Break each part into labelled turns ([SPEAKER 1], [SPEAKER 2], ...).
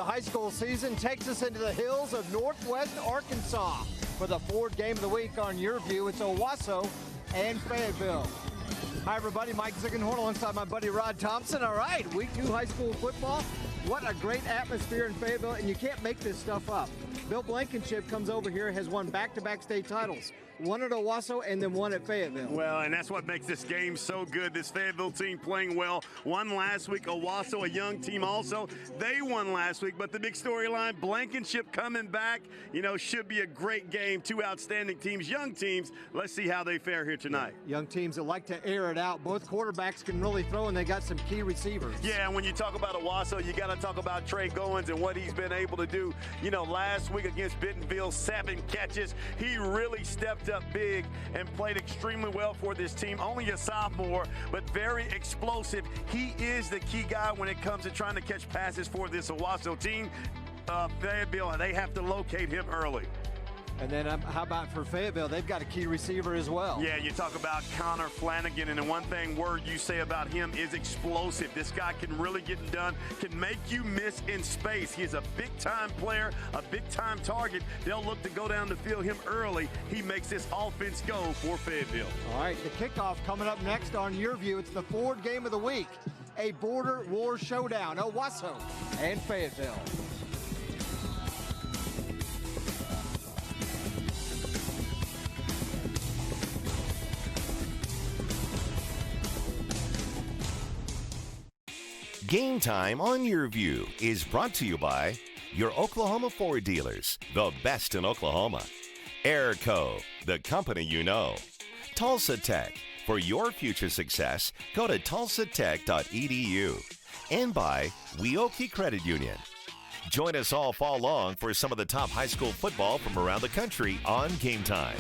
[SPEAKER 1] the high school season takes us into the hills of northwest Arkansas. For the fourth game of the week on YurView, it's Owasso and Fayetteville. Hi, everybody. Mike Zickenhorn alongside my buddy Rod Thompson. All right, week 2 high school football. What a great atmosphere in Fayetteville, and you can't make this stuff up. Bill Blankenship comes over here, has won back-to-back state titles. One at Owasso and then one at Fayetteville.
[SPEAKER 2] Well, and that's what makes this game so good. This Fayetteville team playing well. Won last week. Owasso, a young team also. They won last week, but the big storyline, Blankenship coming back, you know, should be a great game. Two outstanding teams, young teams. Let's see how they fare here tonight.
[SPEAKER 1] Young teams that like to air it out. Both quarterbacks can really throw, and they got some key receivers.
[SPEAKER 2] Yeah, and when you talk about Owasso, you got to talk about Trey Goins and what he's been able to do. You know, last week against Bentonville, 7 catches. He really stepped up big and played extremely well for this team. Only a sophomore, but very explosive. He is the key guy when it comes to trying to catch passes for this Owasso team. Fayetteville, they have to locate him early.
[SPEAKER 1] And then how about for Fayetteville? They've got a key receiver as well.
[SPEAKER 2] Yeah, you talk about Connor Flanagan, and the one word you say about him is explosive. This guy can really get it done, can make you miss in space. He's a big-time player, a big-time target. They'll look to go down the field him early. He makes this offense go for Fayetteville.
[SPEAKER 1] All right, the kickoff coming up next on YurView. It's the fourth game of the week, a border war showdown, Owasso and Fayetteville.
[SPEAKER 3] Game Time on YurView is brought to you by your Oklahoma Ford dealers, the best in Oklahoma. Airco, the company you know. Tulsa Tech, for your future success, go to tulsatech.edu. And by Weoki Credit Union. Join us all fall long for some of the top high school football from around the country on Game Time.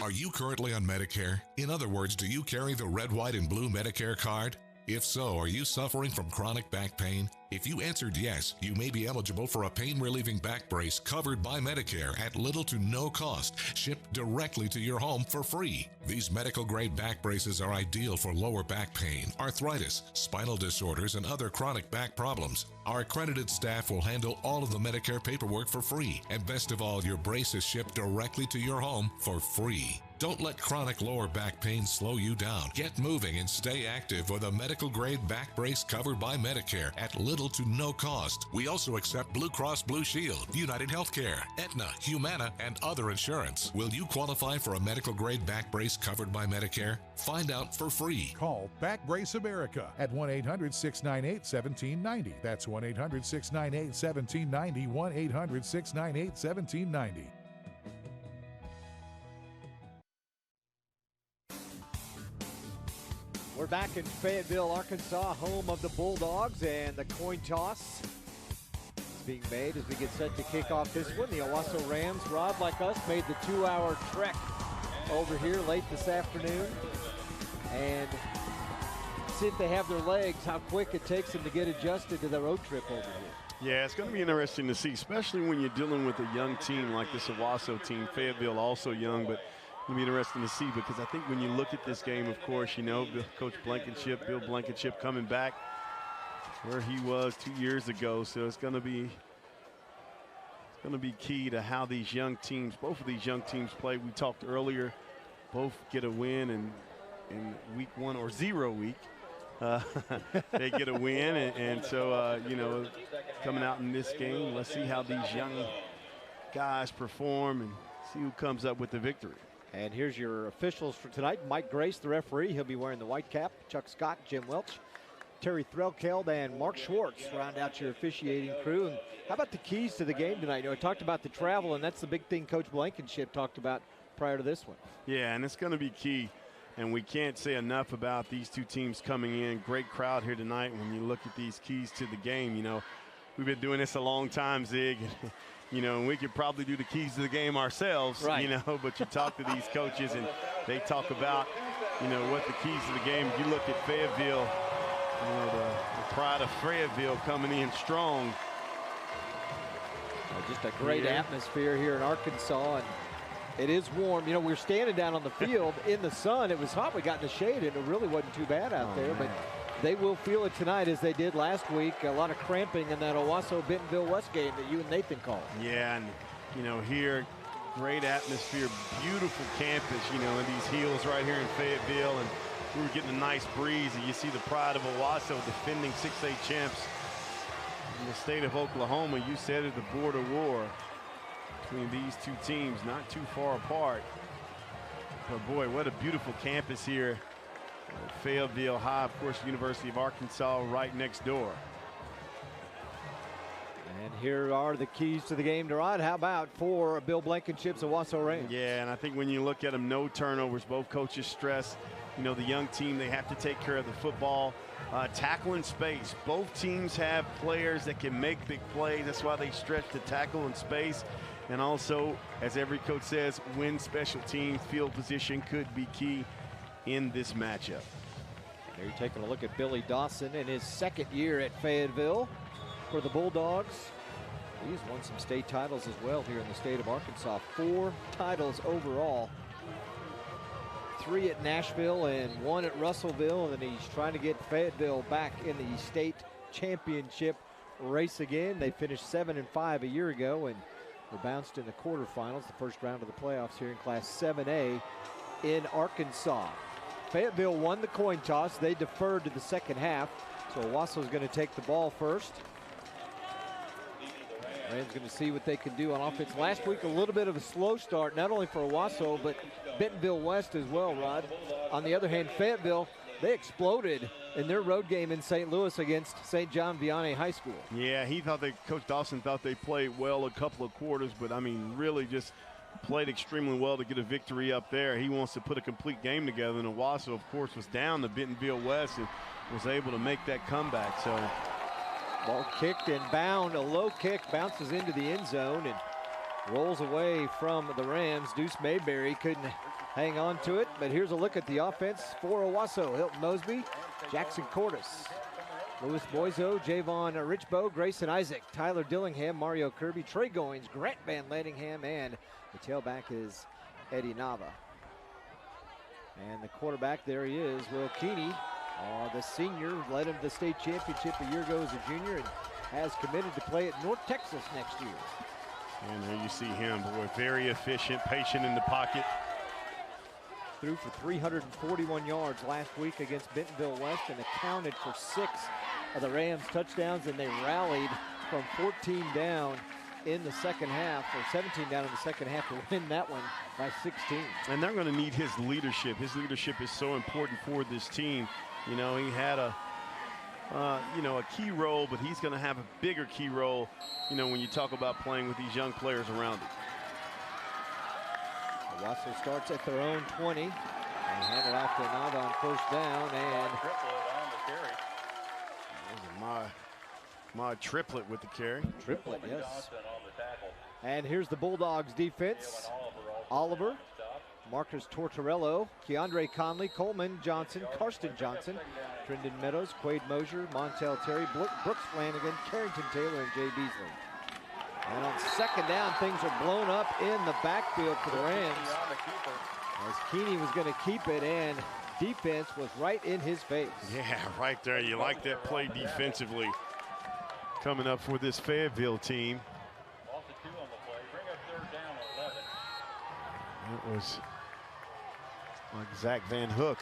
[SPEAKER 4] Are you currently on Medicare? In other words, do you carry the red, white, and blue Medicare card? If so, are you suffering from chronic back pain? If you answered yes, you may be eligible for a pain-relieving back brace covered by Medicare at little to no cost, shipped directly to your home for free. These medical-grade back braces are ideal for lower back pain, arthritis, spinal disorders, and other chronic back problems. Our accredited staff will handle all of the Medicare paperwork for free, and best of all, your brace is shipped directly to your home for free. Don't let chronic lower back pain slow you down. Get moving and stay active with a medical-grade back brace covered by Medicare at little to no cost. We also accept Blue Cross Blue Shield, United Healthcare, Aetna, Humana, and other insurance. Will you qualify for a medical-grade back brace covered by Medicare? Find out for free.
[SPEAKER 5] Call Back Brace America at 1-800-698-1790. That's 1-800-698-1790, 1-800-698-1790.
[SPEAKER 1] We're back in Fayetteville, Arkansas, home of the Bulldogs, and the coin toss is being made as we get set to kick off this one. The Owasso Rams, Rod, like us, made the 2-hour trek over here late this afternoon, and see if they have their legs, how quick it takes them to get adjusted to the road trip over here.
[SPEAKER 2] Yeah, it's going to be interesting to see, especially when you're dealing with a young team like this Owasso team. Fayetteville also young, but it'll be interesting to see, because I think when you look at this game, of course, you know, Coach Blankenship, Bill Blankenship coming back where he was 2 years ago. So it's going to be key to how these young teams, both of these young teams play. We talked earlier, both get a win in week 1 or 0 week. They get a win, and so, you know, coming out in this game, let's see how these young guys perform and see who comes up with the victory.
[SPEAKER 1] And here's your officials for tonight. Mike Grace, the referee. He'll be wearing the white cap. Chuck Scott, Jim Welch, Terry Threlkeld, and Mark Schwartz round out your officiating crew. And how about the keys to the game tonight? You know, I talked about the travel, and that's the big thing Coach Blankenship talked about prior to this one. Yeah, and it's going to be key. And we can't say enough about these two teams coming in. Great crowd here tonight when you look at these keys to the game. You know, we've been doing this a long time, Zig. You know, and we could probably do the keys to the game ourselves, right, you know, but you talk to these coaches and they talk about, you know, what the keys to the game. If you look at Fayetteville, you know, the pride of Fayetteville coming in strong. Just a great atmosphere here in Arkansas. And It is warm. You know, we're standing down on the field in the sun. It was hot. We got in the shade, and it really wasn't too bad out there. But they will feel it tonight as they did last week. A lot of cramping in that Owasso Bentonville West game that you and Nathan called.
[SPEAKER 2] Yeah, and, you know, here, great atmosphere, beautiful campus, you know, in these hills right here in Fayetteville. And we were getting a nice breeze, and you see the pride of Owasso, defending 6A champs in the state of Oklahoma. You said it, the border war between these two teams, not too far apart. But boy, what a beautiful campus here. Fayetteville High, of course, University of Arkansas right next door.
[SPEAKER 1] And here are the keys to the game to ride. How about for Bill Blankenship's Owasso Rams?
[SPEAKER 2] Yeah, and I think when you look at them, no turnovers. Both coaches stress, you know, the young team, they have to take care of the football. Tackle in space. Both teams have players that can make big plays. That's why they stretch the tackle in space. And also, as every coach says, win special teams. Field position could be key in this matchup.
[SPEAKER 1] There you're taking a look at Billy Dawson in his second year at Fayetteville for the Bulldogs. He's won some state titles as well here in the state of Arkansas. 4 titles overall. 3 at Nashville and 1 at Russellville, and then he's trying to get Fayetteville back in the state championship race again. They finished 7-5 a year ago, and they bounced in the quarterfinals, the first round of the playoffs here in Class 7A in Arkansas. Fayetteville won the coin toss. They deferred to the second half, so Owasso's going to take the ball first. Rams going to see what they can do on offense. Last week, a little bit of a slow start, not only for Owasso, but Bentonville West as well, Rod. On the other hand, Fayetteville, they exploded in their road game in St. Louis against St. John Vianney High School.
[SPEAKER 2] Yeah, Coach Dawson thought they played well a couple of quarters, but I mean, really just played extremely well to get a victory up there. He wants to put a complete game together, and Owasso, of course, was down to Bentonville West and was able to make that comeback. So
[SPEAKER 1] ball kicked and bound, a low kick, bounces into the end zone and rolls away from the Rams. Deuce Mayberry couldn't hang on to it, but here's a look at the offense for Owasso. Hilton Mosby, Jackson Cordes, Louis Boizo, Javon Richbow, Grayson Isaac, Tyler Dillingham, Mario Kirby, Trey Goins, Grant Van Landingham, and the tailback is Eddie Nava. And the quarterback, there he is, Will Keeney. The senior led him to the state championship a year ago as a junior and has committed to play at North Texas next year.
[SPEAKER 2] And there you see him, boy, very efficient, patient in the pocket.
[SPEAKER 1] Threw for 341 yards last week against Bentonville West and accounted for 6 of the Rams' touchdowns, and they rallied from 14 down in the second half, or 17 down in the second half, to win that one by 16.
[SPEAKER 2] And they're going to need his leadership. His leadership is so important for this team. You know, he had a key role, but he's going to have a bigger key role, you know, when you talk about playing with these young players around him.
[SPEAKER 1] Owasso starts at their own 20. And hand it off to Nava on first down, and
[SPEAKER 2] my triplet with the carry.
[SPEAKER 1] Triplet, yes. And here's the Bulldogs defense. Oliver, Marcus Tortorello, Keandre Conley, Coleman Johnson, Karsten Johnson, Trendon Meadows, Quade Mosier, Montel Terry, Brooks Flanagan, Carrington Taylor, and Jay Beasley. And on second down, things are blown up in the backfield for the Rams, as Keeney was going to keep it, and defense was right in his face.
[SPEAKER 2] Yeah, right there. You like that play defensively coming up for this Fayetteville team. It was like Zach Van Hook.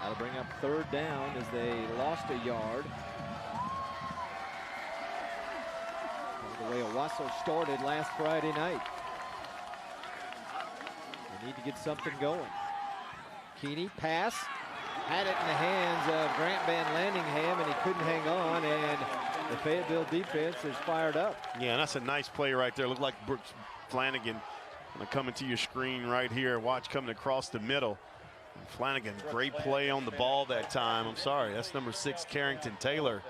[SPEAKER 1] That'll bring up third down as they lost a yard. The way Owasso started last Friday night. They need to get something going. Keeney pass, had it in the hands of Grant Van Landingham, and he couldn't hang on, and the Fayetteville defense is fired up.
[SPEAKER 2] Yeah, and that's a nice play right there. Looked like Brooks Flanagan coming to your screen right here. Watch coming across the middle. And Flanagan, great play on the ball that time. I'm sorry, that's number 6, Carrington Taylor.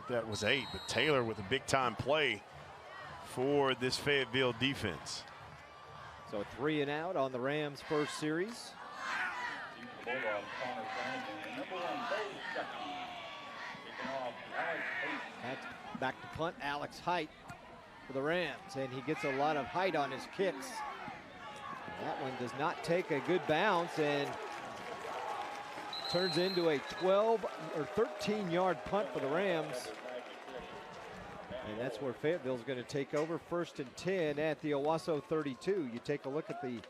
[SPEAKER 2] That was 8, but Taylor with a big time play for this Fayetteville defense.
[SPEAKER 1] So 3 and out on the Rams' first series. Back to punt, Alex Height. for the Rams, and he gets a lot of height on his kicks. That one does not take a good bounce and turns into a 12 or 13-yard punt for the Rams. And that's where Fayetteville's going to take over, 1st and 10 at the Owasso 32. You take a look at the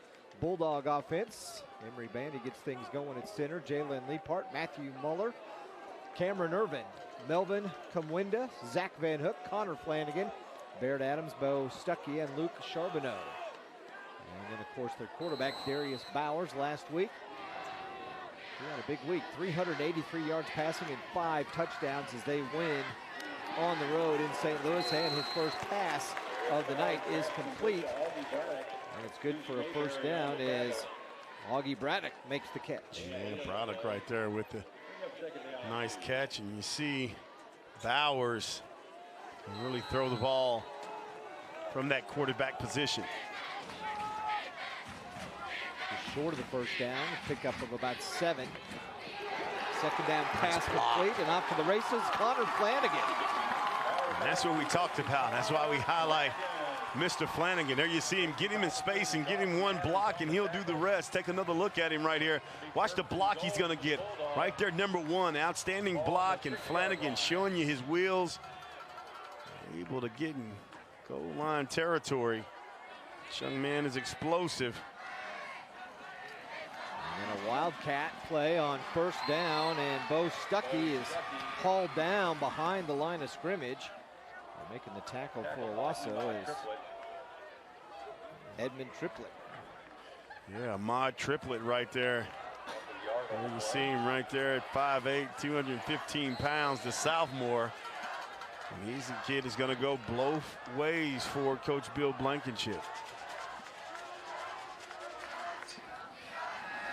[SPEAKER 1] Bulldog offense. Emory Bandy gets things going at center. Jalen Leapart, Matthew Muller, Cameron Irvin, Melvin Kumwinda, Zach Van Hook, Connor Flanagan, Baird Adams, Bo Stuckey, and Luke Charbonneau. And then, of course, their quarterback, Darius Bowers, last week. He had a big week, 383 yards passing and 5 touchdowns as they win on the road in St. Louis, and his first pass of the night is complete. And it's good for a first down as Augie Braddock makes the catch.
[SPEAKER 2] Yeah, Braddock right there with the nice catch, and you see Bowers really throw the ball from that quarterback position.
[SPEAKER 1] Just short of the first down, a pickup of about 7. Second down pass complete, and off to the races, Connor Flanagan.
[SPEAKER 2] And that's what we talked about. That's why we highlight Mr. Flanagan. There you see him, get him in space and get him one block, and he'll do the rest. Take another look at him right here. Watch the block he's going to get. Right there, number 1, outstanding block, and Flanagan showing you his wheels. Able to get in goal line territory. This young man is explosive.
[SPEAKER 1] And a wildcat play on first down, and Bo Stuckey is hauled down behind the line of scrimmage. Making the tackle for Owasso is Edmund Triplett.
[SPEAKER 2] Yeah, Mod Triplett right there. And you see him right there at 5'8", 215 pounds, the sophomore. And he's a kid who's going to go both ways for Coach Bill Blankenship.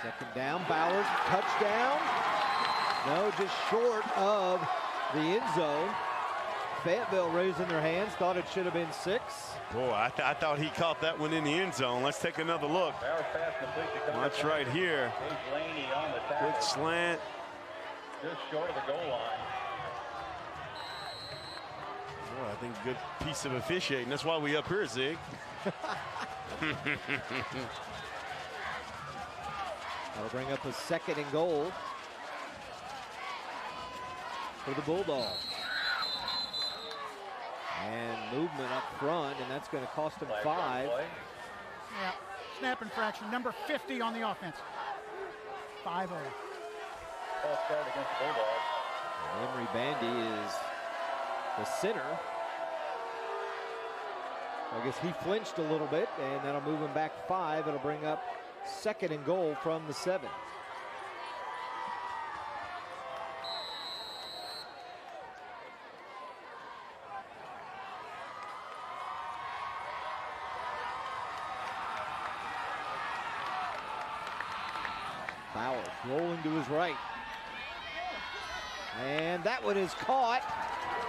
[SPEAKER 1] Second down, Bowers, touchdown. No, just short of the end zone. Fayetteville raising their hands, thought it should have been 6.
[SPEAKER 2] Boy, I thought he caught that one in the end zone. Let's take another look. Watch right here. Quick slant.
[SPEAKER 6] Just short of the goal line.
[SPEAKER 2] Boy, I think good piece of officiating. That's why we up here, Zig.
[SPEAKER 1] That'll bring up a 2nd and goal for the Bulldogs. And movement up front, and that's going to cost them 5.
[SPEAKER 7] Yeah, snap infraction, number 50 on the offense. 5-0.
[SPEAKER 6] False start against the Bulldogs.
[SPEAKER 1] And Emory Bandy is the center. I guess he flinched a little bit, and that'll move him back 5. It'll bring up 2nd and goal from the 7. Bowers rolling to his right. And that one is caught.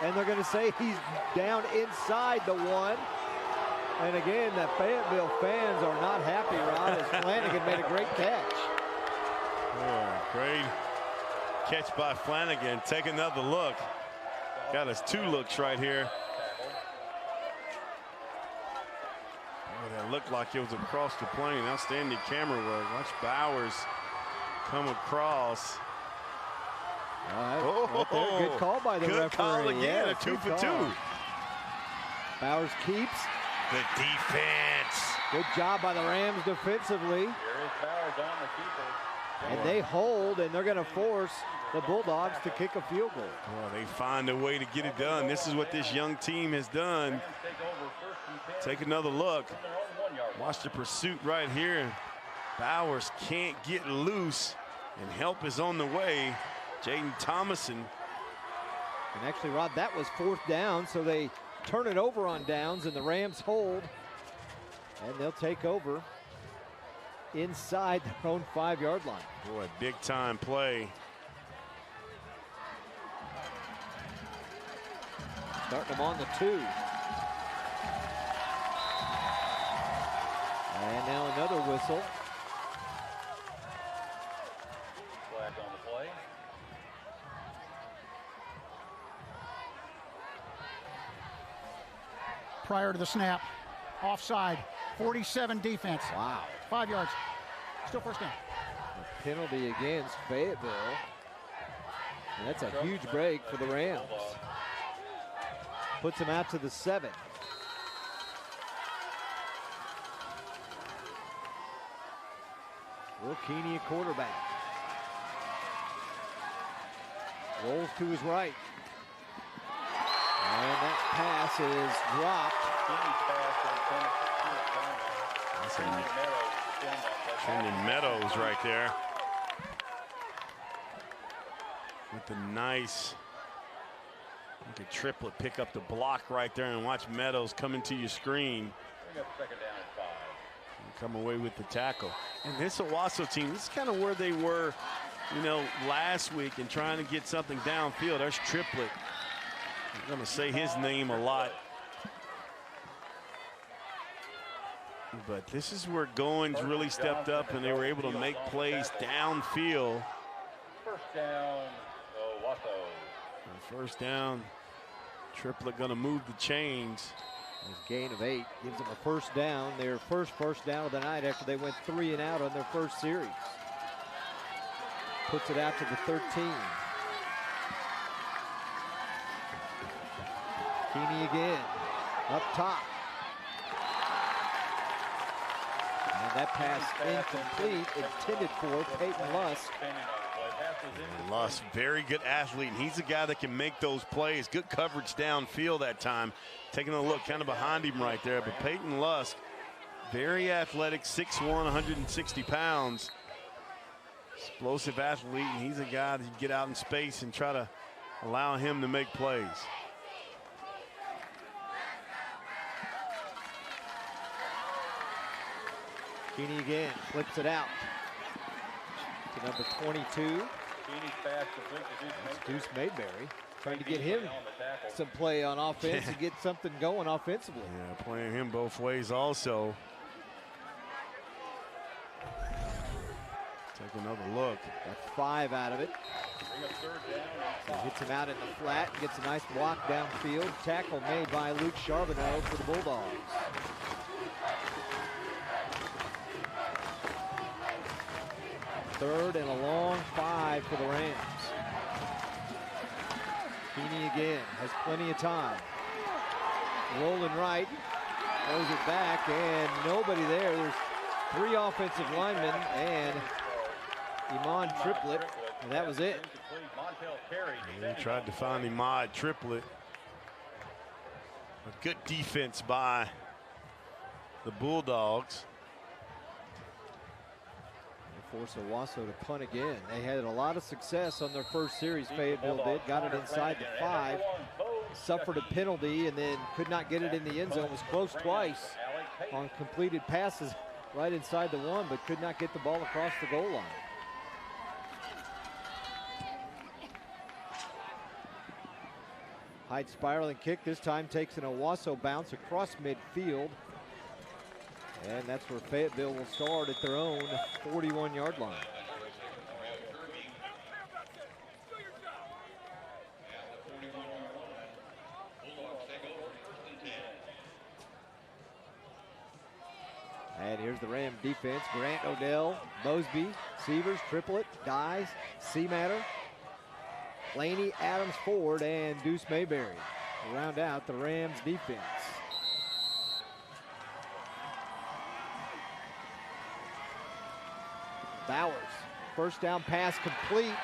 [SPEAKER 1] And they're going to say he's down inside the 1. And again, the Fayetteville fans are not happy, Ron, as Flanagan made a great catch.
[SPEAKER 2] Oh, great catch by Flanagan. Take another look. Got us 2 looks right here. Oh, that looked like it was across the plane. Outstanding camera work. Watch Bowers come across.
[SPEAKER 1] Right there. Good call by the referee.
[SPEAKER 2] Good call again,
[SPEAKER 1] yeah,
[SPEAKER 2] a 2 for 2.
[SPEAKER 1] Bowers keeps.
[SPEAKER 2] Good defense.
[SPEAKER 1] Good job by the Rams defensively.
[SPEAKER 6] Here is Bowers on the keeper.
[SPEAKER 1] And they hold, and they're going to force the Bulldogs to kick a field goal.
[SPEAKER 2] Well, they find a way to get it done. This is what this young team has done. Take another look. Watch the pursuit right here. Bowers can't get loose, and help is on the way. Jaden Thomason.
[SPEAKER 1] And actually, Rod, that was 4th down, so they turn it over on downs, and the Rams hold, and they'll take over inside their own 5-yard line.
[SPEAKER 2] Boy, big time play.
[SPEAKER 1] Starting them on the 2. And now another whistle.
[SPEAKER 6] Flag on the play.
[SPEAKER 7] prior to the snap. Offside, 47 defense.
[SPEAKER 1] Wow.
[SPEAKER 7] 5 yards. Still first down.
[SPEAKER 1] A penalty against Fayetteville. And that's a huge break for the Rams. Puts him out to the 7. Will Keeney, a quarterback. Rolls to his right. And that pass is dropped.
[SPEAKER 2] Trendon Meadows right there. With the nice, look at Triplet pick up the block right there, and watch Meadows come into your screen.
[SPEAKER 6] Bring up second down and 5.
[SPEAKER 2] And come away with the tackle. And this Owasso team, this is kind of where they were, you know, last week and trying to get something downfield. There's Triplet. I'm going to say his name a lot. But this is where Goins really stepped up and they were able to make plays downfield.
[SPEAKER 6] First down, Owasso.
[SPEAKER 2] And first down, Triplet going to move the chains.
[SPEAKER 1] His gain of 8 gives them a first down. Their first down of the night after they went 3 and out on their first series. Puts it out to the 13. Keeney again, up top. And that pass incomplete, intended for Peyton Lusk.
[SPEAKER 2] And Lusk, very good athlete, and he's a guy that can make those plays. Good coverage downfield that time. Taking a look kind of behind him right there, but Peyton Lusk, very athletic, 6'1", 160 pounds. Explosive athlete, and he's a guy that you get out in space and try to allow him to make plays.
[SPEAKER 1] Keeney again, flips it out to number 22. That's Deuce Mayberry, trying to get him some play on offense and get something going offensively.
[SPEAKER 2] Yeah, playing him both ways also. Take another look.
[SPEAKER 1] Got 5 out of it. So hits him out in the flat, gets a nice block downfield. Tackle made by Luke Charbonneau for the Bulldogs. Third and a long 5 for the Rams. Keeney again has plenty of time. Rolling right, throws it back, and nobody there. There's 3 offensive linemen and Iman Triplet, and that was it.
[SPEAKER 2] And he tried to find Iman Triplet. A good defense by the Bulldogs.
[SPEAKER 1] Force Owasso to punt again. They had a lot of success on their first series, Fayetteville did. Got it inside the 5, suffered a penalty, and then could not get it in the end zone. Was close twice on completed passes right inside the 1, but could not get the ball across the goal line. High spiraling kick, this time takes an Owasso bounce across midfield. And that's where Fayetteville will start at their own 41-yard line. And here's the Ram defense. Grant, Odell, Mosby, Severs, Triplet, Dyes, Seamatter, Laney, Adams, Ford, and Deuce Mayberry to round out the Rams defense. Bowers, first down pass complete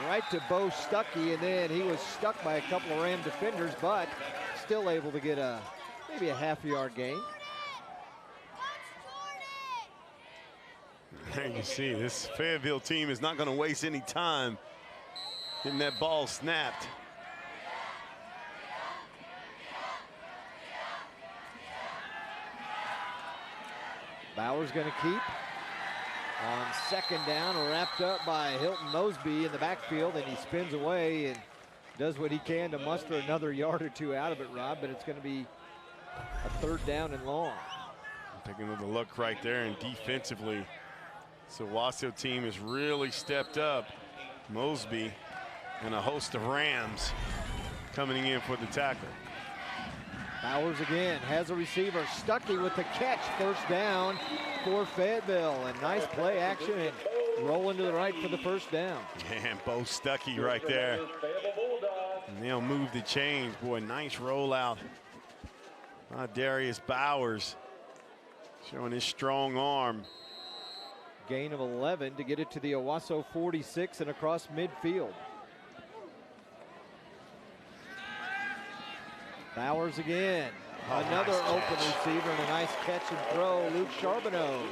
[SPEAKER 1] right to Bo Stuckey, and then he was stuck by a couple of Ram defenders, but still able to get maybe a half-yard gain.
[SPEAKER 2] There you see, this Fayetteville team is not going to waste any time getting that ball snapped.
[SPEAKER 1] Bowers going to keep. On second down, wrapped up by Hilton Mosby in the backfield, and he spins away and does what he can to muster another yard or 2 out of it, Rob, but it's going to be a 3rd down and long.
[SPEAKER 2] Taking another look right there, and defensively, this Owasso team has really stepped up. Mosby and a host of Rams coming in for the tackle.
[SPEAKER 1] Bowers again has a receiver. Stuckey with the catch. First down for Fayetteville. And nice play action and rolling to the right for the first down.
[SPEAKER 2] And Bo Stuckey right there. And they'll move the chains. Boy, nice rollout. Darius Bowers showing his strong arm.
[SPEAKER 1] Gain of 11 to get it to the Owasso 46 and across midfield. Bowers again. Another open receiver and a nice catch and throw. Luke Charbonneau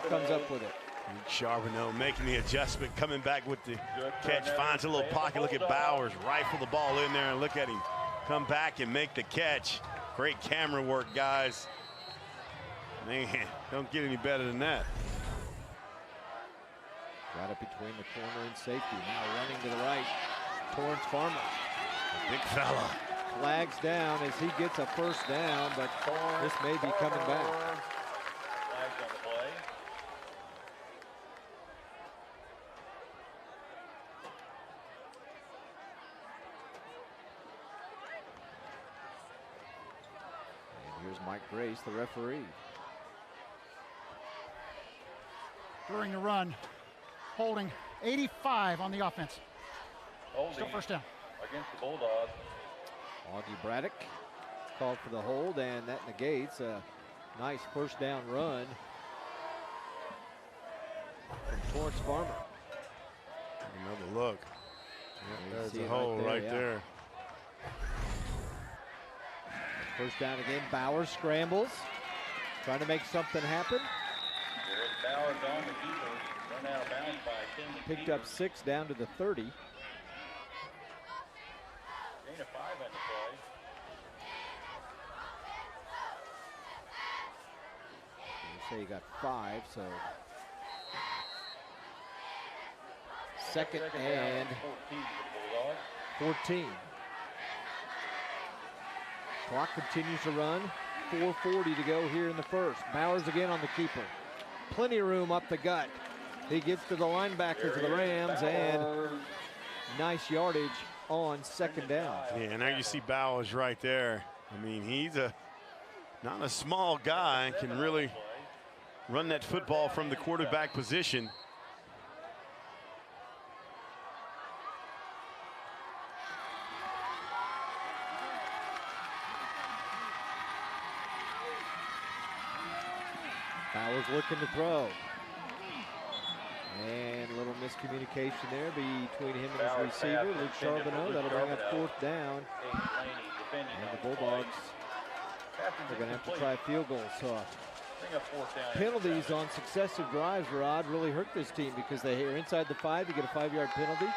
[SPEAKER 1] comes up with it.
[SPEAKER 2] Luke Charbonneau making the adjustment, coming back with the catch, finds a little pocket. Look at Bowers, rifle the ball in there, and look at him come back and make the catch. Great camera work, guys. Man, don't get any better than that.
[SPEAKER 1] Right up between the corner and safety. Now running to the right, Torrance Farmer.
[SPEAKER 2] Big fella.
[SPEAKER 1] Flags down as he gets a first down, but this may be coming back.
[SPEAKER 6] Flags on the play.
[SPEAKER 1] And here's Mike Grace, the referee.
[SPEAKER 7] During the run, holding 85 on the offense.
[SPEAKER 6] Holding
[SPEAKER 7] Still first down.
[SPEAKER 6] against the Bulldogs.
[SPEAKER 1] Augie Braddock called for the hold, and that negates a nice first down run from Torrance Farmer.
[SPEAKER 2] Another look.
[SPEAKER 1] You
[SPEAKER 2] There's
[SPEAKER 1] see
[SPEAKER 2] the
[SPEAKER 1] it
[SPEAKER 2] hole right
[SPEAKER 1] yeah.
[SPEAKER 2] there.
[SPEAKER 1] First down again. Bowers scrambles, trying to make something happen.
[SPEAKER 6] Garrett Bowers on the keeper. Run out of bounds by 10.
[SPEAKER 1] Picked up 6 down to the 30.
[SPEAKER 6] Gain of 5 on the play.
[SPEAKER 1] You say you got 5, so second
[SPEAKER 6] down,
[SPEAKER 1] and
[SPEAKER 6] 14 for the Bulldogs.
[SPEAKER 1] 14. Clock continues to run. 4:40 to go here in the first. Bowers again on the keeper. Plenty of room up the gut. He gets to the linebackers of the Rams, and nice yardage on second down.
[SPEAKER 2] Yeah, now you see Bowers right there. I mean, he's not a small guy, can really run that football from the quarterback position.
[SPEAKER 1] Bowers looking to throw. And a little miscommunication there between him and his receiver, Luke Charbonneau. That'll bring up fourth down. And the Bulldogs are going to have to try a field goal. So penalties on successive drives, Rod, really hurt this team because they are inside the 5. You get a 5-yard penalty.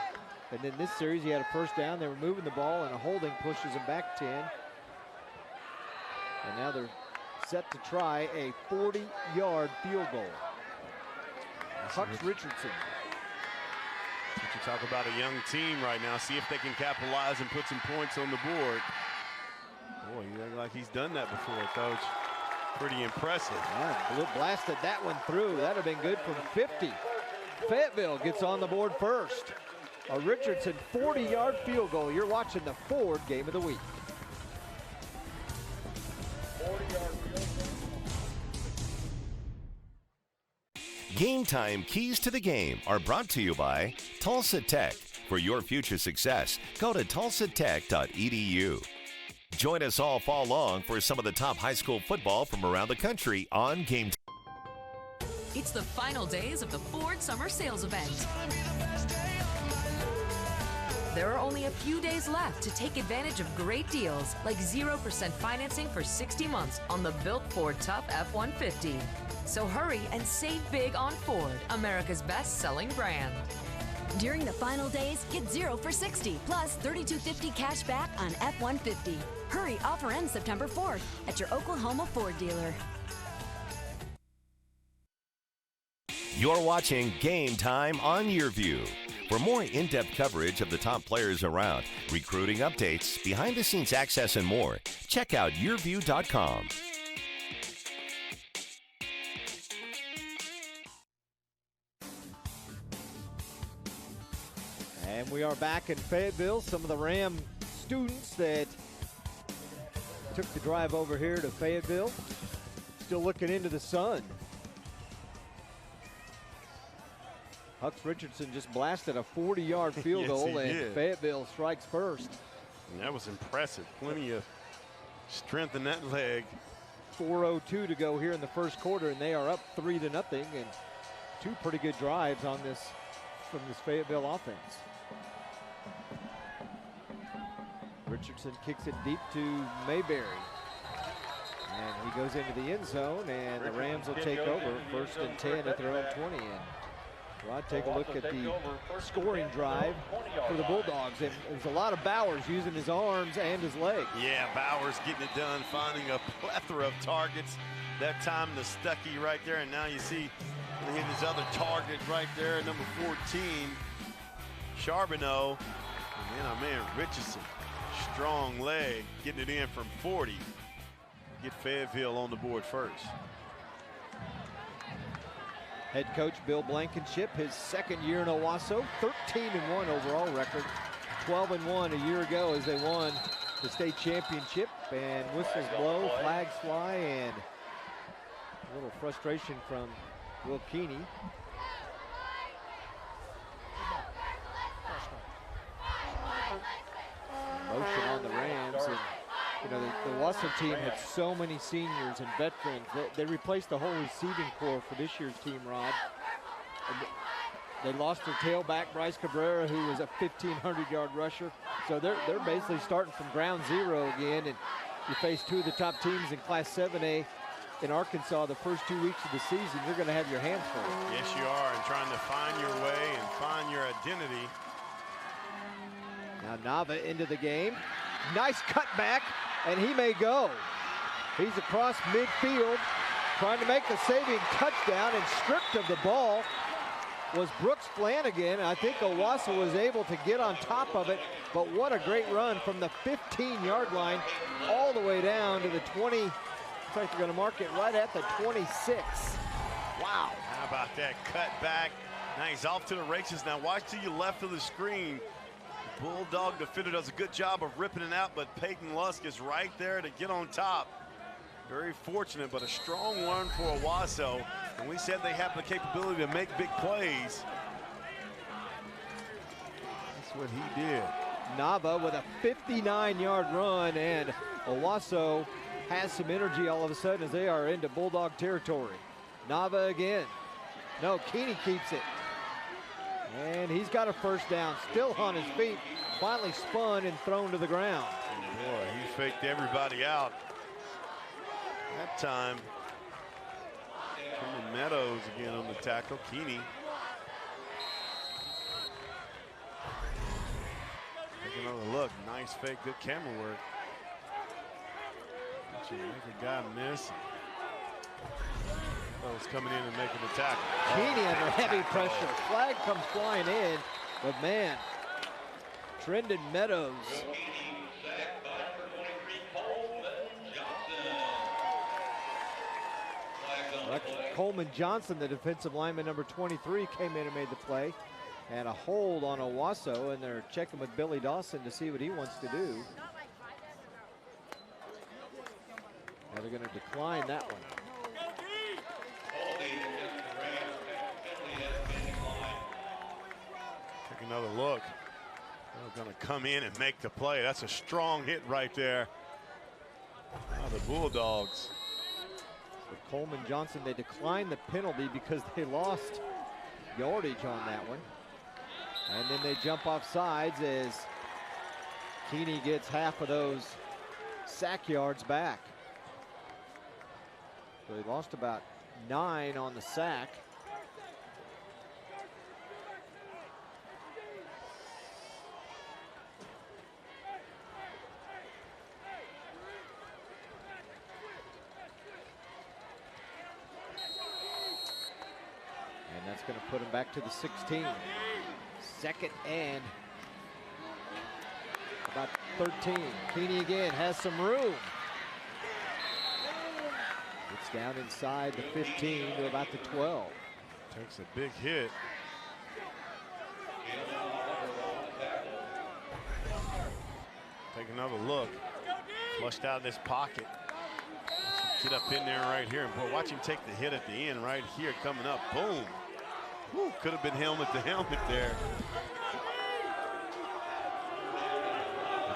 [SPEAKER 1] And then this series, he had a first down. They were moving the ball, and a holding pushes them back 10. And now they're set to try a 40-yard field goal. Hux Richardson.
[SPEAKER 2] But you talk about a young team right now. See if they can capitalize and put some points on the board. Boy, you look like he's done that before, Coach. Pretty impressive.
[SPEAKER 1] Yeah, blasted that one through. That would have been good from 50. Fayetteville gets on the board first. A Richardson 40-yard field goal. You're watching the Ford Game of the Week.
[SPEAKER 6] 40-yard field goal.
[SPEAKER 3] Game Time Keys to the Game are brought to you by Tulsa Tech. For your future success, go to tulsatech.edu. Join us all fall long for some of the top high school football from around the country on Game Time.
[SPEAKER 8] It's the final days of the Ford Summer Sales Event. There are only a few days left to take advantage of great deals like 0% financing for 60 months on the built Ford Tough F-150. So hurry and save big on Ford, America's best-selling brand.
[SPEAKER 9] During the final days, get 0 for 60 plus $32.50 cash back on F-150. Hurry, offer ends September 4th at your Oklahoma Ford dealer.
[SPEAKER 3] You're watching Game Time on YurView. For more in-depth coverage of the top players around, recruiting updates, behind-the-scenes access, and more, check out YurView.com.
[SPEAKER 1] And we are back in Fayetteville. Some of the Ram students that took the drive over here to Fayetteville. Still looking into the sun. Hux Richardson just blasted a 40-yard field goal, and Fayetteville strikes first.
[SPEAKER 2] And that was impressive. Plenty of strength in that leg.
[SPEAKER 1] 4:02 to go here in the first quarter, and they are up 3-0, and two pretty good drives on this from this Fayetteville offense. Richardson kicks it deep to Mayberry. And he goes into the end zone, and the Rams will take over 1st and 10 at their own 20. And Rod, take a look at the scoring drive for the Bulldogs. And there's a lot of Bowers using his arms and his legs.
[SPEAKER 2] Yeah, Bowers getting it done, finding a plethora of targets. That time the Stuckey right there, and now you see his other target right there, number 14, Charbonneau. And then our man Richardson, strong leg, getting it in from 40. Get Fayetteville on the board first.
[SPEAKER 1] Head coach Bill Blankenship, his second year in Owasso, 13-1 overall record, 12-1 a year ago as they won the state championship. And whistles blow, flags fly, and a little frustration from Will Keeney. Motion on the Rams. And, you know, the Owasso team had so many seniors and veterans. They replaced the whole receiving corps for this year's team, Rod. And they lost their tailback, Bryce Cabrera, who was a 1,500-yard rusher. So they're basically starting from ground zero again. And you face two of the top teams in Class 7A in Arkansas the first 2 weeks of the season. You're going to have your hands full.
[SPEAKER 2] Yes, you are, and trying to find your way and find your identity.
[SPEAKER 1] Now Nava into the game. Nice cutback, and he may go. He's across midfield, trying to make the saving touchdown, and stripped of the ball was Brooks Flanagan. I think Owasso was able to get on top of it, but what a great run from the 15-yard line all the way down to the 20. Looks like they're going to mark it right at the 26. Wow.
[SPEAKER 2] How about that cutback? Now he's off to the races. Now watch to your left of the screen. Bulldog defender does a good job of ripping it out, but Peyton Lusk is right there to get on top. Very fortunate, but a strong one for Owasso. And we said they have the capability to make big plays. That's what he did.
[SPEAKER 1] Nava with a 59-yard run, and Owasso has some energy all of a sudden as they are into Bulldog territory. Nava again. No, Keeney keeps it. And he's got a first down, still on his feet, finally spun and thrown to the ground.
[SPEAKER 2] Boy, he faked everybody out. That time, Meadows again on the tackle. Keeney. Take another look. Nice fake, good camera work. Make a guy miss. Meadows coming in and making the tackle.
[SPEAKER 1] Keeney under heavy pressure. Flag comes flying in, but man, Trendon Meadows. Coleman Johnson, the defensive lineman, number 23, came in and made the play. And a hold on Owasso, and they're checking with Billy Dawson to see what he wants to do. Now they're going to decline that one.
[SPEAKER 2] Take another look. They're going to come in and make the play. That's a strong hit right there. Now the Bulldogs.
[SPEAKER 1] With Coleman Johnson, they declined the penalty because they lost yardage on that one. And then they jump off sides as Keeney gets half of those sack yards back. So he lost about 9 on the sack. And that's going to put him back to the 16. Second and about 13. Keeney again has some room. It's down inside the 15 to about the 12.
[SPEAKER 2] Takes a big hit. Take another look. Flushed out of this pocket. Get up in there right here. And boy, watch him take the hit at the end right here coming up. Boom. Woo, could have been helmet to helmet there.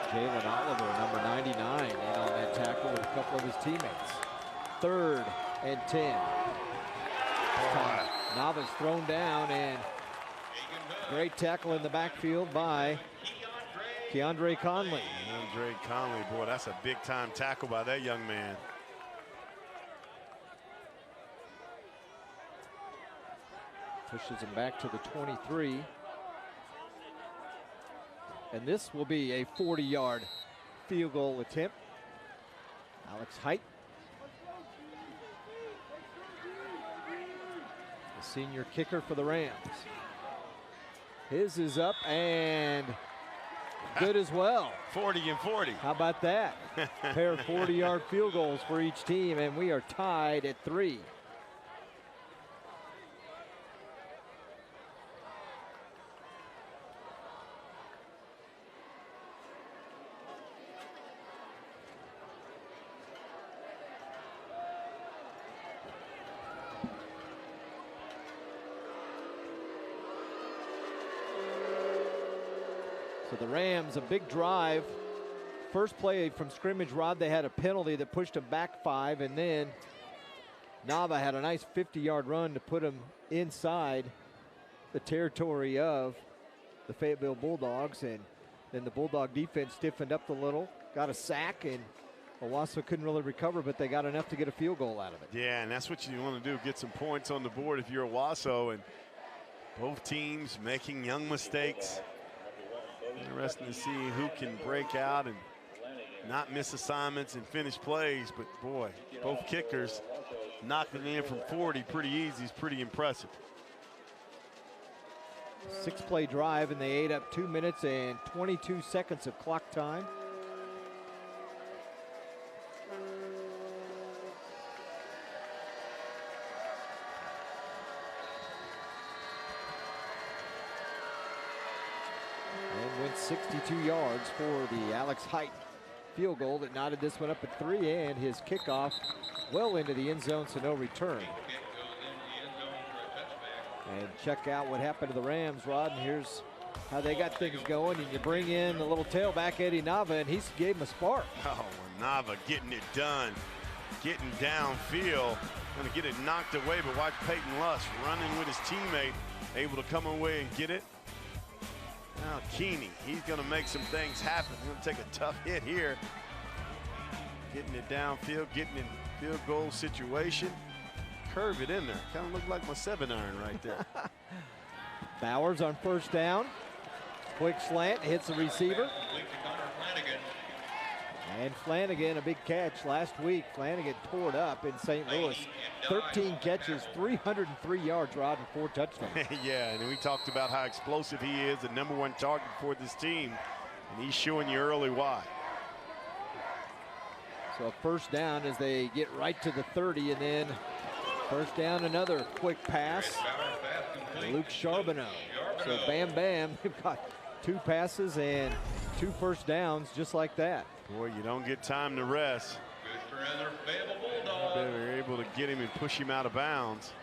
[SPEAKER 1] Jalen Oliver, number 99, in on that tackle with a couple of his teammates. 3rd and 10. Nava's thrown down, and great tackle in the backfield by Keandre Conley.
[SPEAKER 2] Keandre Conley, boy, that's a big time tackle by that young man.
[SPEAKER 1] Pushes him back to the 23. And this will be a 40-yard field goal attempt. Alex Height, the senior kicker for the Rams. His is up and good as well.
[SPEAKER 2] 40 and 40.
[SPEAKER 1] How about that? Pair of 40-yard field goals for each team, and we are tied at 3. So the Rams, a big drive. First play from scrimmage, Rod, they had a penalty that pushed them back 5, and then Nava had a nice 50-yard run to put them inside the territory of the Fayetteville Bulldogs, and then the Bulldog defense stiffened up a little, got a sack, and Owasso couldn't really recover, but they got enough to get a field goal out of it.
[SPEAKER 2] Yeah, and that's what you want to do, get some points on the board if you're Owasso, and both teams making young mistakes. Interesting to see who can break out and not miss assignments and finish plays, but boy, both kickers knocking in from 40 pretty easy is pretty impressive.
[SPEAKER 1] 6-play drive, and they ate up 2 minutes and 22 seconds of clock time. And went 62 yards for the Alex Height field goal that knotted this one up at 3, and his kickoff well into the end zone, so no return. And check out what happened to the Rams, Rod, and here's how they got things going. And you bring in the little tailback, Eddie Nava, and he gave him a spark.
[SPEAKER 2] Oh, Nava getting it done, getting downfield, gonna get it knocked away, but watch Peyton Luss running with his teammate, able to come away and get it. Now Keeney, he's gonna make some things happen. He's gonna take a tough hit here. Getting it downfield, getting in field goal situation. Curve it in there. Kind of looked like my 7-iron right there.
[SPEAKER 1] Bowers on first down. Quick slant, hits the receiver. And Flanagan, a big catch last week. Flanagan tore it up in St. Louis. 13 catches, 303 yards, Rod, and 4 touchdowns.
[SPEAKER 2] Yeah, and we talked about how explosive he is, the #1 target for this team. And he's showing you early why.
[SPEAKER 1] So a first down as they get right to the 30, and then first down, another quick pass. Luke Charbonneau. So bam, bam, they've got 2 passes and 2 first downs just like that.
[SPEAKER 2] Boy, you don't get time to rest. They're able to get him and push him out of bounds.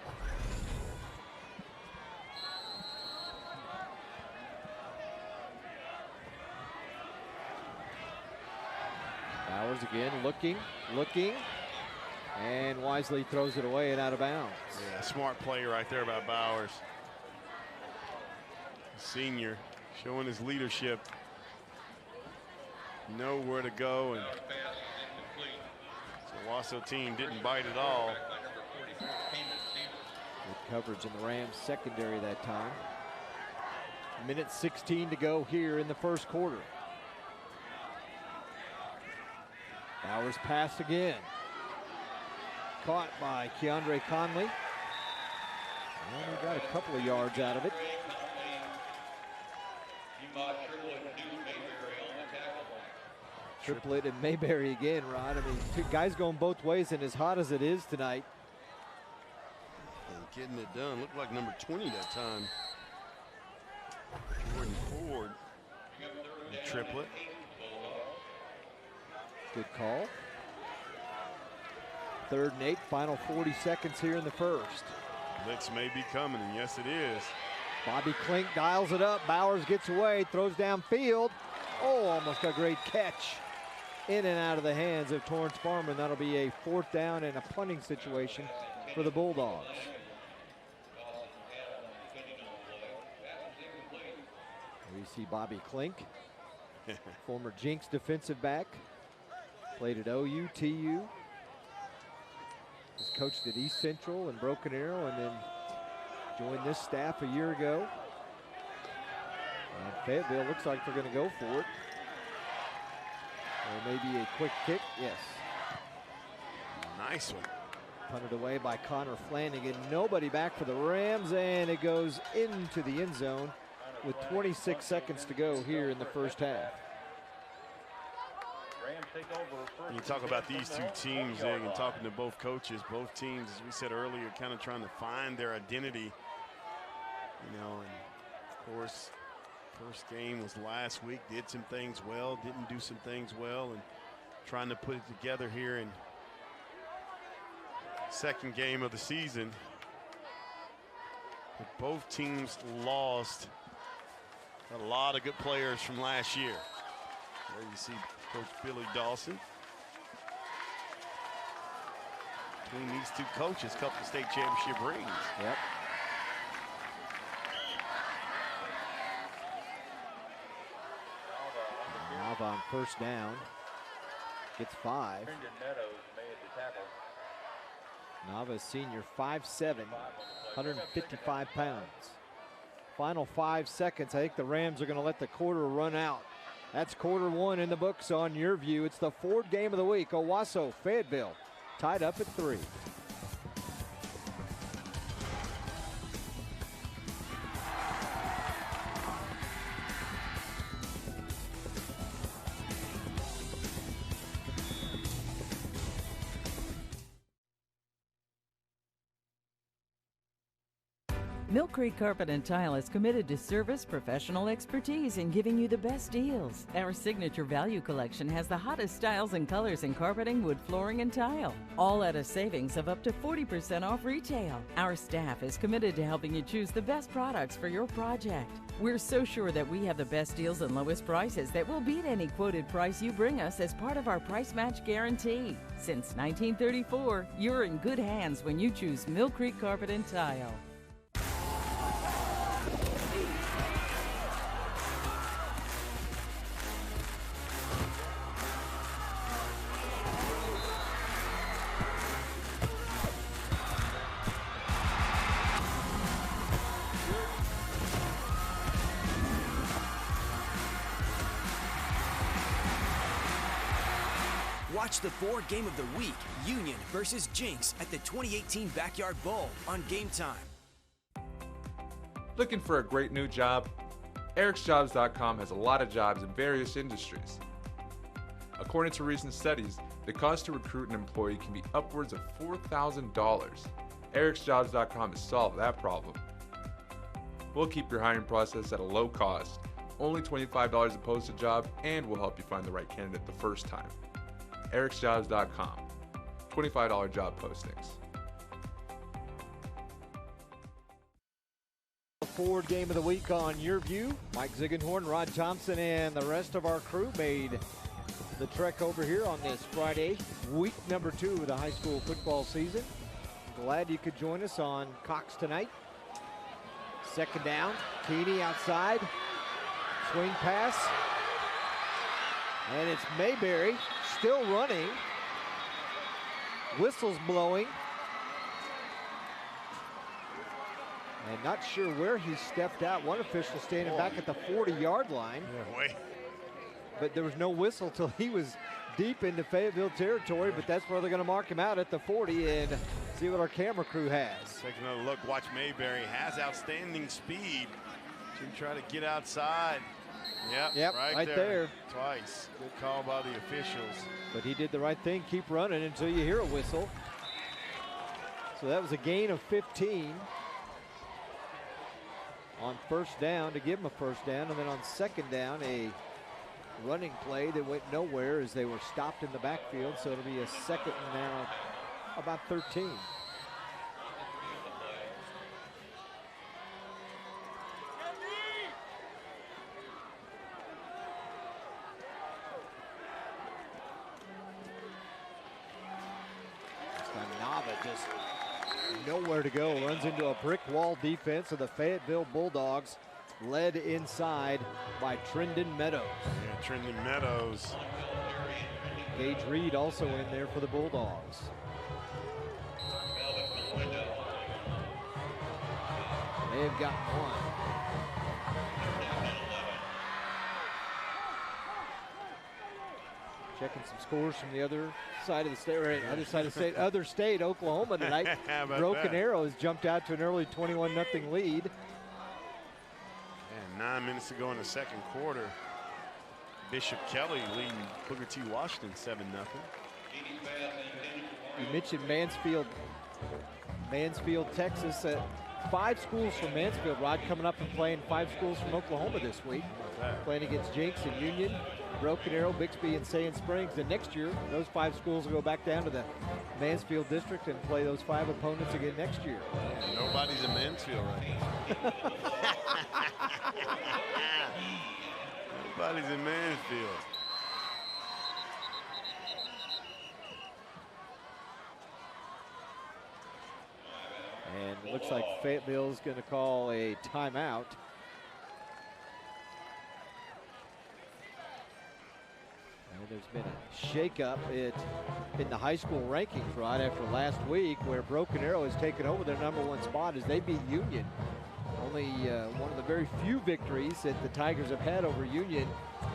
[SPEAKER 1] Bowers again, looking, and wisely throws it away and out of bounds.
[SPEAKER 2] Yeah, smart play right there by Bowers. Senior showing his leadership. Know where to go, and the Owasso team didn't bite at all.
[SPEAKER 1] Good coverage in the Rams secondary that time. 1:16 to go here in the first quarter. Bowers pass again. Caught by Keandre Conley. And he got a couple of yards out of it. Triplett and Mayberry again, Rod. I mean, 2 guys going both ways, and as hot as it is tonight.
[SPEAKER 2] And getting it done. Looked like number 20 that time. Jordan Ford. And Triplett.
[SPEAKER 1] Good call. 3rd and 8, final 40 seconds here in the first.
[SPEAKER 2] Blitz may be coming, and yes, it is.
[SPEAKER 1] Bobby Klink dials it up. Bowers gets away, throws downfield. Oh, almost a great catch. In and out of the hands of Torrance Farman. That'll be a 4th down and a punting situation for the Bulldogs. We see Bobby Klink, former Jinx defensive back. Played at OU, TU. Was coached at East Central and Broken Arrow, and then joined this staff a year ago. And Fayetteville looks like they're going to go for it. Or maybe a quick kick, yes.
[SPEAKER 2] Nice one.
[SPEAKER 1] Punted away by Connor Flanagan. Nobody back for the Rams, and it goes into the end zone with 26 seconds to go here in the first half.
[SPEAKER 2] You talk about these two teams, Zig, and talking to both coaches, both teams, as we said earlier, kind of trying to find their identity. You know, and of course, first game was last week, did some things well, didn't do some things well, and trying to put it together here in second game of the season. But both teams lost a lot of good players from last year. There you see Coach Billy Dawson. Between these two coaches, couple state championship rings.
[SPEAKER 1] Yep. Nava on first down. Gets 5. Nava senior, 5'7", 155 pounds. Final 5 seconds. I think the Rams are going to let the quarter run out. That's quarter 1 in the books on YurView. It's the 4th game of the week. Owasso, Fayetteville, tied up at 3.
[SPEAKER 10] Mill Creek Carpet and Tile is committed to service, professional expertise, and giving you the best deals. Our signature value collection has the hottest styles and colors in carpeting, wood flooring, and tile, all at a savings of up to 40% off retail. Our staff is committed to helping you choose the best products for your project. We're so sure that we have the best deals and lowest prices that will beat any quoted price you bring us as part of our price match guarantee. Since 1934, you're in good hands when you choose Mill Creek Carpet and Tile.
[SPEAKER 11] Watch the 4th game of the week, Union versus Jinx, at the 2018 Backyard Bowl on Game Time.
[SPEAKER 12] Looking for a great new job? EricsJobs.com has a lot of jobs in various industries. According to recent studies, the cost to recruit an employee can be upwards of $4,000. EricsJobs.com has solved that problem. We'll keep your hiring process at a low cost, only $25 to post a job, and we'll help you find the right candidate the first time. EricsJobs.com. $25 job postings.
[SPEAKER 1] The 4th game of the week on YurView. Mike Ziegenhorn, Rod Thompson, and the rest of our crew made the trek over here on this Friday, week number 2 of the high school football season. Glad you could join us on Cox tonight. 2nd down, Keeney outside. Swing pass. And it's Mayberry still running. Whistles blowing. And not sure where he stepped out. One official standing back at the 40-yard line.
[SPEAKER 2] Yeah, wait.
[SPEAKER 1] But there was no whistle till he was deep into Fayetteville territory, but that's where they're going to mark him out at the 40 and see what our camera crew has.
[SPEAKER 2] Take another look. Watch Mayberry has outstanding speed to try to get outside. Yep, right there. Twice. Good call by the officials.
[SPEAKER 1] But he did the right thing. Keep running until you hear a whistle. So that was a gain of 15 on first down to give him a first down. And then on 2nd down, a running play that went nowhere as they were stopped in the backfield. So it'll be a second and now about 13. Just nowhere to go. Runs into a brick wall defense of the Fayetteville Bulldogs, led inside by Trendon Meadows.
[SPEAKER 2] Yeah, Trendon Meadows.
[SPEAKER 1] Gage Reed also in there for the Bulldogs. They have got one. Checking some scores from the other side of the state, or other side of the state, other state, Oklahoma tonight. Broken Arrow has jumped out to an early 21-0 lead.
[SPEAKER 2] And 9 minutes to go in the second quarter. Bishop Kelly leading Booker T. Washington 7-0.
[SPEAKER 1] You mentioned Mansfield, Texas. 5 schools from Mansfield, Rod, coming up and playing 5 schools from Oklahoma this week. Playing against Jinx and Union, Broken Arrow, Bixby, and Sand Springs. And next year, those 5 schools will go back down to the Mansfield district and play those 5 opponents again next year.
[SPEAKER 2] Yeah, nobody's in Mansfield right now. Nobody's in Mansfield.
[SPEAKER 1] And it looks like Fayetteville's going to call a timeout. And there's been a shakeup in the high school rankings, Rod, after last week, where Broken Arrow has taken over their #1 spot as they beat Union. Only one of the very few victories that the Tigers have had over Union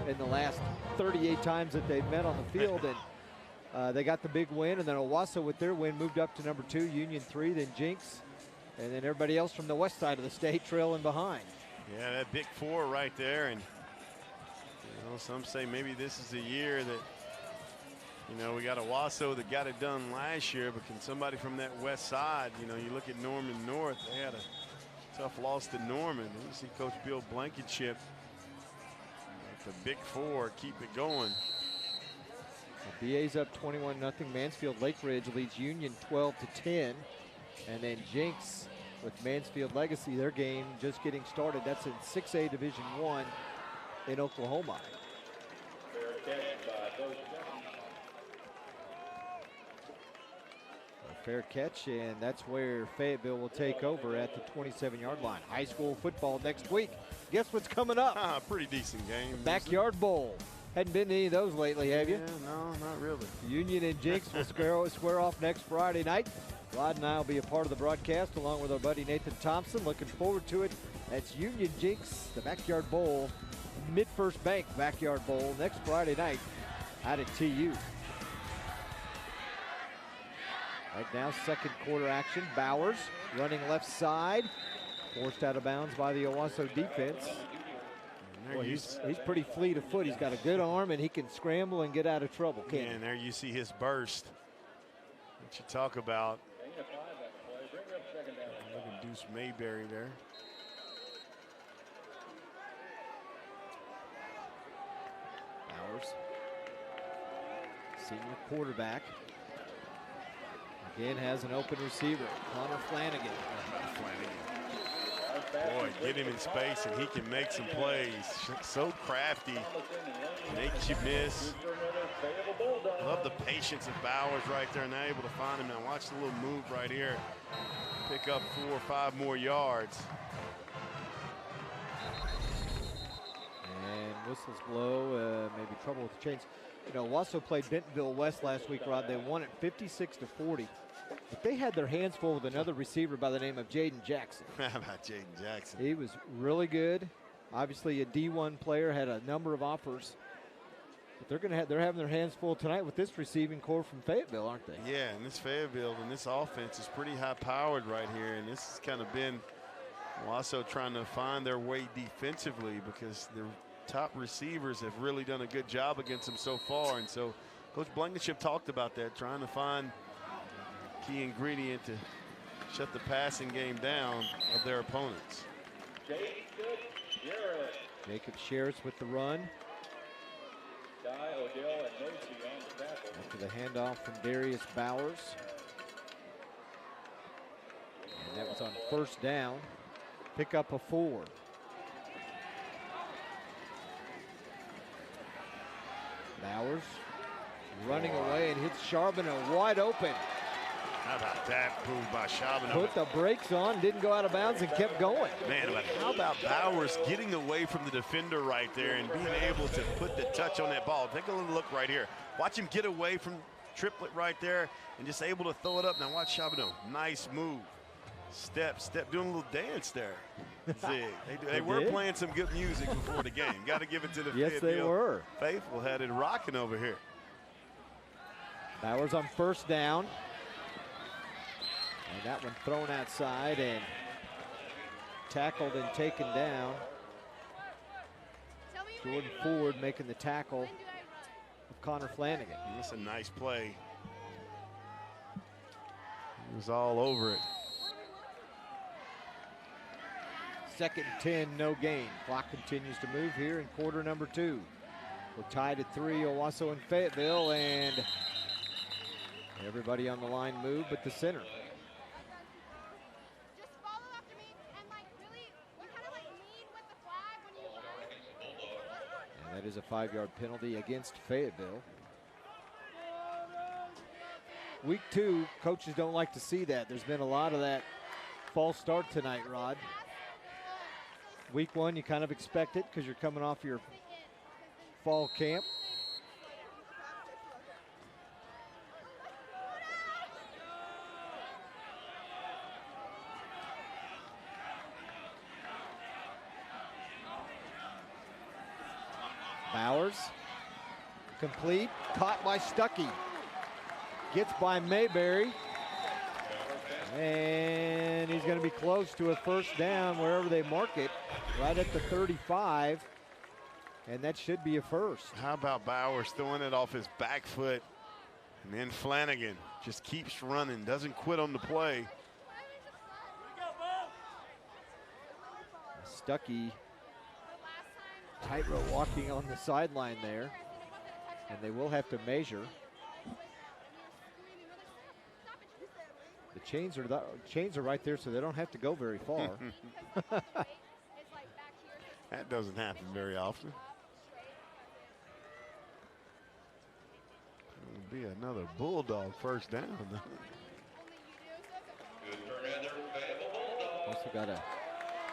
[SPEAKER 1] in the last 38 times that they've met on the field. And they got the big win, and then Owasso with their win moved up to #2, Union 3, then Jinx, and then everybody else from the west side of the state trailing behind.
[SPEAKER 2] Yeah, that big 4 right there. And you know, some say maybe this is the year that, you know, we got Owasso that got it done last year, but can somebody from that west side, you know, you look at Norman North, they had a tough loss to Norman. And you see Coach Bill Blankenship, the big 4, keep it going.
[SPEAKER 1] The BA's up 21-0. Mansfield Lake Ridge leads Union 12-10. And then Jinx with Mansfield Legacy, their game just getting started. That's in 6A Division I in Oklahoma. A fair catch, and that's where Fayetteville will take over at the 27-yard line. High school football next week. Guess what's coming up?
[SPEAKER 2] Pretty decent game.
[SPEAKER 1] Backyard Bowl. Hadn't been to any of those lately, have you?
[SPEAKER 2] Yeah, no, not really.
[SPEAKER 1] Union and Jinx will square off next Friday night. Rod and I will be a part of the broadcast along with our buddy Nathan Thompson. Looking forward to it. That's Union Jinx, the Backyard Bowl, Mid-First Bank Backyard Bowl next Friday night out at TU. Right now, second quarter action. Bowers running left side. Forced out of bounds by the Owasso defense. Boy, he's pretty fleet of foot. He's got a good arm, and he can scramble and get out of trouble.
[SPEAKER 2] And there you see his burst. What you talk about. Look at Deuce Mayberry there.
[SPEAKER 1] Bowers, senior quarterback, again has an open receiver, Connor Flanagan.
[SPEAKER 2] Boy, get him in space and he can make some plays. So crafty, makes you miss. Love the patience of Bowers right there, and they're able to find him. Now watch the little move right here. Pick up 4 or 5 more yards.
[SPEAKER 1] And whistles blow, maybe trouble with the chains. You know, Owasso played Bentonville West last week, Rod. They won it 56-40. But they had their hands full with another receiver by the name of Jaden Jackson.
[SPEAKER 2] How about Jaden Jackson?
[SPEAKER 1] He was really good. Obviously a D1 player, had a number of offers. But they're having their hands full tonight with this receiving core from Fayetteville, aren't they?
[SPEAKER 2] Yeah, and this Fayetteville and this offense is pretty high-powered right here. And this has kind of been Owasso trying to find their way defensively because their top receivers have really done a good job against them so far. And so Coach Blankenship talked about that, trying to find key ingredient to shut the passing game down of their opponents.
[SPEAKER 1] Jacob Sherris with the run. After the handoff from Darius Bowers. And that was on first down. Pick up a 4. Bowers running away and hits Charbonneau wide open.
[SPEAKER 2] How about that move by Charbonneau?
[SPEAKER 1] Put the brakes on, didn't go out of bounds, and kept going.
[SPEAKER 2] Man, but how about Bowers getting away from the defender right there and being able to put the touch on that ball? Take a little look right here. Watch him get away from triplet right there and just able to throw it up. Now watch Charbonneau. Nice move. Step, doing a little dance there. They were playing some good music before the game. Got to give it to the
[SPEAKER 1] Yes, they were.
[SPEAKER 2] Faithful had it rocking over here.
[SPEAKER 1] Bowers on first down. And that one thrown outside and tackled and taken down. Jordan Ford making the tackle of Connor Flanagan.
[SPEAKER 2] That's a nice play. He was all over it.
[SPEAKER 1] 2nd and 10, no gain. Clock continues to move here in quarter number 2. We're tied at 3, Owasso and Fayetteville, and everybody on the line moved but the center. And that is a 5-yard penalty against Fayetteville. Week 2, coaches don't like to see that. There's been a lot of that false start tonight, Rod. Week 1, you kind of expect it because you're coming off your fall camp. Bowers, complete, caught by Stuckey. Gets by Mayberry. And he's going to be close to a first down wherever they mark it, right at the 35. And that should be a first.
[SPEAKER 2] How about Bowers throwing it off his back foot? And then Flanagan just keeps running, doesn't quit on the play.
[SPEAKER 1] Stuckey tightrope walking on the sideline there. And they will have to measure. The chains are right there, so they don't have to go very far.
[SPEAKER 2] That doesn't happen very often. It'll be another Bulldog first down.
[SPEAKER 1] Also got a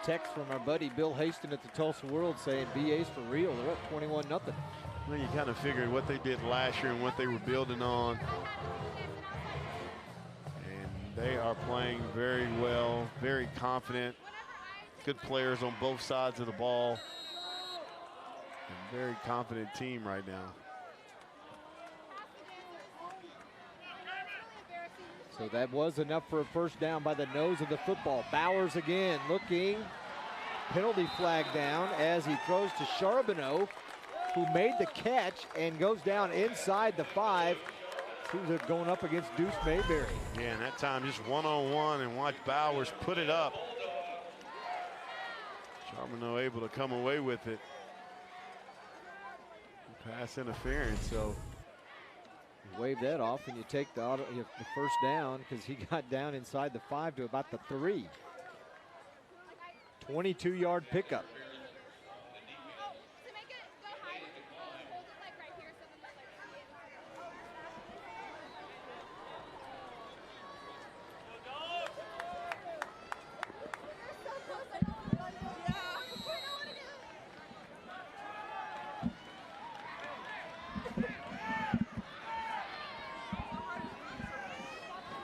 [SPEAKER 1] text from our buddy Bill Haston at the Tulsa World saying BA's for real. They're up 21-0.
[SPEAKER 2] Well, you kind of figured what they did last year and what they were building on. They are playing very well, very confident. Good players on both sides of the ball. A very confident team right now.
[SPEAKER 1] So that was enough for a first down by the nose of the football. Bowers again looking. Penalty flag down as he throws to Charbonneau, who made the catch and goes down inside the 5. Who's going up against Deuce Mayberry.
[SPEAKER 2] Yeah, and that time just one-on-one, and watch Bowers put it up. Charbonneau able to come away with it. Pass interference, so.
[SPEAKER 1] You wave that off and you take the first down because he got down inside the 5 to about the 3. 22-yard pickup.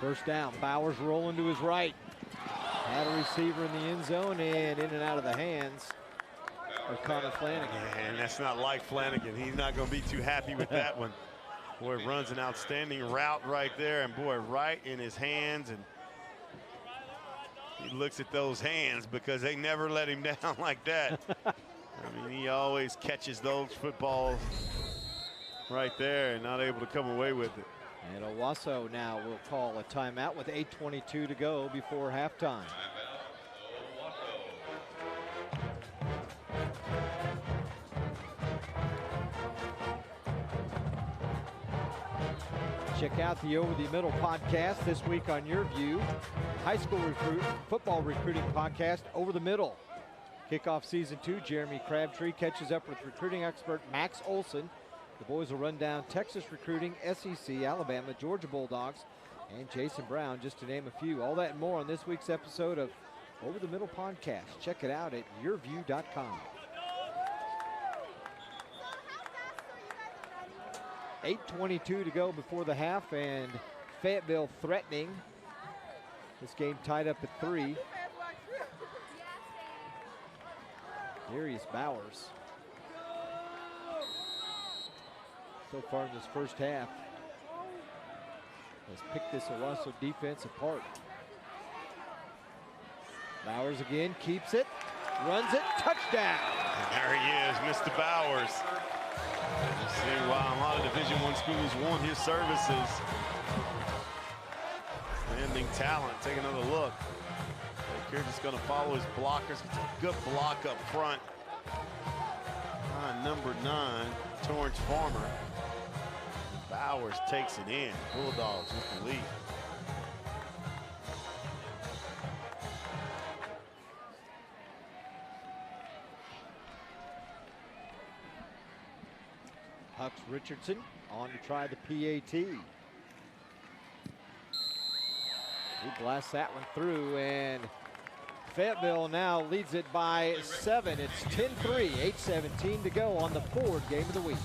[SPEAKER 1] First down, Bowers rolling to his right. Had a receiver in the end zone and in and out of the hands of Connor Flanagan.
[SPEAKER 2] And that's not like Flanagan. He's not going to be too happy with that one. Boy, runs an outstanding route right there, and boy, right in his hands. And he looks at those hands because they never let him down like that. I mean, he always catches those footballs right there and not able to come away with it.
[SPEAKER 1] And Owasso now will call a timeout with 8:22 to go before halftime. Check out the Over the Middle podcast this week on YurView. High school football recruiting podcast, Over the Middle. Kickoff season 2, Jeremy Crabtree catches up with recruiting expert Max Olson. The boys will run down Texas recruiting, SEC, Alabama, Georgia Bulldogs, and Jason Brown, just to name a few. All that and more on this week's episode of Over the Middle podcast. Check it out at YurView.com. 8:22 to go before the half, and Fayetteville threatening. This game tied up at 3. Darius Bowers. So far in this first half, has picked this Owasso defense apart. Bowers again, keeps it, runs it, touchdown.
[SPEAKER 2] And there he is, Mr. Bowers. You see why a lot of Division I schools want his services. Standing talent, take another look. They're just gonna follow his blockers. It's a good block up front. Number 9, Torrance Farmer. Bowers takes it in. Bulldogs with the lead.
[SPEAKER 1] Hux Richardson on to try the PAT. He blasts that one through, and Fayetteville now leads it by 7. It's 10-3, 8:17 to go on the Ford game of the week.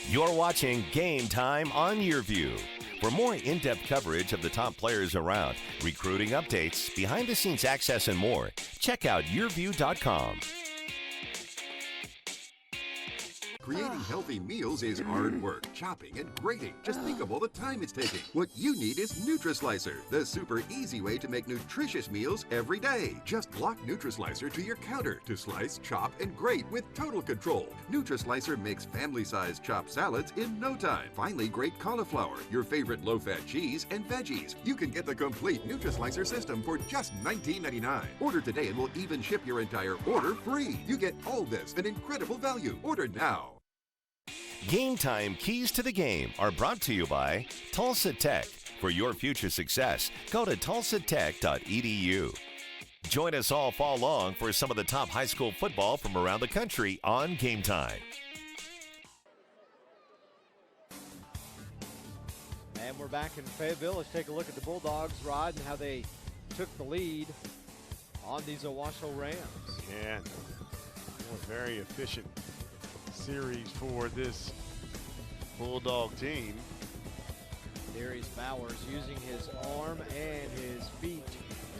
[SPEAKER 3] You're watching Game Time on YurView. For more in-depth coverage of the top players around, recruiting updates, behind-the-scenes access, and more, check out YurView.com.
[SPEAKER 13] Creating healthy meals is hard work, chopping and grating. Just think of all the time it's taking. What you need is NutriSlicer, the super easy way to make nutritious meals every day. Just lock NutriSlicer to your counter to slice, chop, and grate with total control. NutriSlicer makes family-sized chopped salads in no time. Finally, grate cauliflower, your favorite low-fat cheese, and veggies. You can get the complete NutriSlicer system for just $19.99. Order today and we'll even ship your entire order free. You get all this at incredible value. Order now.
[SPEAKER 3] Game Time Keys to the Game are brought to you by Tulsa Tech. For your future success, go to tulsatech.edu. Join us all fall long for some of the top high school football from around the country on Game Time.
[SPEAKER 1] And we're back in Fayetteville. Let's take a look at the Bulldogs, Rod, and how they took the lead on these Owasso Rams.
[SPEAKER 2] Yeah, a very efficient series for this Bulldog team.
[SPEAKER 1] Darius Bowers using his arm and his feet.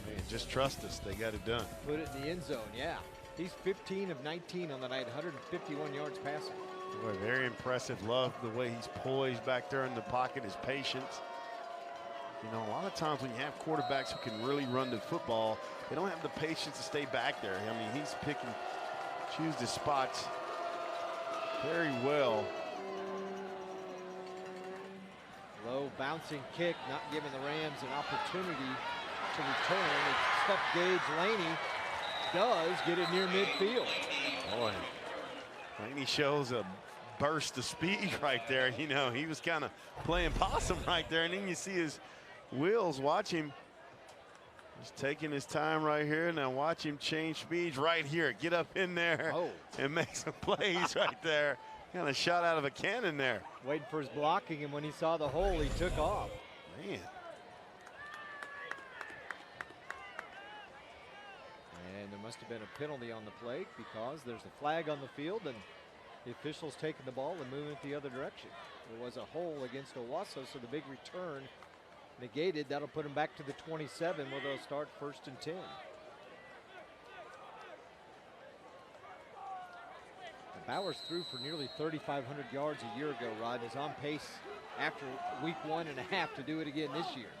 [SPEAKER 2] Man, just trust us, they got it done.
[SPEAKER 1] Put it in the end zone, yeah. He's 15 of 19 on the night, 151 yards passing.
[SPEAKER 2] Boy, very impressive. Love the way he's poised back there in the pocket, his patience. You know, a lot of times when you have quarterbacks who can really run the football, they don't have the patience to stay back there. I mean, he's picking, choose the spots very well.
[SPEAKER 1] Low bouncing kick, not giving the Rams an opportunity to return. It's stuck Gage. Laney does get it near midfield.
[SPEAKER 2] Boy, Laney shows a burst of speed right there. You know, he was kind of playing possum right there, and then you see his wheels. Watch him. He's taking his time right here. Now watch him change speeds right here. Get up in there and make some plays right there. Kind of shot out of a cannon there.
[SPEAKER 1] Waiting for his blocking, and when he saw the hole, he took off.
[SPEAKER 2] Man.
[SPEAKER 1] And there must have been a penalty on the play because there's a flag on the field, and the officials taking the ball and moving it the other direction. There was a hole against Owasso, so the big return negated. That'll put him back to the 27 where they'll start 1st and 10. Bowers threw for nearly 3,500 yards a year ago, Rod, and is on pace after week 1.5 to do it again this year.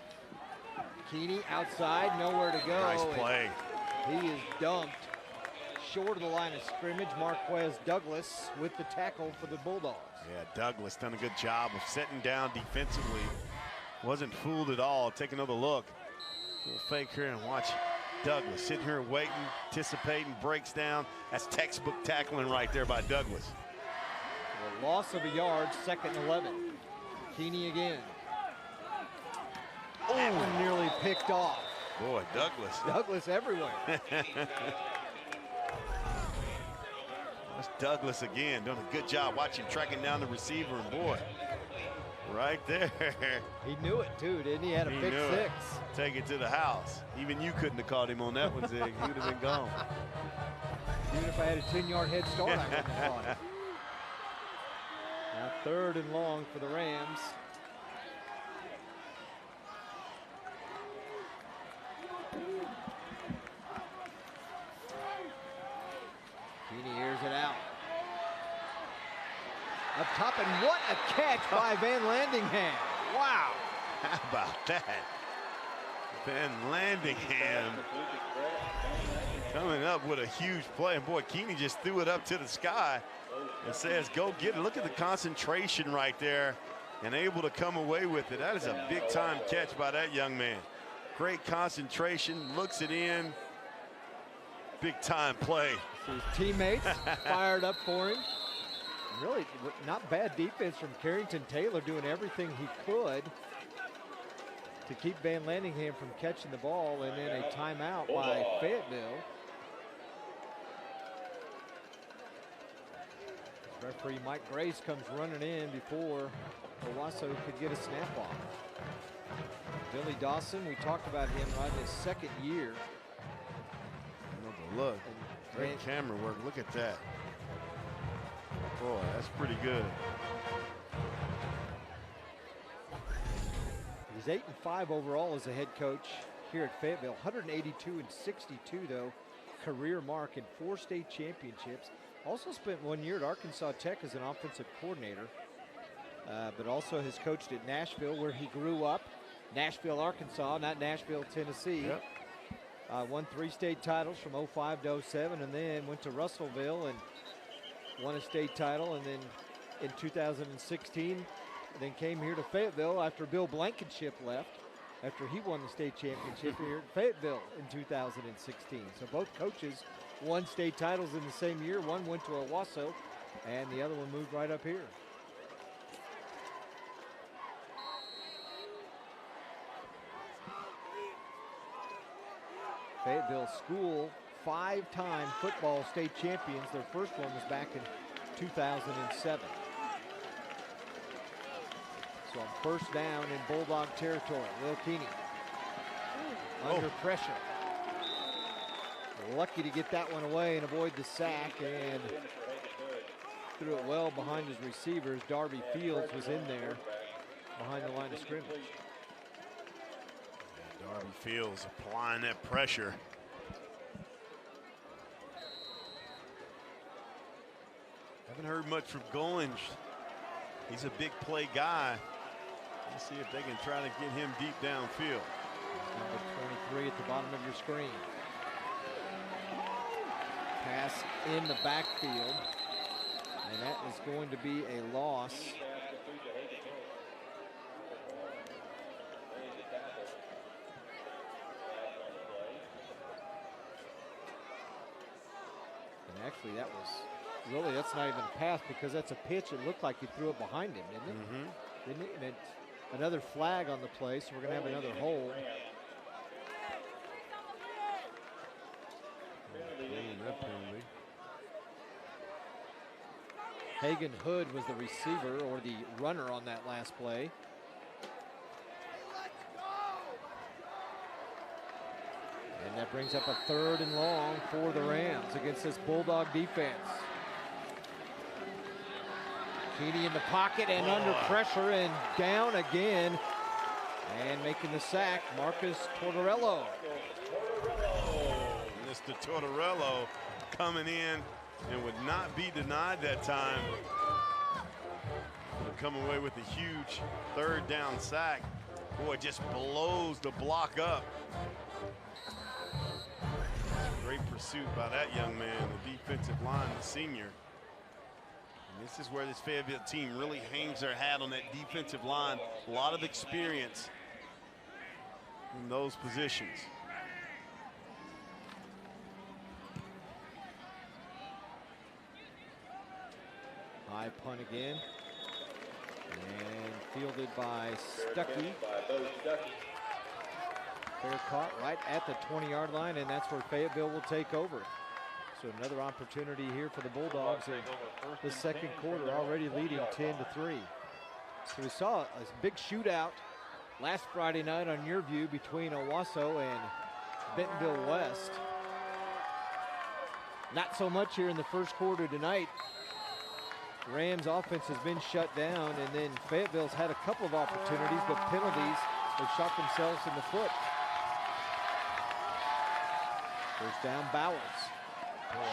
[SPEAKER 1] Keeney outside, nowhere to go.
[SPEAKER 2] Nice play.
[SPEAKER 1] He is dumped short of the line of scrimmage. Marquez Douglas with the tackle for the Bulldogs.
[SPEAKER 2] Yeah, Douglas done a good job of setting down defensively. Wasn't fooled at all. Take another look. Little fake here and watch Douglas sitting here waiting, anticipating, breaks down. That's textbook tackling right there by Douglas.
[SPEAKER 1] A loss of a yard, 2nd and 11. Keeney again. That one nearly picked off.
[SPEAKER 2] Boy, Douglas.
[SPEAKER 1] Douglas everywhere.
[SPEAKER 2] That's Douglas again, doing a good job watching, tracking down the receiver, and boy, right there.
[SPEAKER 1] He knew it too, didn't he? Had a pick 6.
[SPEAKER 2] Take it to the house. Even you couldn't have caught him on that one, Zig. He would have been gone.
[SPEAKER 1] Even if I had a 10-yard head start, I wouldn't have caught it. Now 3rd and long for the Rams. Keeney airs it out. Up top, and what a catch by Van Landingham. Wow.
[SPEAKER 2] How about that? Van Landingham coming up with a huge play. And boy, Keeney just threw it up to the sky and says, go get it. Look at the concentration right there and able to come away with it. That is a big time catch by that young man. Great concentration, looks it in. Big time play.
[SPEAKER 1] So his teammates fired up for him. Really not bad defense from Carrington Taylor, doing everything he could to keep Van Landingham from catching the ball, and then a timeout by Fayetteville. Referee Mike Grace comes running in before Owasso could get a snap off. Billy Dawson, we talked about him right in his 2nd year.
[SPEAKER 2] Look, great camera work. Look at that. Boy, that's pretty good.
[SPEAKER 1] He's 8-5 overall as a head coach here at Fayetteville. 182-62 though, career mark in 4 state championships. Also spent 1 year at Arkansas Tech as an offensive coordinator, but also has coached at Nashville, where he grew up. Nashville, Arkansas, not Nashville, Tennessee.
[SPEAKER 2] Yep.
[SPEAKER 1] Won 3 state titles from 05 to 07, and then went to Russellville and won a state title, and then in 2016, then came here to Fayetteville after Bill Blankenship left, after he won the state championship here at Fayetteville in 2016. So both coaches won state titles in the same year. One went to Owasso, and the other one moved right up here. Fayetteville School, 5-time football state champions. Their first one was back in 2007. So on 1st down in Bulldog territory, Will Keeney under pressure. Lucky to get that one away and avoid the sack, and threw it well behind his receivers. Darby Fields was in there behind the line of scrimmage.
[SPEAKER 2] Darby Fields applying that pressure. Haven't heard much from Goins. He's a big play guy. Let's see if they can try to get him deep downfield.
[SPEAKER 1] Number 23 at the bottom of your screen. Pass in the backfield, and that is going to be a loss. And actually that was really, that's not even a pass, because that's a pitch. It looked like he threw it behind him, didn't it?
[SPEAKER 2] Mm-hmm.
[SPEAKER 1] Didn't it? And it's another flag on the play, so we're going to have another hold. Hagan Hood was the receiver, or the runner, on that last play. And that brings up a 3rd and long for the Rams against this Bulldog defense. Keeney in the pocket and under pressure and down again. And making the sack, Marcus Tortorello.
[SPEAKER 2] Mr. Tortorello coming in and would not be denied that time. Would come away with a huge 3rd down sack. Boy, just blows the block up. Great pursuit by that young man, the defensive line, the senior. And this is where this Fayetteville team really hangs their hat on that defensive line. A lot of experience in those positions.
[SPEAKER 1] High High punt again. And fielded by Stuckey. Fair caught right at the 20-yard line, and that's where Fayetteville will take over. So another opportunity here for the Bulldogs in the second quarter, already leading 10-3. So we saw a big shootout last Friday night on YurView between Owasso and Bentonville West. Not so much here in the first quarter tonight. Rams offense has been shut down, and then Fayetteville's had a couple of opportunities, but penalties, they've shot themselves in the foot. First down, Bowers.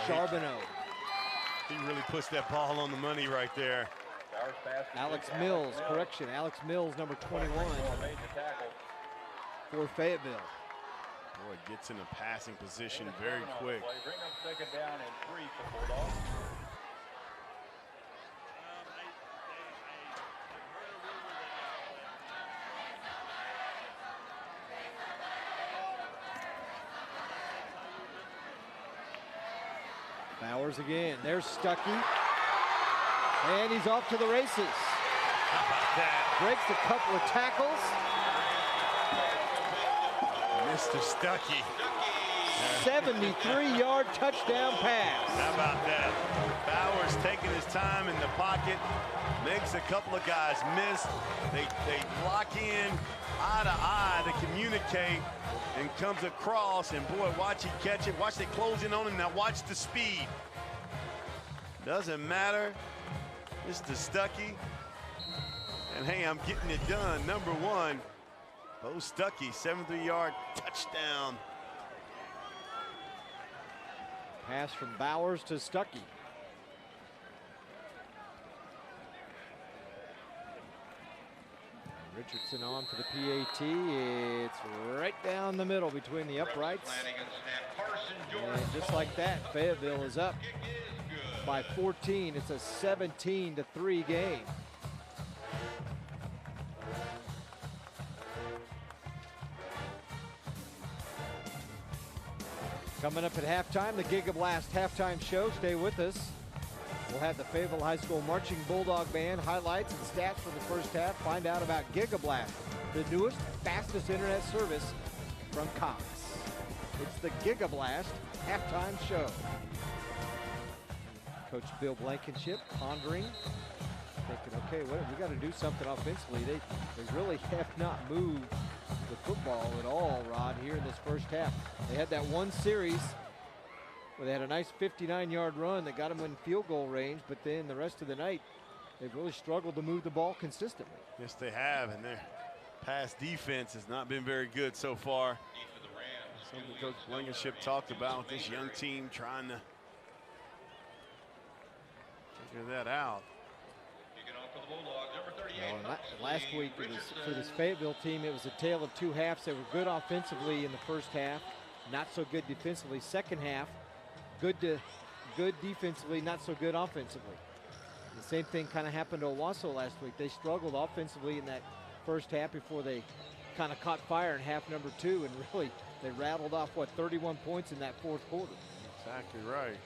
[SPEAKER 1] Charbonneau.
[SPEAKER 2] He really puts that ball on the money right there.
[SPEAKER 1] Alex Mills, correction. Alex Mills, number 21 for Fayetteville.
[SPEAKER 2] Boy, gets in a passing position very quick.
[SPEAKER 6] Bring up second down and 3 for Bulldogs.
[SPEAKER 1] Bowers again. There's Stuckey. And he's off to the races.
[SPEAKER 2] How about that?
[SPEAKER 1] Breaks a couple of tackles.
[SPEAKER 2] Mr. Stuckey.
[SPEAKER 1] 73-yard touchdown pass.
[SPEAKER 2] How about that? Bowers taking his time in the pocket. Makes a couple of guys miss. They lock in eye to eye to communicate, and comes across, and boy, watch he catch it. Watch they close in on him. Now watch the speed. Doesn't matter. Mr. Stuckey. And hey, I'm getting it done. Number 1. Bo Stuckey, 73-yard touchdown.
[SPEAKER 1] Pass from Bowers to Stuckey. Richardson on for the PAT. It's right down the middle between the uprights. And just like that, Fayetteville is up by 14. It's a 17-3 game. Coming up at halftime, the Giga Blast halftime show. Stay with us. We'll have the Fayetteville High School Marching Bulldog Band highlights and stats for the first half. Find out about Giga Blast, the newest, fastest internet service from Cox. It's the Giga Blast halftime show. Coach Bill Blankenship pondering, thinking, okay, we got to do something offensively. They really have not moved the football at all, Rod, here in this first half. They had that one series where they had a nice 59-yard run that got them in field goal range, but then the rest of the night, they've really struggled to move the ball consistently.
[SPEAKER 2] Yes, they have, and their pass defense has not been very good so far. Something Coach Blankenship talked about with this young team trying to figure that out.
[SPEAKER 1] Well, last week for this Fayetteville team, it was a tale of two halves. They were good offensively in the first half, not so good defensively. Second half, good defensively, not so good offensively. The same thing kind of happened to Owasso last week. They struggled offensively in that first half before they kind of caught fire in half number 2, and really they rattled off, 31 points in that fourth quarter.
[SPEAKER 2] Exactly right.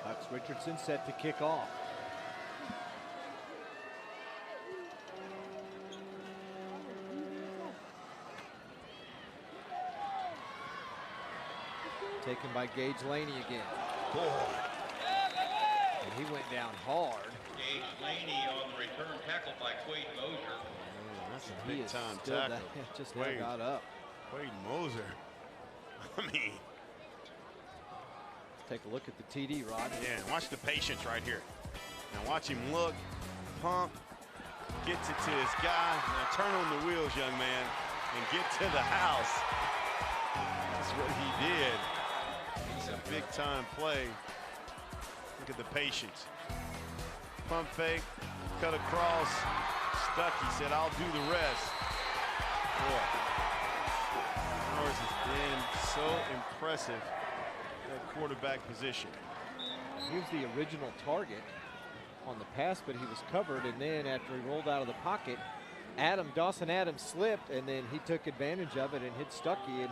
[SPEAKER 1] Hux Richardson set to kick off. Taken by Gage Laney again.
[SPEAKER 2] Boy.
[SPEAKER 1] And he went down hard.
[SPEAKER 6] Gage Laney on the return tackle by Quade Moser.
[SPEAKER 2] That's a big time tackle.
[SPEAKER 1] Just now got up.
[SPEAKER 2] Quade Moser. I mean.
[SPEAKER 1] Take a look at the TD, Rod.
[SPEAKER 2] Yeah, watch the patience right here. Now watch him look, pump, gets it to his guy. Now turn on the wheels, young man, and get to the house. That's what he did. It's a big time play. Look at the patience. Pump fake, cut across. Stuckey said, I'll do the rest. Boy, Powers has been so impressive. That quarterback position.
[SPEAKER 1] He was the original target on the pass, but he was covered, and then after he rolled out of the pocket, Dawson Adams slipped, and then he took advantage of it and hit Stuckey, and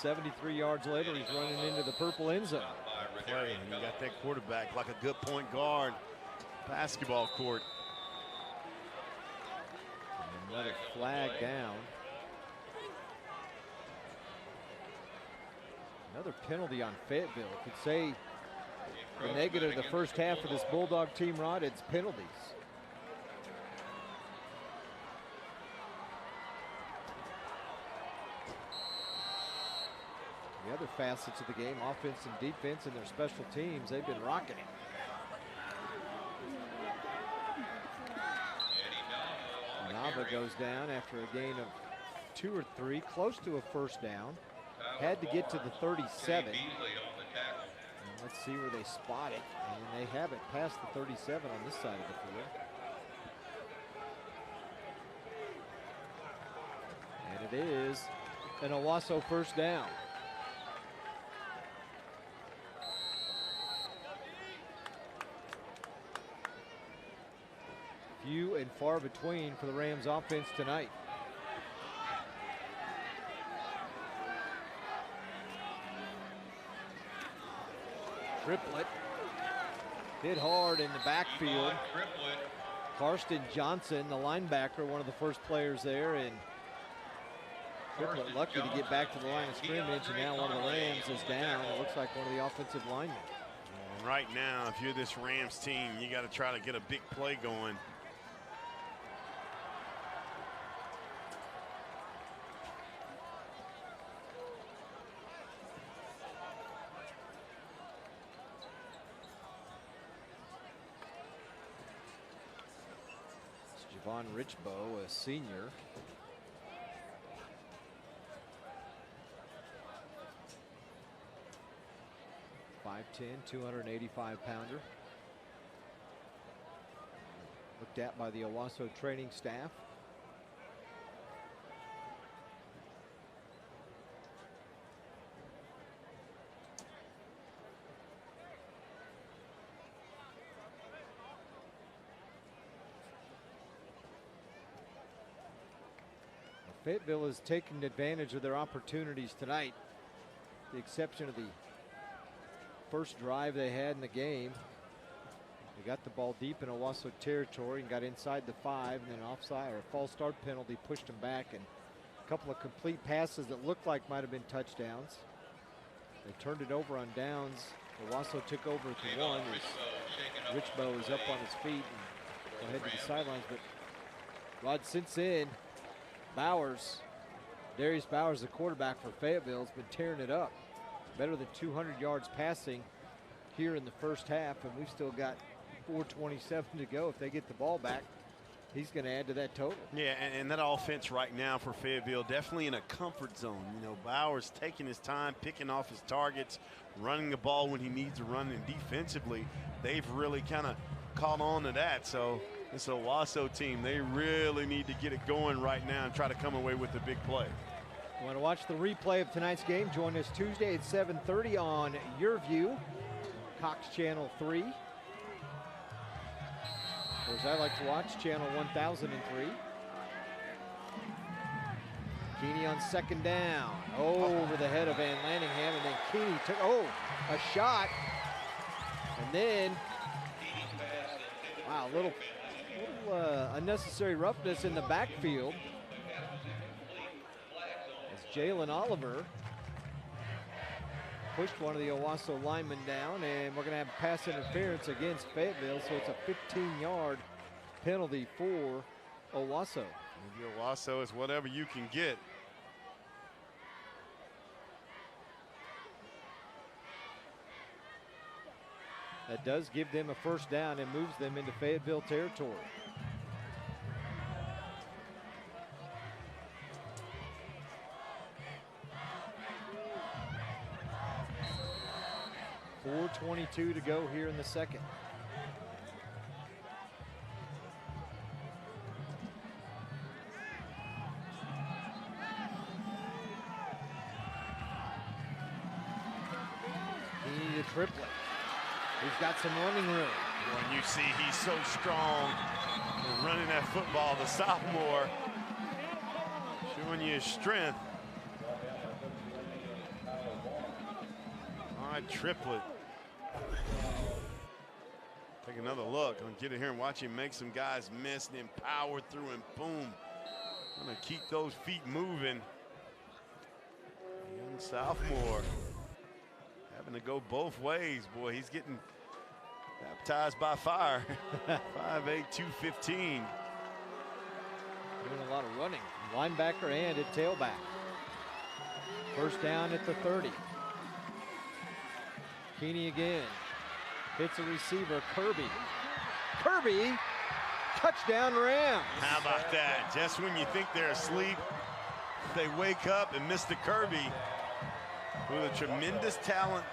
[SPEAKER 1] 73 yards later, he's running into the purple end zone.
[SPEAKER 2] Play, and you got that quarterback like a good point guard. Basketball court.
[SPEAKER 1] And another flag down. Another penalty on Fayetteville. Could say the negative of the first half of this Bulldog team, Rod, it's penalties. The other facets of the game, offense and defense and their special teams, they've been rocking it. Nava goes down after a gain of 2 or 3, close to a first down. Had to get to the 37. And let's see where they spot it. And they have it past the 37 on this side of the field. And it is an Owasso first down. Few and far between for the Rams offense tonight. Triplet hit hard in the backfield. Karsten Johnson, the linebacker, one of the first players there, and Triplet lucky to get back to the line of scrimmage, and now one of the Rams is down. It looks like one of the offensive linemen.
[SPEAKER 2] And right now, if you're this Rams team, you got to try to get a big play going.
[SPEAKER 1] Von Richbow, a senior. .5'10", 285-pounder. Looked at by the Owasso training staff. Fayetteville has taken advantage of their opportunities tonight. The exception of the first drive they had in the game. They got the ball deep in Owasso territory and got inside the 5, and then offside or a false start penalty pushed them back, and a couple of complete passes that looked like might have been touchdowns. They turned it over on downs. Owasso took over at the 1 as Richbow is up on his feet and go ahead to the sidelines. But Rod, since then, Darius Bowers, the quarterback for Fayetteville, has been tearing it up. Better than 200 yards passing here in the first half, and we've still got 4:27 to go. If they get the ball back, he's going to add to that total.
[SPEAKER 2] Yeah, and that offense right now for Fayetteville definitely in a comfort zone. You know, Bowers taking his time, picking off his targets, running the ball when he needs to run, and defensively, they've really kind of caught on to that. So this Owasso team, they really need to get it going right now and try to come away with a big play.
[SPEAKER 1] You want to watch the replay of tonight's game? Join us Tuesday at 7:30 on YurView, Cox Channel 3. Or as I like to watch, Channel 1003. Keeney on second down. Over the head of Van Lanningham, and then Keeney took, a shot. And then, wow, a little unnecessary roughness in the backfield. As Jalen Oliver pushed one of the Owasso linemen down, and we're going to have pass interference against Fayetteville, so it's a 15-yard penalty for Owasso.
[SPEAKER 2] Maybe Owasso is whatever you can get.
[SPEAKER 1] That does give them a first down and moves them into Fayetteville territory. .422 to go here in the second. He needed a triplet. He's got some running room.
[SPEAKER 2] When you see he's so strong running that football, the sophomore, showing you his strength. Right triplet. Take another look. I'm gonna get in here and watch him make some guys miss, and then power through and boom. Gonna keep those feet moving. Young sophomore having to go both ways. Boy, he's getting baptized by fire. 5'8", 215.
[SPEAKER 1] Doing a lot of running. Linebacker and at tailback. First down at the 30. Keeney again. Hits a receiver, Kirby. Kirby, touchdown Rams.
[SPEAKER 2] How about that? Just when you think they're asleep, they wake up, and Mr. Kirby, with a tremendous talent,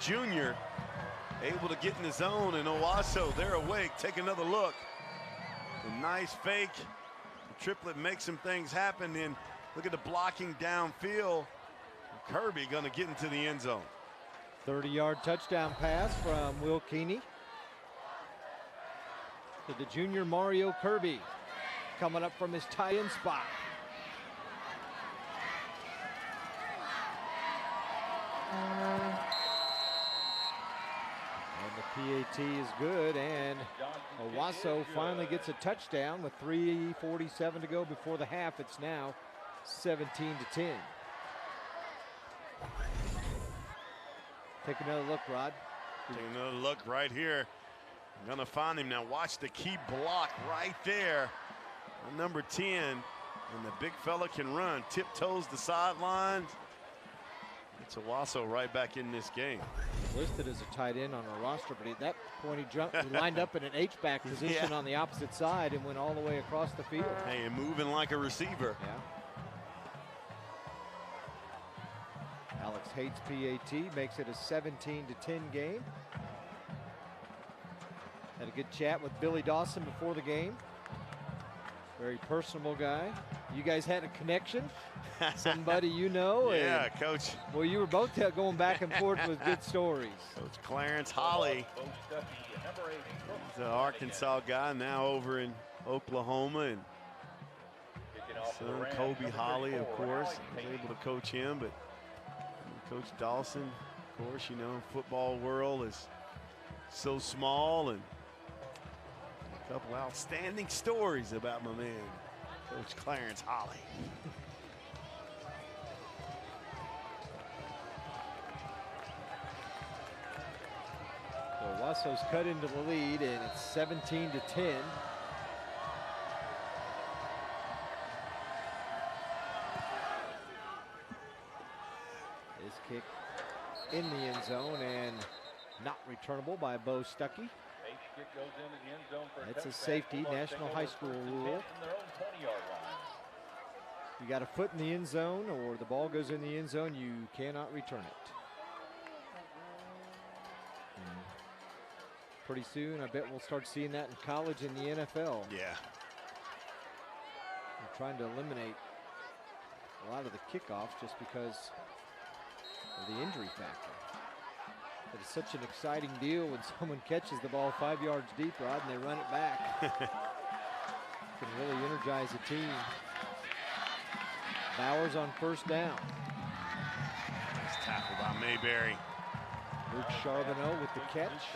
[SPEAKER 2] junior, able to get in the zone, and Owasso, they're awake. Take another look. A nice fake. The triplet makes some things happen, and look at the blocking downfield. Kirby gonna get into the end zone.
[SPEAKER 1] 30-yard touchdown pass from Will Keeney to the junior Mario Kirby, coming up from his tight end spot. And the PAT is good, and Owasso finally gets a touchdown with 3:47 to go before the half. It's now 17-10. Take another look, Rod.
[SPEAKER 2] Take another look right here. I'm gonna find him now. Watch the key block right there. Number 10, and the big fella can run. Tiptoes the sidelines. It's Owasso right back in this game.
[SPEAKER 1] Listed as a tight end on our roster, but at that point he lined up in an H-back position on the opposite side and went all the way across the field.
[SPEAKER 2] Hey, and moving like a receiver.
[SPEAKER 1] Yeah. Alex Hates PAT makes it a 17-10 game. Had a good chat with Billy Dawson before the game. Very personable guy. You guys had a connection? Somebody you know?
[SPEAKER 2] Yeah, Coach.
[SPEAKER 1] Well, you were both going back and forth with good stories.
[SPEAKER 2] Coach Clarence Holly. He's an Arkansas guy, now over in Oklahoma. And son Kobe Holly, of course, was able to coach him, but Coach Dawson, of course, you know, football world is so small, and a couple outstanding stories about my man, Coach Clarence Holly.
[SPEAKER 1] So Owasso's cut into the lead, and it's 17-10. Kick in the end zone and not returnable by Bo Stuckey. That's a safety, National High School rule. You got a foot in the end zone or the ball goes in the end zone, you cannot return it. Pretty soon, I bet we'll start seeing that in college and the NFL.
[SPEAKER 2] Yeah.
[SPEAKER 1] They're trying to eliminate a lot of the kickoffs just because of the injury factor. But it's such an exciting deal when someone catches the ball 5 yards deep, Rod, and they run it back. Can really energize a team. Bowers on first down.
[SPEAKER 2] Nice tackle by Mayberry.
[SPEAKER 1] Luke Charbonneau with the catch.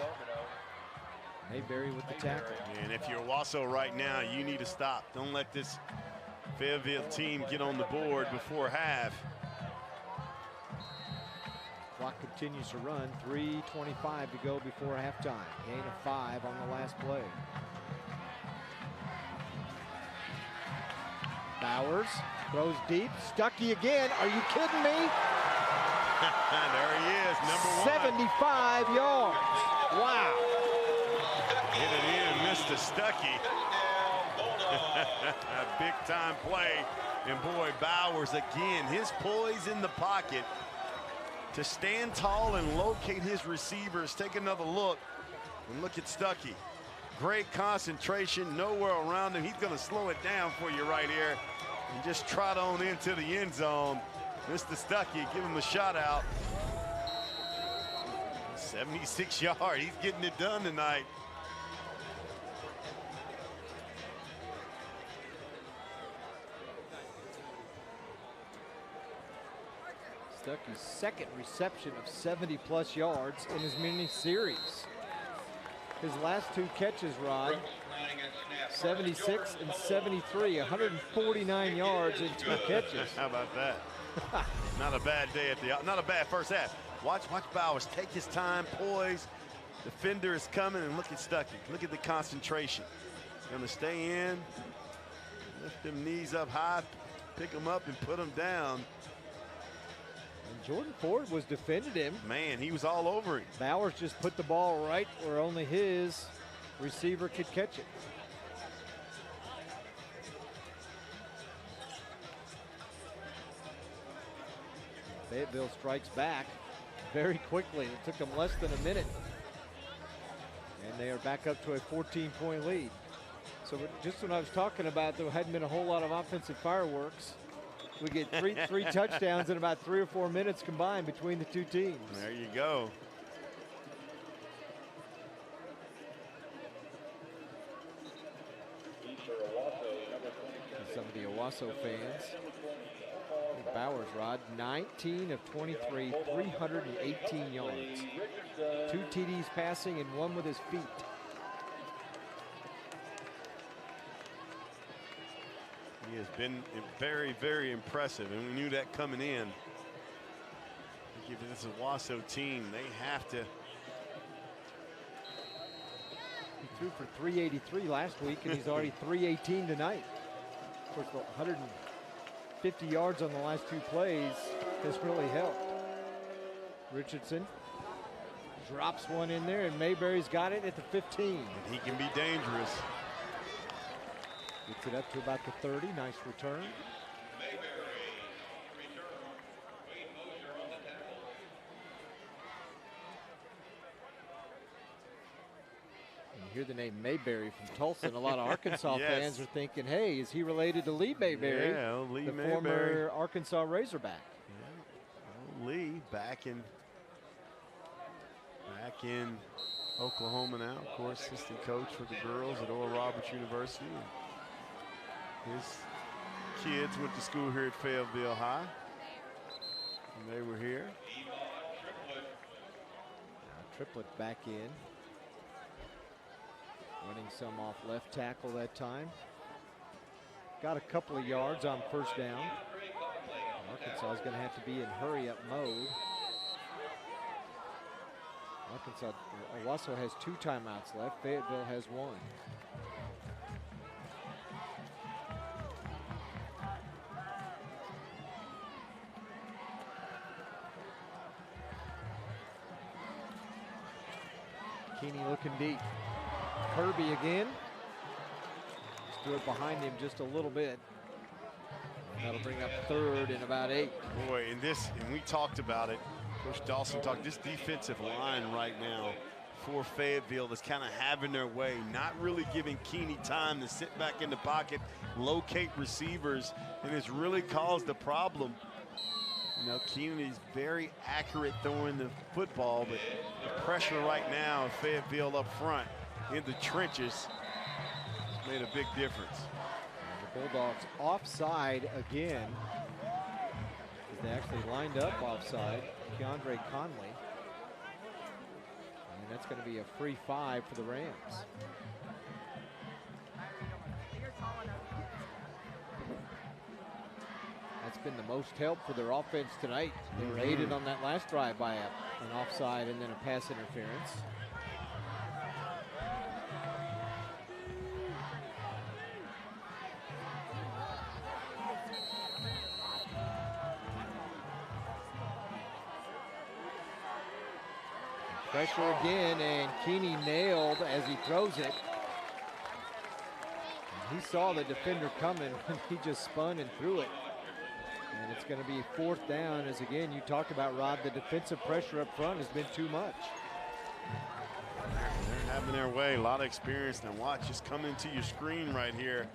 [SPEAKER 1] Mayberry with the tackle.
[SPEAKER 2] And if you're Owasso right now, you need to stop. Don't let this Fayetteville team get on the board before half.
[SPEAKER 1] Clock continues to run. 3:25 to go before halftime. Gain of 5 on the last play. Bowers throws deep. Stuckey again. Are you kidding me?
[SPEAKER 2] There he is, number 1.
[SPEAKER 1] 75 yards. Wow.
[SPEAKER 2] Hit it in, Mr. Stuckey. A big time play. And boy, Bowers again, his poise in the pocket to stand tall and locate his receivers. Take another look and look at Stuckey. Great concentration, nowhere around him. He's going to slow it down for you right here and just trot on into the end zone. Mr. Stuckey, give him a shot out. 76 yards, he's getting it done tonight.
[SPEAKER 1] Stuckey's second reception of 70-plus yards in as many series. His last two catches, Rod, 76 and 73, 149 yards in 2 catches.
[SPEAKER 2] How about that? Not a bad day not a bad first half. Watch Bowers take his time, poise. Defender is coming, and look at Stuckey. Look at the concentration. Gonna stay in, lift them knees up high, pick them up and put them down.
[SPEAKER 1] And Jordan Ford was defending him.
[SPEAKER 2] Man, he was all over him.
[SPEAKER 1] Bowers just put the ball right where only his receiver could catch it. Fayetteville strikes back very quickly. It took them less than a minute. And they are back up to a 14-point lead. So just when I was talking about there hadn't been a whole lot of offensive fireworks, we get three touchdowns in about 3 or 4 minutes combined between the two teams.
[SPEAKER 2] There you go.
[SPEAKER 1] Some of the Owasso fans. Bowers, Rod, 19 of 23, 318 yards. 2 TDs passing and 1 with his feet.
[SPEAKER 2] He has been very, very impressive, and we knew that coming in. This Owasso team, they have to.
[SPEAKER 1] He threw for 383 last week, and he's already 318 tonight. Of course, the 150 yards on the last 2 plays has really helped. Richardson drops one in there, and Mayberry's got it at the 15.
[SPEAKER 2] And he can be dangerous.
[SPEAKER 1] Gets it up to about the 30. Nice return. And you hear the name Mayberry from Tulsa, and a lot of Arkansas
[SPEAKER 2] Yes.
[SPEAKER 1] fans are thinking, hey, is he related to Lee Mayberry,
[SPEAKER 2] Yeah, Lee
[SPEAKER 1] the
[SPEAKER 2] Mayberry.
[SPEAKER 1] former Arkansas Razorback?
[SPEAKER 2] Yeah. Lee back in Oklahoma now, of course, assistant coach for the girls at Oral Roberts University. His kids went to school here at Fayetteville High, and they were here.
[SPEAKER 1] Now Triplett back in. Running some off left tackle that time. Got a couple of yards on first down. Arkansas is going to have to be in hurry-up mode. Owasso has 2 timeouts left. Fayetteville has 1. Keeney looking deep. Kirby again. Just threw it behind him just a little bit. That'll bring up 3rd and about 8.
[SPEAKER 2] Boy, and we talked about it. Coach Dawson talked, this defensive line right now for Fayetteville is kind of having their way, not really giving Keeney time to sit back in the pocket, locate receivers, and it's really caused a problem. You know, Keeney's very accurate throwing the football, but the pressure right now of Fayetteville up front in the trenches has made a big difference.
[SPEAKER 1] And the Bulldogs offside again. They actually lined up offside. Keandre Conley. And that's going to be a free 5 for the Rams. That's been the most help for their offense tonight. They were aided on that last drive by an offside and then a pass interference. Pressure again, and Keeney nailed as he throws it. And he saw the defender coming, and he just spun and threw it. And it's going to be 4th down, as again, you talked about, Rod, the defensive pressure up front has been too much.
[SPEAKER 2] They're having their way, a lot of experience. Now watch, just come into your screen right here,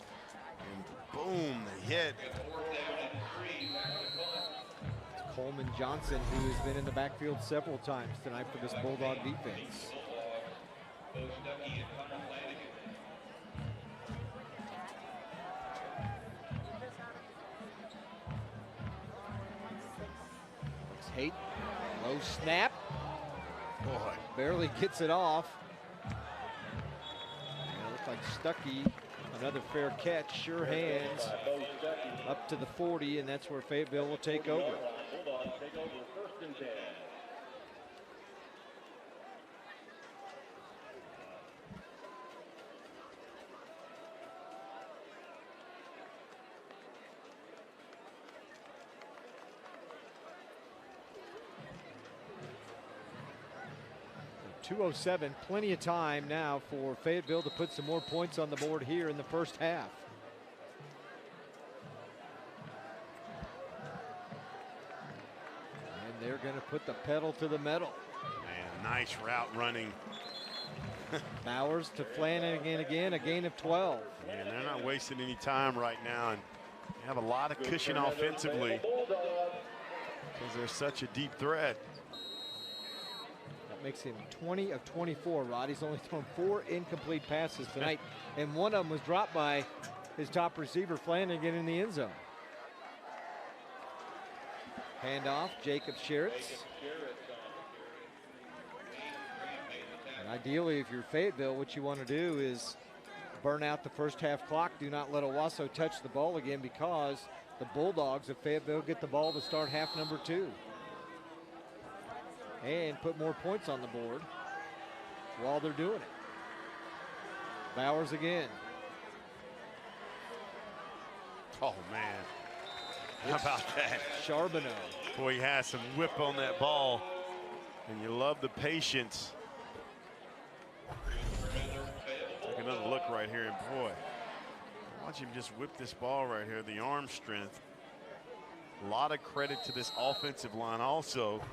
[SPEAKER 2] and boom, the hit.
[SPEAKER 1] Coleman Johnson, who has been in the backfield several times tonight for this Bulldog defense. Tate, low snap. Boy, barely gets it off. And it looks like Stuckey, another fair catch, sure hands, up to the 40, and that's where Fayetteville will take over.
[SPEAKER 6] Bulldogs take over 1st and 10.
[SPEAKER 1] .207, plenty of time now for Fayetteville to put some more points on the board here in the first half. And they're going to put the pedal to the metal.
[SPEAKER 2] Man, nice route running.
[SPEAKER 1] Bowers to Flanagan again, a gain of 12.
[SPEAKER 2] And they're not wasting any time right now, and they have a lot of cushion offensively because they're such a deep threat.
[SPEAKER 1] Makes him 20 of 24, Rod. He's only thrown 4 incomplete passes tonight, and one of them was dropped by his top receiver, Flanagan, in the end zone. Handoff, Jacob Sheritz. And ideally, if you're Fayetteville, what you want to do is burn out the first half clock. Do not let Owasso touch the ball again, because the Bulldogs of Fayetteville get the ball to start half number 2. And put more points on the board while they're doing it. Bowers again.
[SPEAKER 2] Oh, man. How about that?
[SPEAKER 1] Charbonneau.
[SPEAKER 2] Boy, he has some whip on that ball, and you love the patience. Take another look right here, and boy, watch him just whip this ball right here, the arm strength. A lot of credit to this offensive line also.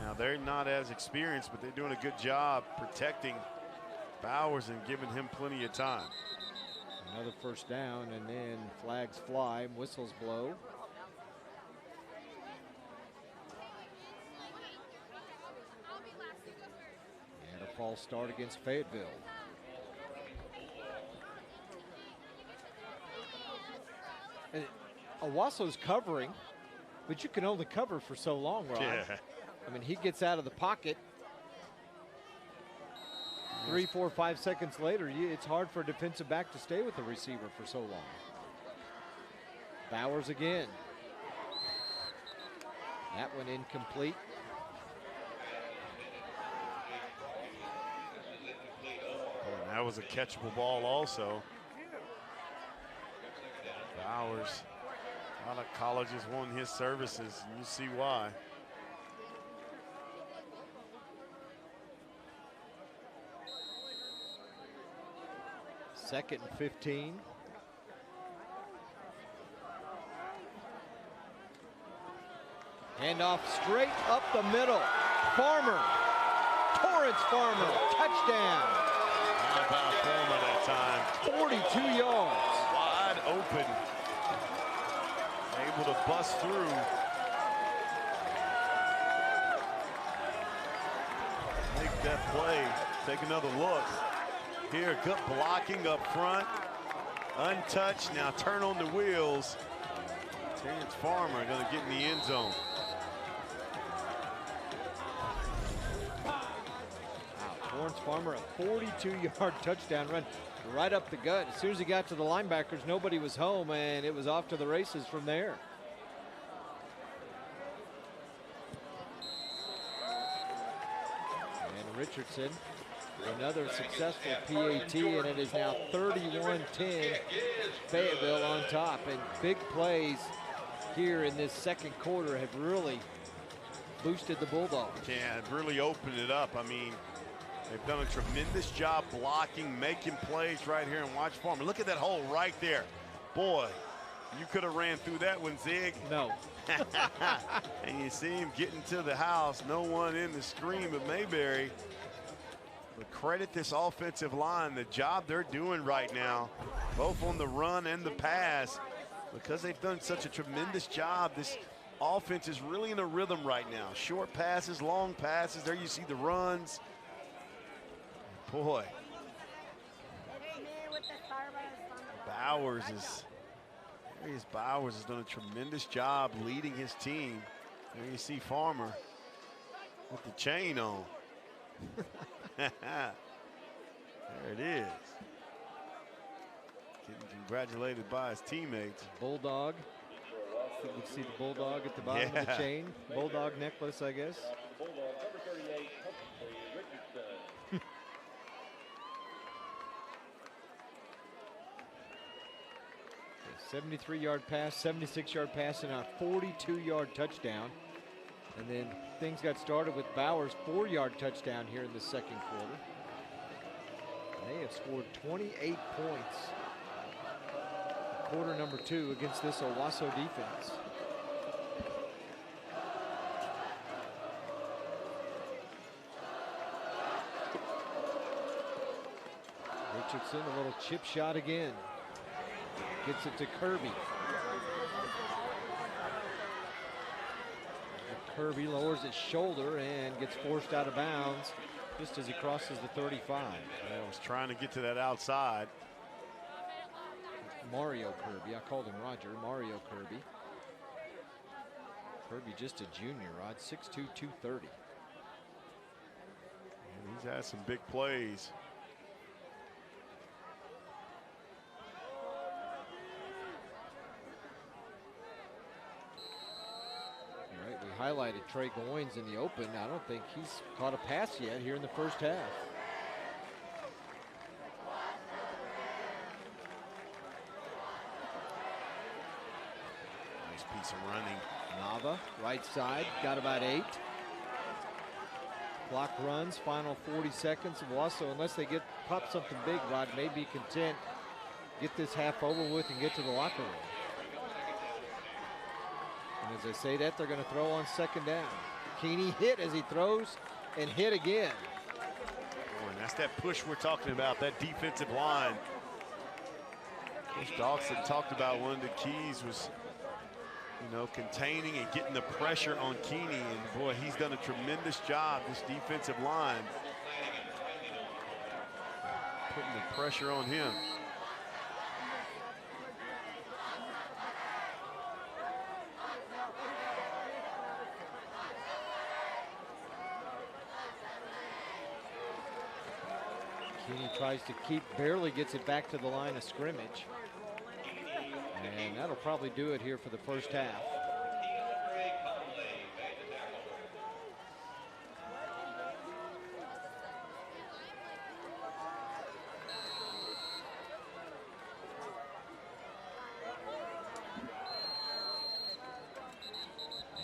[SPEAKER 2] Now, they're not as experienced, but they're doing a good job protecting Bowers and giving him plenty of time.
[SPEAKER 1] Another first down, and then flags fly, whistles blow. And a false start against Fayetteville. And Owasso's covering, but you can only cover for so long, Rod.
[SPEAKER 2] Yeah.
[SPEAKER 1] I mean, he gets out of the pocket. 3, 4, 5 seconds later, it's hard for a defensive back to stay with the receiver for so long. Bowers again. That one incomplete.
[SPEAKER 2] And that was a catchable ball also. Bowers, a lot of colleges won his services, and you see why.
[SPEAKER 1] Second and 15. Handoff straight up the middle. Farmer, Torrance Farmer, touchdown.
[SPEAKER 2] How about Farmer that time?
[SPEAKER 1] 42 yards.
[SPEAKER 2] Wide open. Able to bust through. Make that play. Take another look. Here, good blocking up front. Untouched, now turn on the wheels. Terrence Farmer gonna get in the end zone.
[SPEAKER 1] Wow, Torrance Farmer, a 42-yard touchdown run right up the gut. As soon as he got to the linebackers, nobody was home, and it was off to the races from there. And Richardson, another successful PAT, and it is now 31-10, Fayetteville on top. And big plays here in this second quarter have really boosted the Bulldogs.
[SPEAKER 2] Yeah, it really opened it up. I mean, they've done a tremendous job blocking, making plays right here, and watch Farmer. Look at that hole right there. Boy, you could have ran through that one, Zig.
[SPEAKER 1] No.
[SPEAKER 2] And you see him getting to the house. No one in the screen but Mayberry. But credit this offensive line, the job they're doing right now, both on the run and the pass, because they've done such a tremendous job. This offense is really in a rhythm right now. Short passes, long passes. There you see the runs. Boy. Bowers has done a tremendous job leading his team. There you see Farmer with the chain on. There it is. Getting congratulated by his teammates.
[SPEAKER 1] Bulldog. You can see the Bulldog at the bottom of the chain. Bulldog necklace, I guess.
[SPEAKER 6] Bulldog, number 38, Richardson.
[SPEAKER 1] 73-yard pass, 76-yard pass, and a 42-yard touchdown. And then things got started with Bowers' 4-yard touchdown here in the second quarter. They have scored 28 points. Quarter number 2 against this Owasso defense. Richardson, a little chip shot again. Gets it to Kirby. Kirby lowers his shoulder and gets forced out of bounds just as he crosses the 35.
[SPEAKER 2] Yeah, was trying to get to that outside.
[SPEAKER 1] Mario Kirby. I called him Roger. Mario Kirby. Kirby just a junior, Rod. 6'2", 230.
[SPEAKER 2] And he's had some big plays.
[SPEAKER 1] All right, we highlighted Trey Goins in the open. I don't think he's caught a pass yet here in the first half.
[SPEAKER 2] Piece of running.
[SPEAKER 1] Nava, right side, got about 8. Clock runs, final 40 seconds. Owasso, unless they pop something big, Rod, may be content. Get this half over with and get to the locker room. And as I say that, they're going to throw on second down. Keeney hit as he throws and hit again.
[SPEAKER 2] Oh, and that's that push we're talking about, that defensive line. Coach Dawson talked about one of the keys was, you know, containing and getting the pressure on Keeney, and boy, he's done a tremendous job, this defensive line, putting the pressure on him.
[SPEAKER 1] Keeney tries to barely gets it back to the line of scrimmage. And that'll probably do it here for the first half.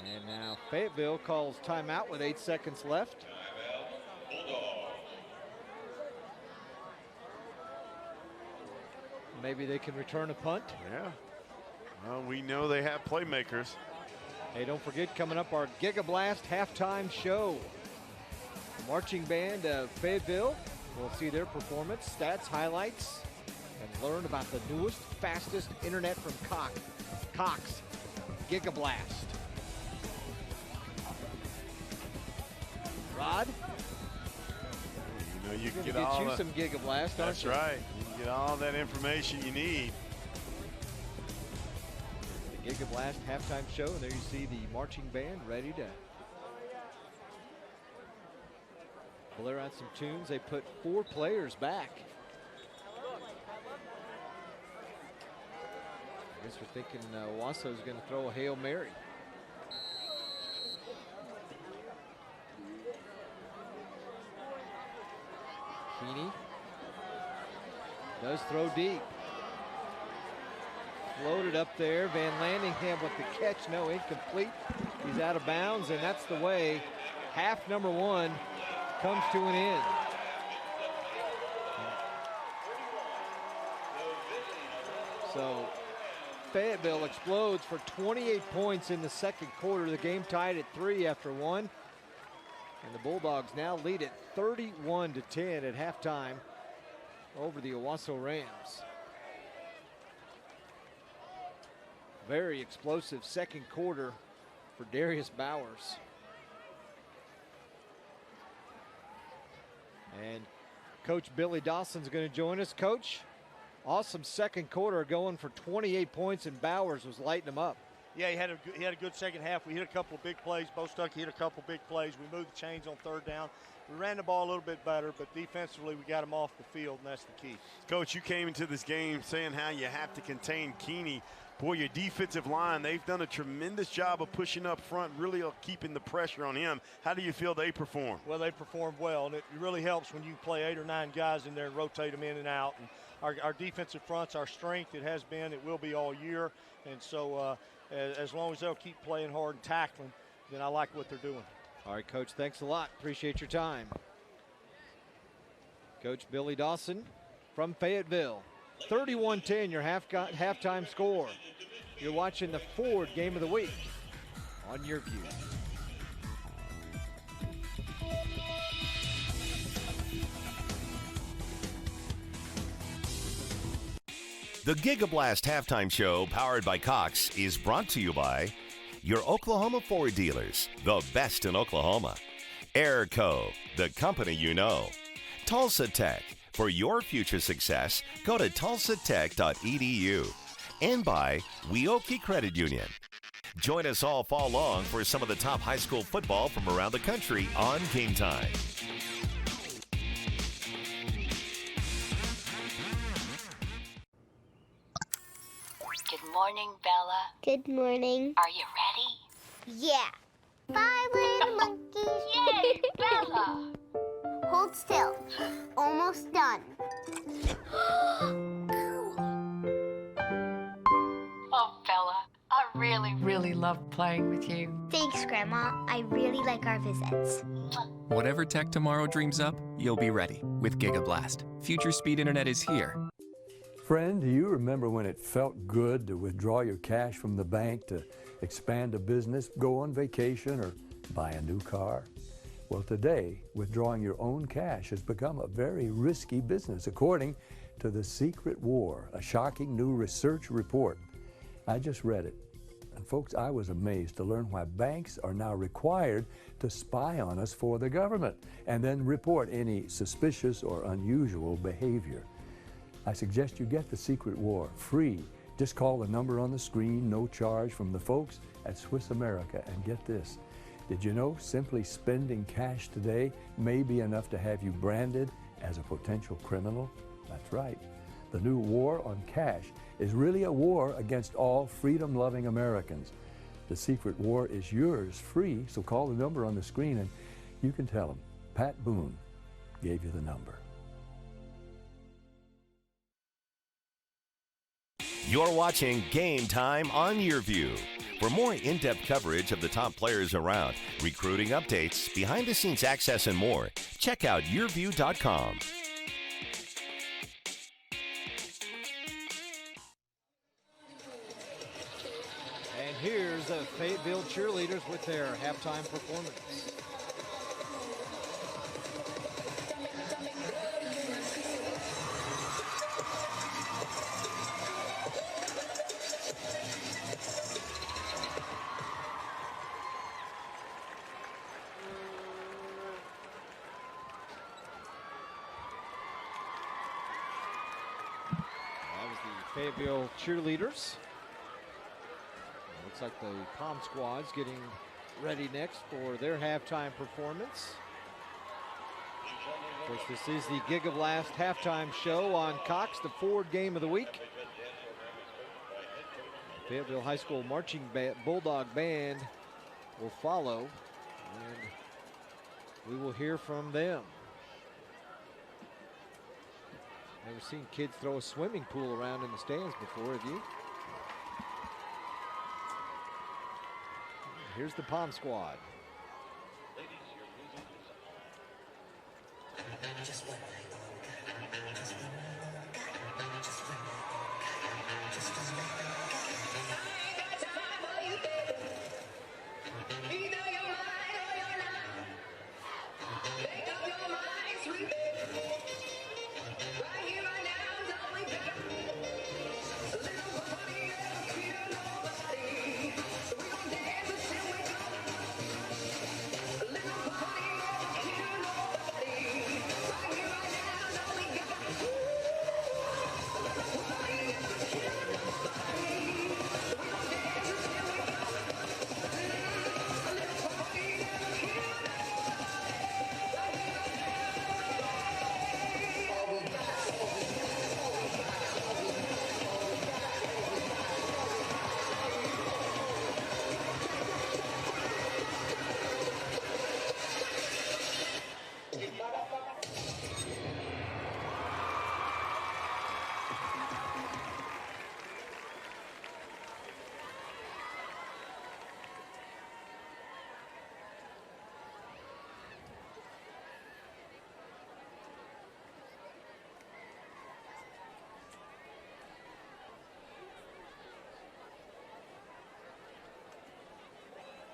[SPEAKER 1] And now Fayetteville calls timeout with 8 seconds left. Maybe they can return a punt.
[SPEAKER 2] Yeah. Well, we know they have playmakers.
[SPEAKER 1] Hey, don't forget, coming up, our Giga Blast halftime show. The marching band of Fayetteville. We'll see their performance, stats, highlights, and learn about the newest, fastest internet from Cox. Giga Blast. Rod?
[SPEAKER 2] You know, you can
[SPEAKER 1] get you some Giga Blast, aren't you?
[SPEAKER 2] That's right. You can get all that information you need.
[SPEAKER 1] Giga Blast halftime show, and there you see the marching band ready to blare out some tunes. They put 4 players back. I guess we're thinking Owasso's going to throw a Hail Mary. Keeney does throw deep. Floated up there. Van Landingham with the catch. No, incomplete. He's out of bounds, and that's the way half number 1 comes to an end. So Fayetteville explodes for 28 points in the second quarter. The game tied at 3 after 1. And the Bulldogs now lead it 31-10 at halftime over the Owasso Rams. Very explosive second quarter for Darius Bowers. And Coach Billy Dawson's going to join us. Coach, awesome second quarter, going for 28 points, and Bowers was lighting them up.
[SPEAKER 14] Yeah, he had a good second half. We hit a couple of big plays. Bo Stuckey hit a couple of big plays. We moved the chains on third down. We ran the ball a little bit better, but defensively we got him off the field, and that's the key.
[SPEAKER 2] Coach, you came into this game saying how you have to contain Keeney. Boy, your defensive line, they've done a tremendous job of pushing up front, really keeping the pressure on him. How do you feel they perform?
[SPEAKER 14] Well, they performed well, and it really helps when you play 8 or 9 guys in there and rotate them in and out. And our defensive front's our strength. It has been. It will be all year. And so as long as they'll keep playing hard and tackling, then I like what they're doing.
[SPEAKER 1] All right, Coach, thanks a lot. Appreciate your time. Coach Billy Dawson from Fayetteville. 31-10, your halftime score. You're watching the Ford Game of the Week on YurView.
[SPEAKER 3] The GigaBlast Halftime Show, powered by Cox, is brought to you by your Oklahoma Ford dealers, the best in Oklahoma. Airco, the company you know. Tulsa Tech, for your future success, go to tulsatech.edu. And by Weoki Credit Union. Join us all fall long for some of the top high school football from around the country on Game Time.
[SPEAKER 15] Good morning, Bella.
[SPEAKER 16] Good morning.
[SPEAKER 15] Are you ready?
[SPEAKER 16] Yeah. 5 little monkeys.
[SPEAKER 15] Yay, Bella!
[SPEAKER 16] Hold still. Almost done.
[SPEAKER 15] Oh, Bella, I really love playing with you.
[SPEAKER 16] Thanks, Grandma. I really like our visits.
[SPEAKER 17] Whatever tech tomorrow dreams up, you'll be ready with GigaBlast. Future speed internet is here.
[SPEAKER 18] Friend, do you remember when it felt good to withdraw your cash from the bank to expand a business, go on vacation, or buy a new car? Well, today, withdrawing your own cash has become a very risky business, according to The Secret War, a shocking new research report. I just read it. And folks, I was amazed to learn why banks are now required to spy on us for the government and then report any suspicious or unusual behavior. I suggest you get The Secret War free. Just call the number on the screen, no charge, from the folks at Swiss America. And get this, did you know simply spending cash today may be enough to have you branded as a potential criminal? That's right. The new war on cash is really a war against all freedom-loving Americans. The Secret War is yours free, so call the number on the screen and you can tell them Pat Boone gave you the number.
[SPEAKER 3] You're watching Game Time on YurView. For more in-depth coverage of the top players around, recruiting updates, behind-the-scenes access, and more, check out YurView.com.
[SPEAKER 1] And here's the Fayetteville cheerleaders with their halftime performance. Fayetteville cheerleaders. Looks like the Palm Squad's getting ready next for their halftime performance. Of course, this is the GigaBlast halftime show on Cox, the Ford Game of the Week. Fayetteville High School Marching Bulldog Band will follow, and we will hear from them. Never seen kids throw a swimming pool around in the stands before, have you? Here's the Palm Squad.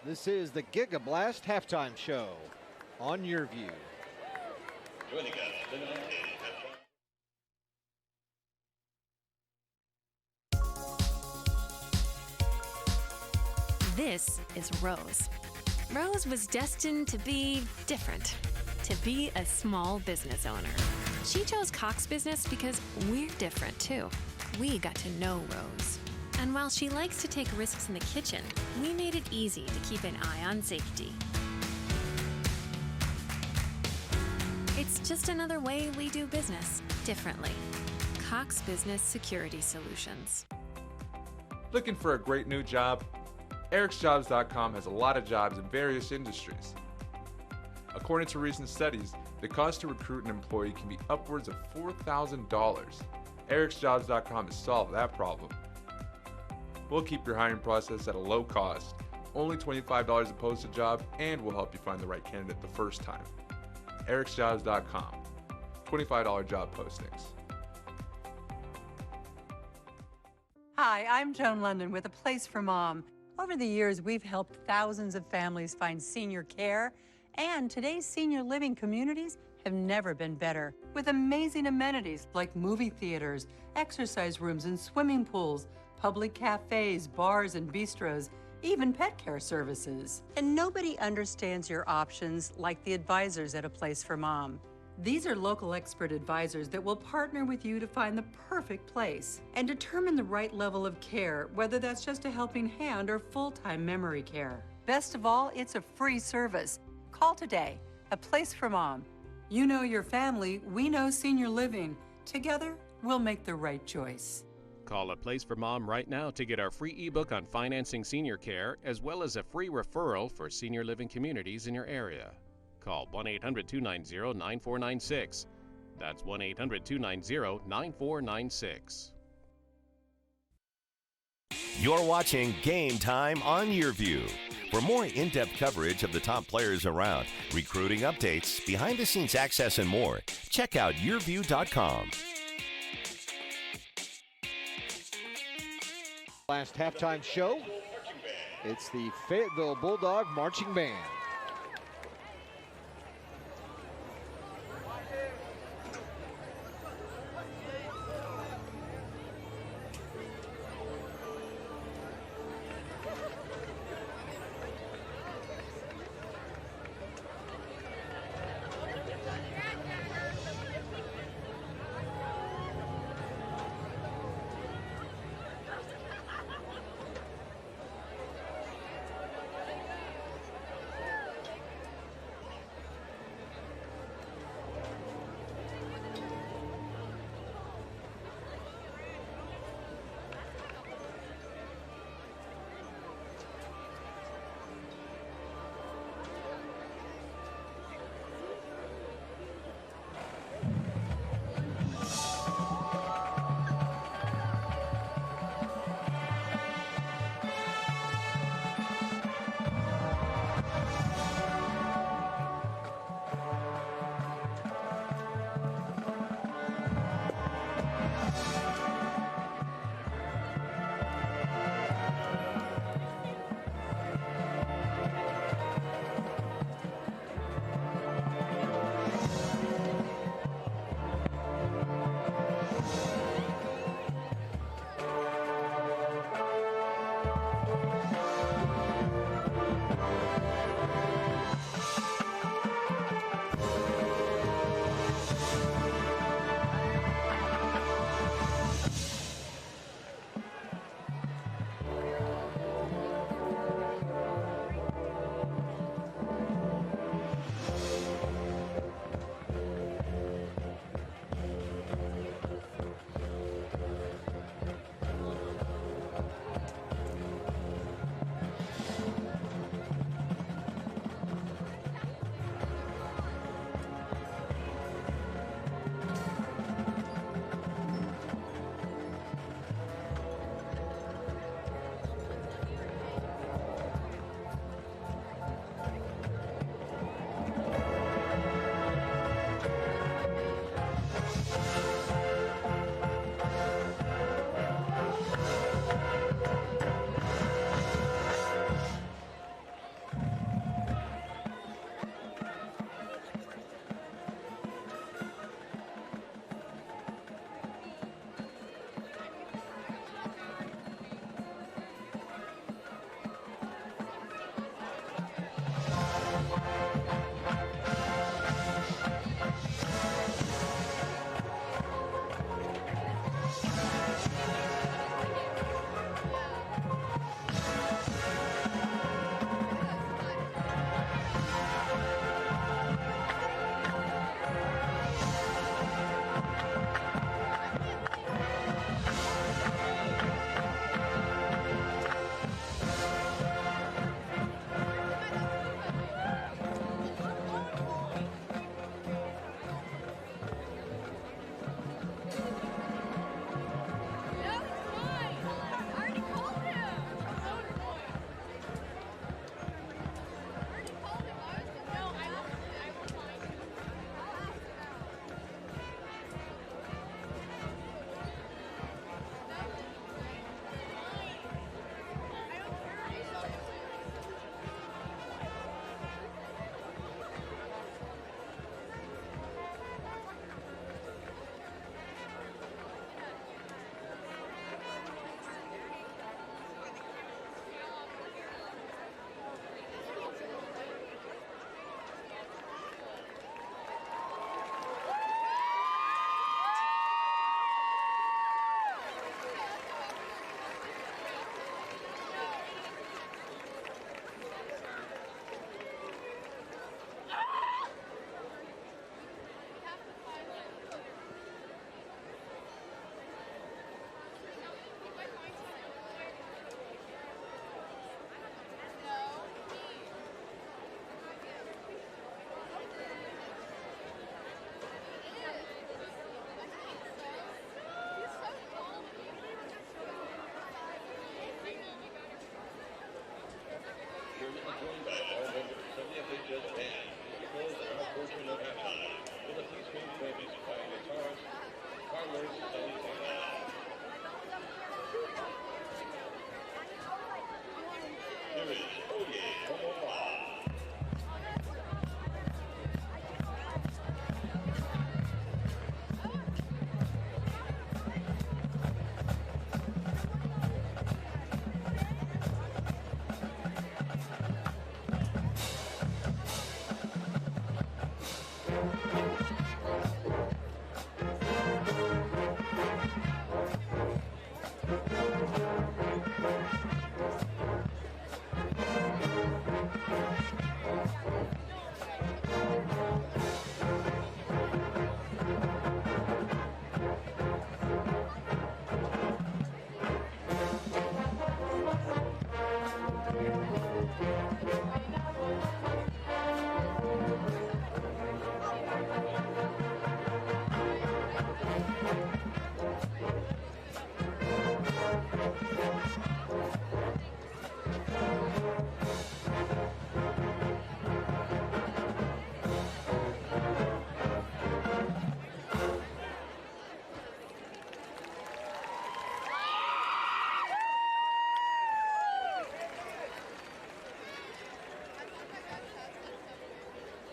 [SPEAKER 1] This is the Giga Blast halftime show on YurView.
[SPEAKER 6] Joining us tonight
[SPEAKER 19] This is Rose. Rose was destined to be different, to be a small business owner. She chose Cox Business because we're different too. We got to know Rose. And while she likes to take risks in the kitchen, we made it easy to keep an eye on safety. It's just another way we do business differently. Cox Business Security Solutions.
[SPEAKER 12] Looking for a great new job? EricsJobs.com has a lot of jobs in various industries. According to recent studies, the cost to recruit an employee can be upwards of $4,000. EricsJobs.com has solved that problem. We'll keep your hiring process at a low cost, only $25 to post a job, and we'll help you find the right candidate the first time. EricsJobs.com, $25 job postings.
[SPEAKER 20] Hi, I'm Joan London with A Place for Mom. Over the years, we've helped thousands of families find senior care, and today's senior living communities have never been better. With amazing amenities like movie theaters, exercise rooms and swimming pools, public cafes, bars and bistros, even pet care services. And nobody understands your options like the advisors at A Place for Mom. These are local expert advisors that will partner with you to find the perfect place and determine the right level of care, whether that's just a helping hand or full-time memory care. Best of all, it's a free service. Call today. A Place for Mom. You know your family, we know senior living. Together, we'll make the right choice.
[SPEAKER 21] Call A Place for Mom right now to get our free ebook on financing senior care, as well as a free referral for senior living communities in your area. Call 1-800-290-9496. That's 1-800-290-9496.
[SPEAKER 3] You're watching Game Time on YurView. For more in-depth coverage of the top players around, recruiting updates, behind-the-scenes access, and more, check out YurView.com.
[SPEAKER 1] Last halftime show, it's the Fayetteville Bulldog Marching Band.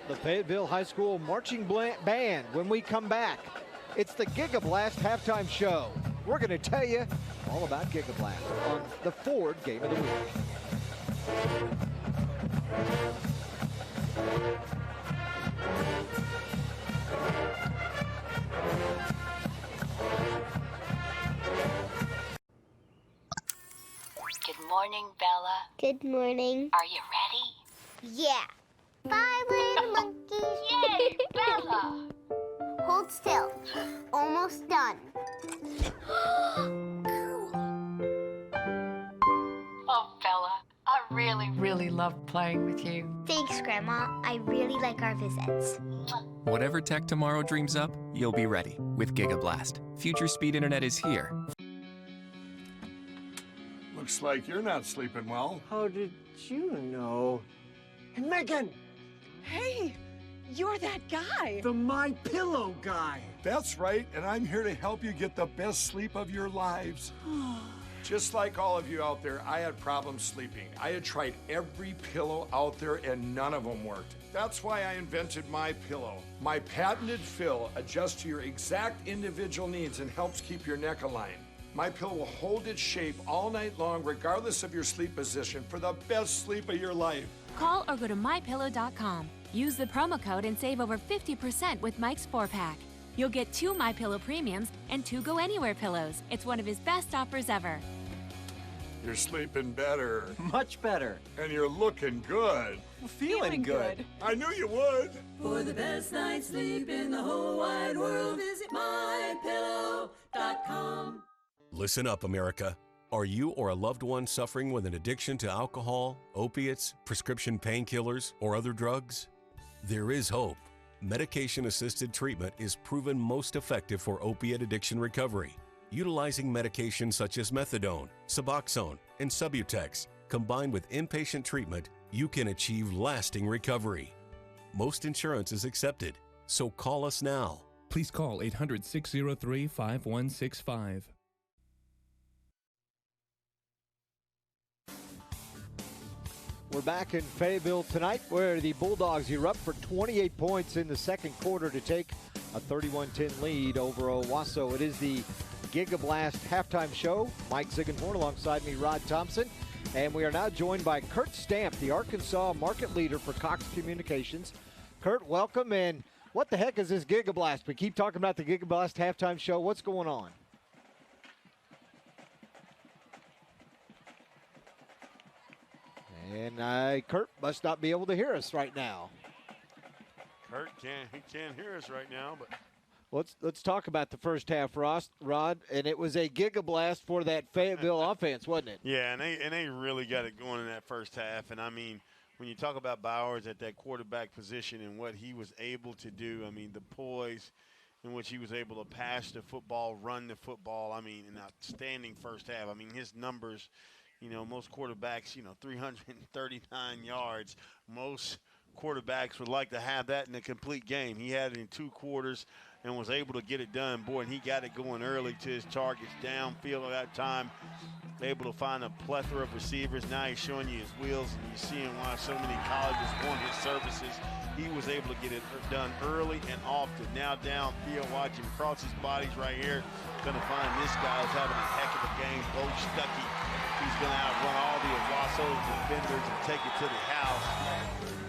[SPEAKER 1] The Fayetteville High School Marching Band when we come back. It's the Giga Blast halftime show. We're going to tell you all about Giga Blast on the Ford Game of the Week.
[SPEAKER 15] Good morning, Bella.
[SPEAKER 16] Good morning.
[SPEAKER 15] Are you ready?
[SPEAKER 16] Yeah. 5 little monkeys.
[SPEAKER 15] Yay, Bella!
[SPEAKER 16] Hold still. Almost done.
[SPEAKER 15] Oh, Bella, I really love playing with you.
[SPEAKER 16] Thanks, Grandma. I really like our visits.
[SPEAKER 17] Whatever tech tomorrow dreams up, you'll be ready with Giga Blast. Future speed internet is here.
[SPEAKER 4] Looks like you're not sleeping well.
[SPEAKER 22] How did you know? Hey, Megan!
[SPEAKER 23] Hey, you're that guy.
[SPEAKER 22] The My Pillow guy.
[SPEAKER 4] That's right, and I'm here to help you get the best sleep of your lives. Just like all of you out there, I had problems sleeping. I had tried every pillow out there and none of them worked. That's why I invented My Pillow. My patented fill adjusts to your exact individual needs and helps keep your neck aligned. My Pillow will hold its shape all night long regardless of your sleep position for the best sleep of your life.
[SPEAKER 24] Call or go to mypillow.com. Use the promo code and save over 50% with Mike's 4-pack. You'll get 2 MyPillow Premiums and 2 Go Anywhere pillows. It's one of his best offers ever.
[SPEAKER 4] You're sleeping better.
[SPEAKER 22] Much better.
[SPEAKER 4] And you're looking good.
[SPEAKER 22] Feeling good.
[SPEAKER 4] I knew you would.
[SPEAKER 25] For the best night's sleep in the whole wide world, visit mypillow.com.
[SPEAKER 26] Listen up, America. Are you or a loved one suffering with an addiction to alcohol, opiates, prescription painkillers, or other drugs? There is hope. Medication-assisted treatment is proven most effective for opiate addiction recovery. Utilizing medications such as methadone, Suboxone, and Subutex, combined with inpatient treatment, you can achieve lasting recovery. Most insurance is accepted, so call us now.
[SPEAKER 27] Please call 800-603-5165.
[SPEAKER 1] We're back in Fayetteville tonight where the Bulldogs erupt for 28 points in the second quarter to take a 31-10 lead over Owasso. It is the Giga Blast halftime show. Mike Ziegenhorn alongside me, Rod Thompson. And we are now joined by Kurt Stamp, the Arkansas market leader for Cox Communications. Kurt, welcome. And what the heck is this Giga Blast? We keep talking about the Giga Blast halftime show. What's going on? And Kurt must not be able to hear us right now.
[SPEAKER 2] Kurt can't hear us right now, but
[SPEAKER 1] let's talk about the first half, Rod. And it was a Giga Blast for that Fayetteville offense, wasn't it?
[SPEAKER 2] Yeah, and they really got it going in that first half. And I mean, when you talk about Bowers at that quarterback position and what he was able to do, I mean, the poise in which he was able to pass the football, run the football. I mean, an outstanding first half. I mean, his numbers, You know, most quarterbacks, 339 yards. Most quarterbacks would like to have that in a complete game. He had it in 2 quarters and was able to get it done. Boy, and he got it going early to his targets downfield at that time. Able to find a plethora of receivers. Now he's showing you his wheels, and you're seeing why so many colleges want his services. He was able to get it done early and often. Now downfield, watch him cross his bodies right here. Gonna find this guy who's having a heck of a game, Bo Stuckey. He's gonna outrun all the Owasso defenders and take it to the house.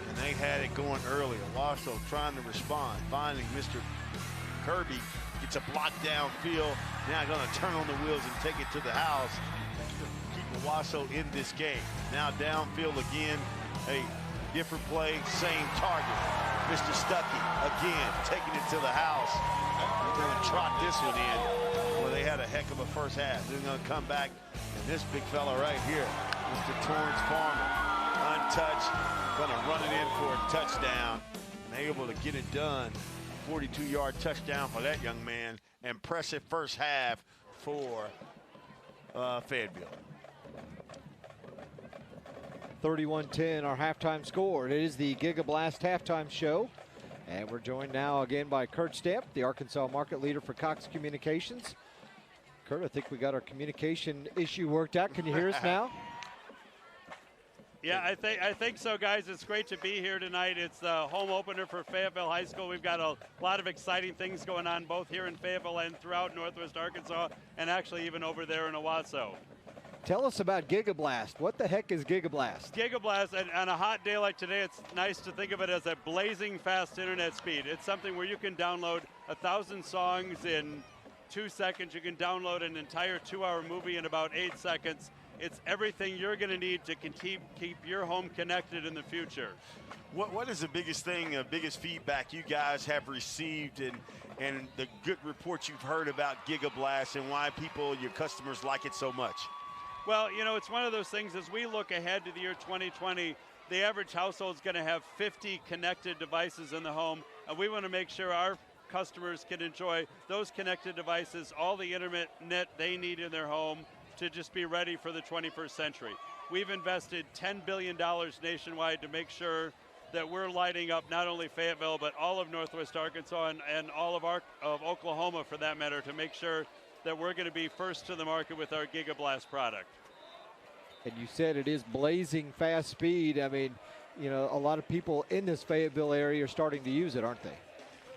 [SPEAKER 2] And they had it going early. Owasso trying to respond, finding Mr. Kirby, gets a block downfield. Now going to turn on the wheels and take it to the house. Keep Owasso in this game. Now downfield again. A different play, same target. Mr. Stuckey again taking it to the house. They're going to trot this one in. Well, they had a heck of a first half. They're going to come back, and this big fella right here, Mr. Torrance Farmer, untouched, going to run it in for a touchdown, and able to get it done. 42-yard touchdown for that young man. Impressive first half for Fayetteville.
[SPEAKER 1] 31-10, our halftime score. It is the GigaBlast halftime show. And we're joined now again by Kurt Stamp, the Arkansas market leader for Cox Communications. Kurt, I think we got our communication issue worked out. Can you hear us now?
[SPEAKER 5] Yeah, I think so, guys. It's great to be here tonight. It's the home opener for Fayetteville High School. We've got a lot of exciting things going on both here in Fayetteville and throughout Northwest Arkansas, and actually even over there in Owasso.
[SPEAKER 1] Tell us about GigaBlast. What the heck is GigaBlast?
[SPEAKER 5] GigaBlast, and on a hot day like today, it's nice to think of it as a blazing fast internet speed. It's something where you can download 1,000 songs in 2 seconds. You can download an entire 2-hour movie in about 8 seconds. It's everything you're going to need to keep your home connected in the future.
[SPEAKER 2] What is the biggest thing, biggest feedback you guys have received and the good reports you've heard about GigaBlast and why people, your customers, like it so much?
[SPEAKER 5] Well, it's one of those things as we look ahead to the year 2020, the average household is going to have 50 connected devices in the home, and we want to make sure our customers can enjoy those connected devices, all the internet they need in their home, to just be ready for the 21st century. We've invested $10 billion nationwide to make sure that we're lighting up not only Fayetteville, but all of Northwest Arkansas and all of Oklahoma, for that matter, to make sure that we're going to be first to the market with our GigaBlast product.
[SPEAKER 1] And you said it is blazing fast speed. I mean, a lot of people in this Fayetteville area are starting to use it, aren't they?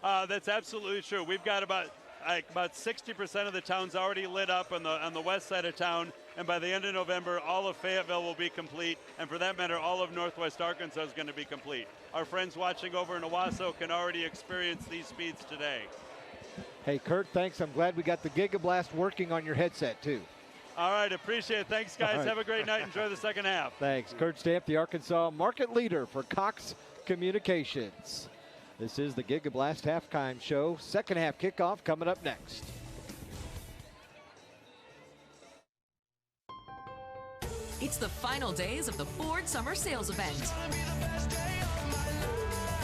[SPEAKER 5] That's absolutely true. We've got about 60% of the town's already lit up on the west side of town, and by the end of November, all of Fayetteville will be complete, and for that matter, all of Northwest Arkansas is going to be complete. Our friends watching over in Owasso can already experience these speeds today.
[SPEAKER 1] Hey, Kurt, thanks. I'm glad we got the GigaBlast working on your headset, too.
[SPEAKER 5] All right, appreciate it. Thanks, guys. Right. Have a great night. Enjoy the second half.
[SPEAKER 1] Thanks. Kurt Stamp, the Arkansas market leader for Cox Communications. This is the GigaBlast halftime show. Second half kickoff coming up next.
[SPEAKER 7] It's the final days of the Ford Summer Sales Event.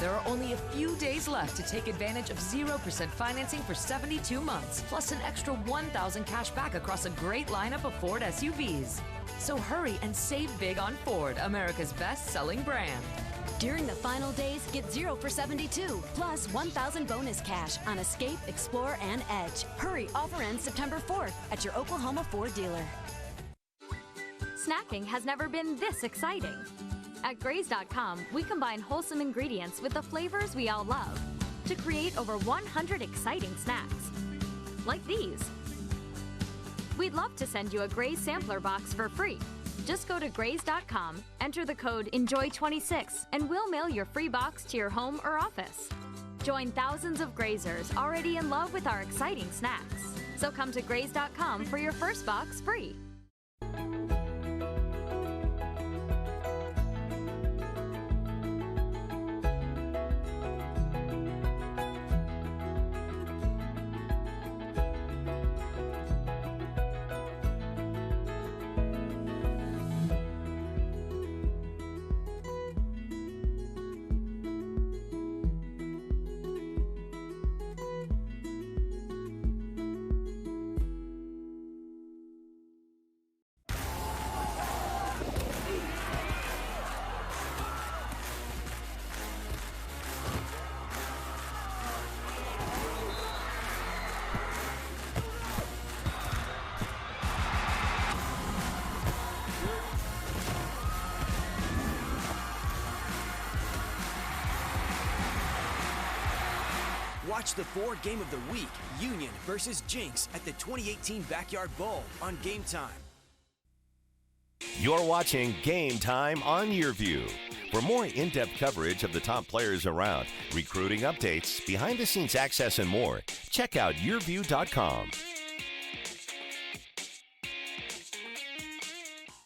[SPEAKER 7] There are only a few days left to take advantage of 0% financing for 72 months, plus an extra $1,000 cash back across a great lineup of Ford SUVs. So hurry and save big on Ford, America's best-selling brand.
[SPEAKER 24] During the final days, get 0 for 72, plus $1,000 bonus cash on Escape, Explorer, and Edge. Hurry, offer ends September 4th at your Oklahoma Ford dealer.
[SPEAKER 8] Snacking has never been this exciting. At Graze.com, we combine wholesome ingredients with the flavors we all love to create over 100 exciting snacks, like these. We'd love to send you a Graze sampler box for free. Just go to Graze.com, enter the code ENJOY26, and we'll mail your free box to your home or office. Join thousands of Grazers already in love with our exciting snacks. So come to Graze.com for your first box free.
[SPEAKER 9] Watch the Ford Game of the Week, Union versus Jinx, at the 2018 Backyard Bowl on Game Time.
[SPEAKER 3] You're watching Game Time on YurView. For more in-depth coverage of the top players around, recruiting updates, behind-the-scenes access, and more, check out YurView.com.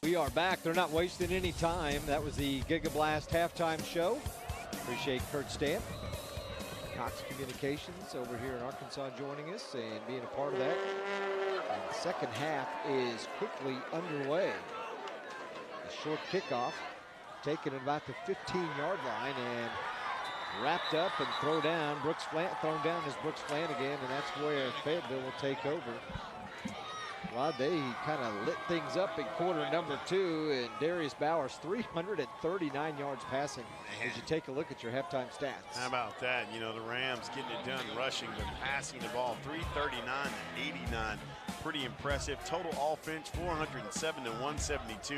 [SPEAKER 1] We are back. They're not wasting any time. That was the GigaBlast halftime show. Appreciate Kurt Stamp, Cox Communications over here in Arkansas, joining us and being a part of that. And the second half is quickly underway. A short kickoff taken at about the 15-yard line and wrapped up and thrown down. Thrown down is Brooks Flanagan, and that's where Fayetteville will take over. Rod, they kind of lit things up in quarter number 2, and Darius Bowers 339 yards passing as you take a look at your halftime stats.
[SPEAKER 2] How about that? You know, the Rams getting it done rushing, but passing the ball 339 to 89. Pretty impressive. Total offense 407 to 172.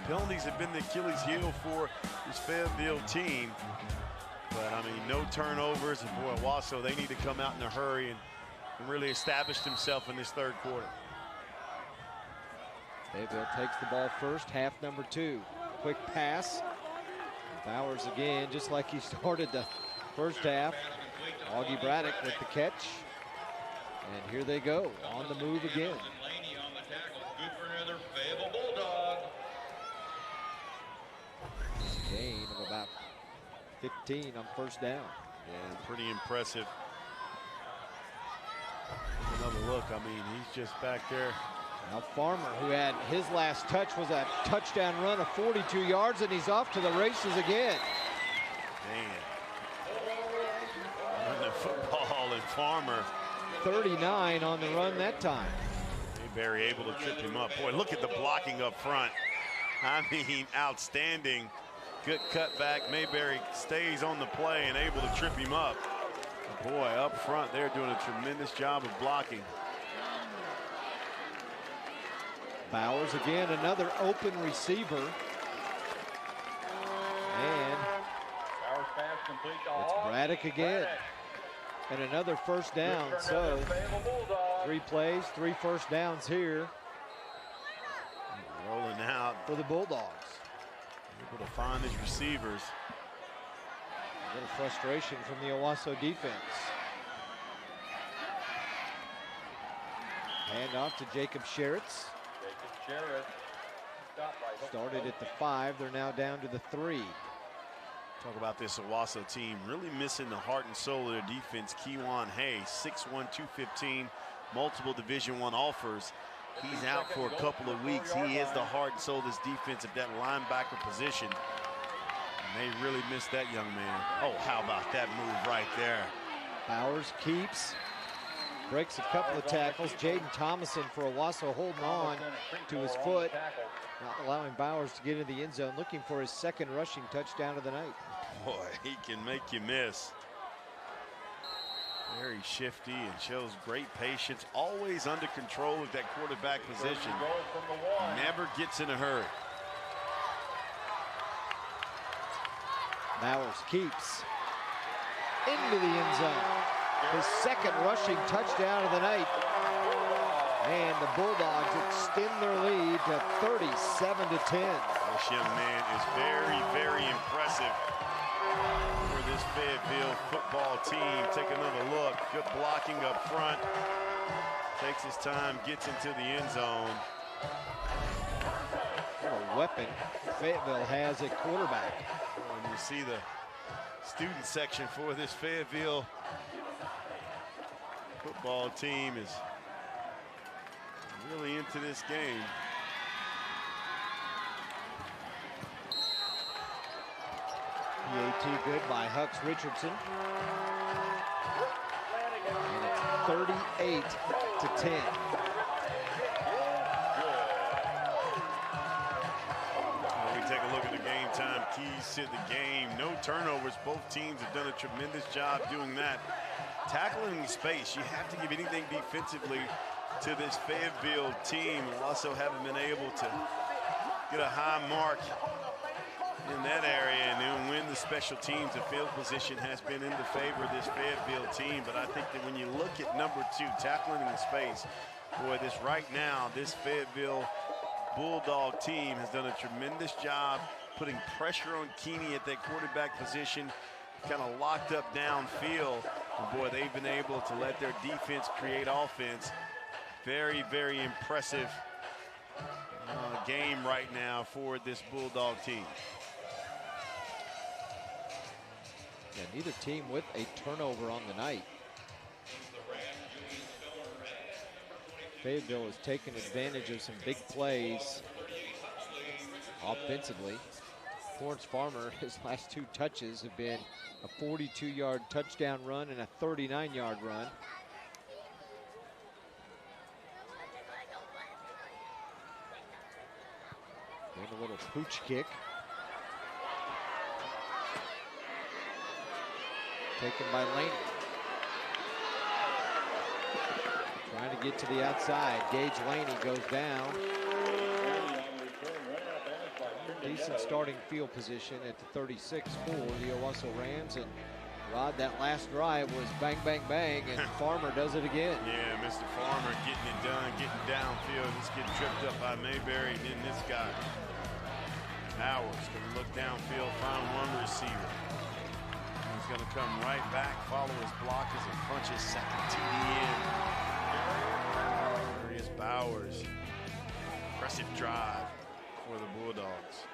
[SPEAKER 2] Penalties have been the Achilles heel for this Fayetteville team. But I mean, no turnovers, and boy, Owasso, they need to come out in a hurry and really establish themselves in this third quarter.
[SPEAKER 1] Fayetteville takes the ball first, half number 2. Quick pass. Bowers again, just like he started the first half. Augie Braddock with the catch. And here they go, on the move again. Gain of about 15 on first down.
[SPEAKER 2] Yeah, pretty impressive. Another look, I mean, he's just back there.
[SPEAKER 1] Now Farmer, who had his last touch was a touchdown run of 42 yards, and he's off to the races again.
[SPEAKER 2] Man. Running the football, and Farmer.
[SPEAKER 1] 39 on the run that time.
[SPEAKER 2] Mayberry able to trip him up. Boy, look at the blocking up front. I mean, outstanding. Good cutback. Mayberry stays on the play and able to trip him up. But boy, up front, they're doing a tremendous job of blocking.
[SPEAKER 1] Bowers again, another open receiver. And it's Braddock again. And another first down. So 3 plays, 3 first downs here.
[SPEAKER 2] Rolling out
[SPEAKER 1] for the Bulldogs.
[SPEAKER 2] Able to find his receivers.
[SPEAKER 1] A little frustration from the Owasso defense. Hand off to Jacob Sherritts. Started at the 5, they're now down to the 3.
[SPEAKER 2] Talk about this Owasso team really missing the heart and soul of their defense. Kewan Hayes, 6'1", 215, multiple Division I offers. He's out for a couple of weeks. He is the heart and soul of this defense at that linebacker position. And they really missed that young man. Oh, how about that move right there?
[SPEAKER 1] Bowers keeps. Breaks a couple of tackles. Jaden Thomason for Owasso holding on to his foot, not allowing Bowers to get into the end zone, looking for his second rushing touchdown of the night.
[SPEAKER 2] Boy, he can make you miss. Very shifty and shows great patience. Always under control of that quarterback position. Never gets in a hurry.
[SPEAKER 1] Bowers keeps into the end zone. His second rushing touchdown of the night. And the Bulldogs extend their lead to 37-10.
[SPEAKER 2] This young man is very, very impressive for this Fayetteville football team. Take another look. Good blocking up front. Takes his time, gets into the end zone.
[SPEAKER 1] What a weapon Fayetteville has at quarterback.
[SPEAKER 2] When you see the student section for this Fayetteville football team is really into this game.
[SPEAKER 1] PAT good by Hux Richardson. And it's 38-10.
[SPEAKER 2] We take a look at the game time keys to the game. No turnovers. Both teams have done a tremendous job doing that. Tackling space, you have to give anything defensively to this Fayetteville team. Also haven't been able to get a high mark in that area, and then when the special teams, the field position has been in the favor of this Fayetteville team. But I think that when you look at number 2, tackling in space, boy, this right now, this Fayetteville Bulldog team has done a tremendous job putting pressure on Keeney at that quarterback position, kind of locked up downfield. And boy, they've been able to let their defense create offense. Very, very impressive game right now for this Bulldog team.
[SPEAKER 1] Yeah, neither team with a turnover on the night. Fayetteville has taken advantage of some big plays offensively. Torrance Farmer, his last 2 touches have been a 42-yard touchdown run and a 39-yard run. And a little pooch kick. Taken by Laney. Trying to get to the outside. Gage Laney goes down. Decent starting field position at the 36 for the Owasso Rams. And Rod, that last drive was bang, bang, bang, and Farmer does it again.
[SPEAKER 2] Yeah, Mr. Farmer getting it done, getting downfield. He's getting tripped up by Mayberry, and then this guy, Howard's going to look downfield, find one receiver. He's going to come right back, follow his blockers, and punch his second TD in. Darius Bowers, impressive drive for the Bulldogs.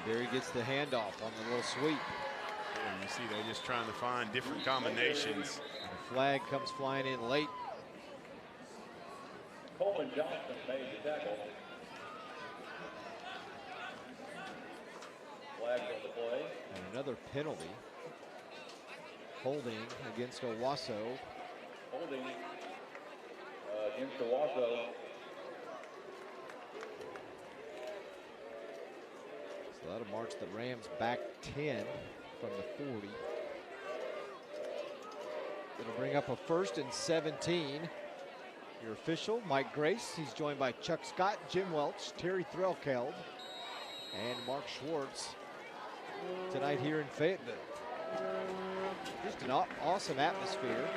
[SPEAKER 1] Mayberry gets the handoff on the little sweep.
[SPEAKER 2] And you see they're just trying to find different combinations.
[SPEAKER 1] And the flag comes flying in late.
[SPEAKER 6] Coleman Johnson made the tackle. Flag on the play.
[SPEAKER 1] And another penalty. Holding against Owasso.
[SPEAKER 6] Holding against Owasso.
[SPEAKER 1] So that'll march the Rams back 10 from the 40. It'll bring up a 1st and 17. Your official, Mike Grace. He's joined by Chuck Scott, Jim Welch, Terry Threlkeld, and Mark Schwartz tonight here in Fayetteville. Just an awesome atmosphere.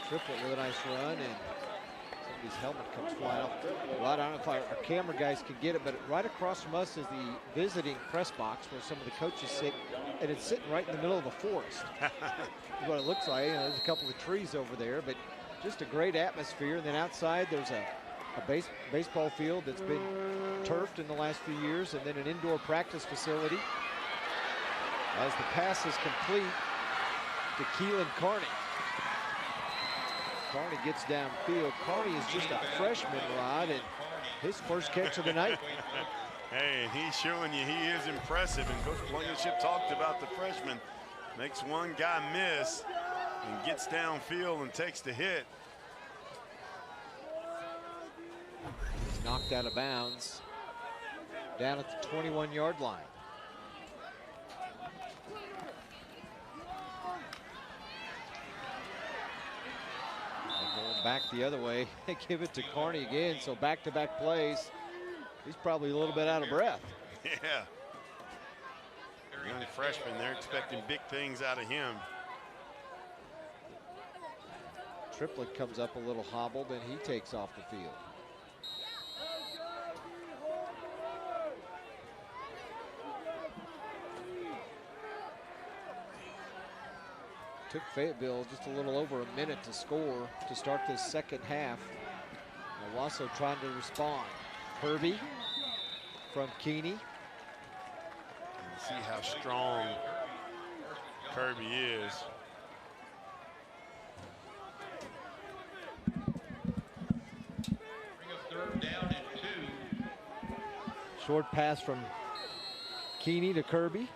[SPEAKER 1] Triplet with a nice run, and somebody's helmet comes flying off. Rod, I don't know if our camera guys can get it, but right across from us is the visiting press box where some of the coaches sit, and it's sitting right in the middle of a forest. Is what it looks like. You know, there's a couple of trees over there, but just a great atmosphere. And then outside there's a baseball field that's been turfed in the last few years, and then an indoor practice facility. As the pass is complete to Keelan Carney. Carney gets downfield. Carney is just a freshman, Rod, and his first catch of the night.
[SPEAKER 2] Hey, and he's showing you he is impressive. And Coach Blankenship talked about the freshman. Makes one guy miss and gets downfield and takes the hit.
[SPEAKER 1] He's knocked out of bounds down at the 21-yard line. Back the other way, they give it to Carney again, so back-to-back plays. He's probably a little bit out of breath.
[SPEAKER 2] Yeah. Young freshman, they're expecting big things out of him.
[SPEAKER 1] Triplet comes up a little hobbled, and he takes off the field. Took Fayetteville just a little over a minute to score to start this second half. Owasso trying to respond. Kirby from Keeney.
[SPEAKER 2] See how strong Kirby is.
[SPEAKER 1] Short pass from Keeney to Kirby.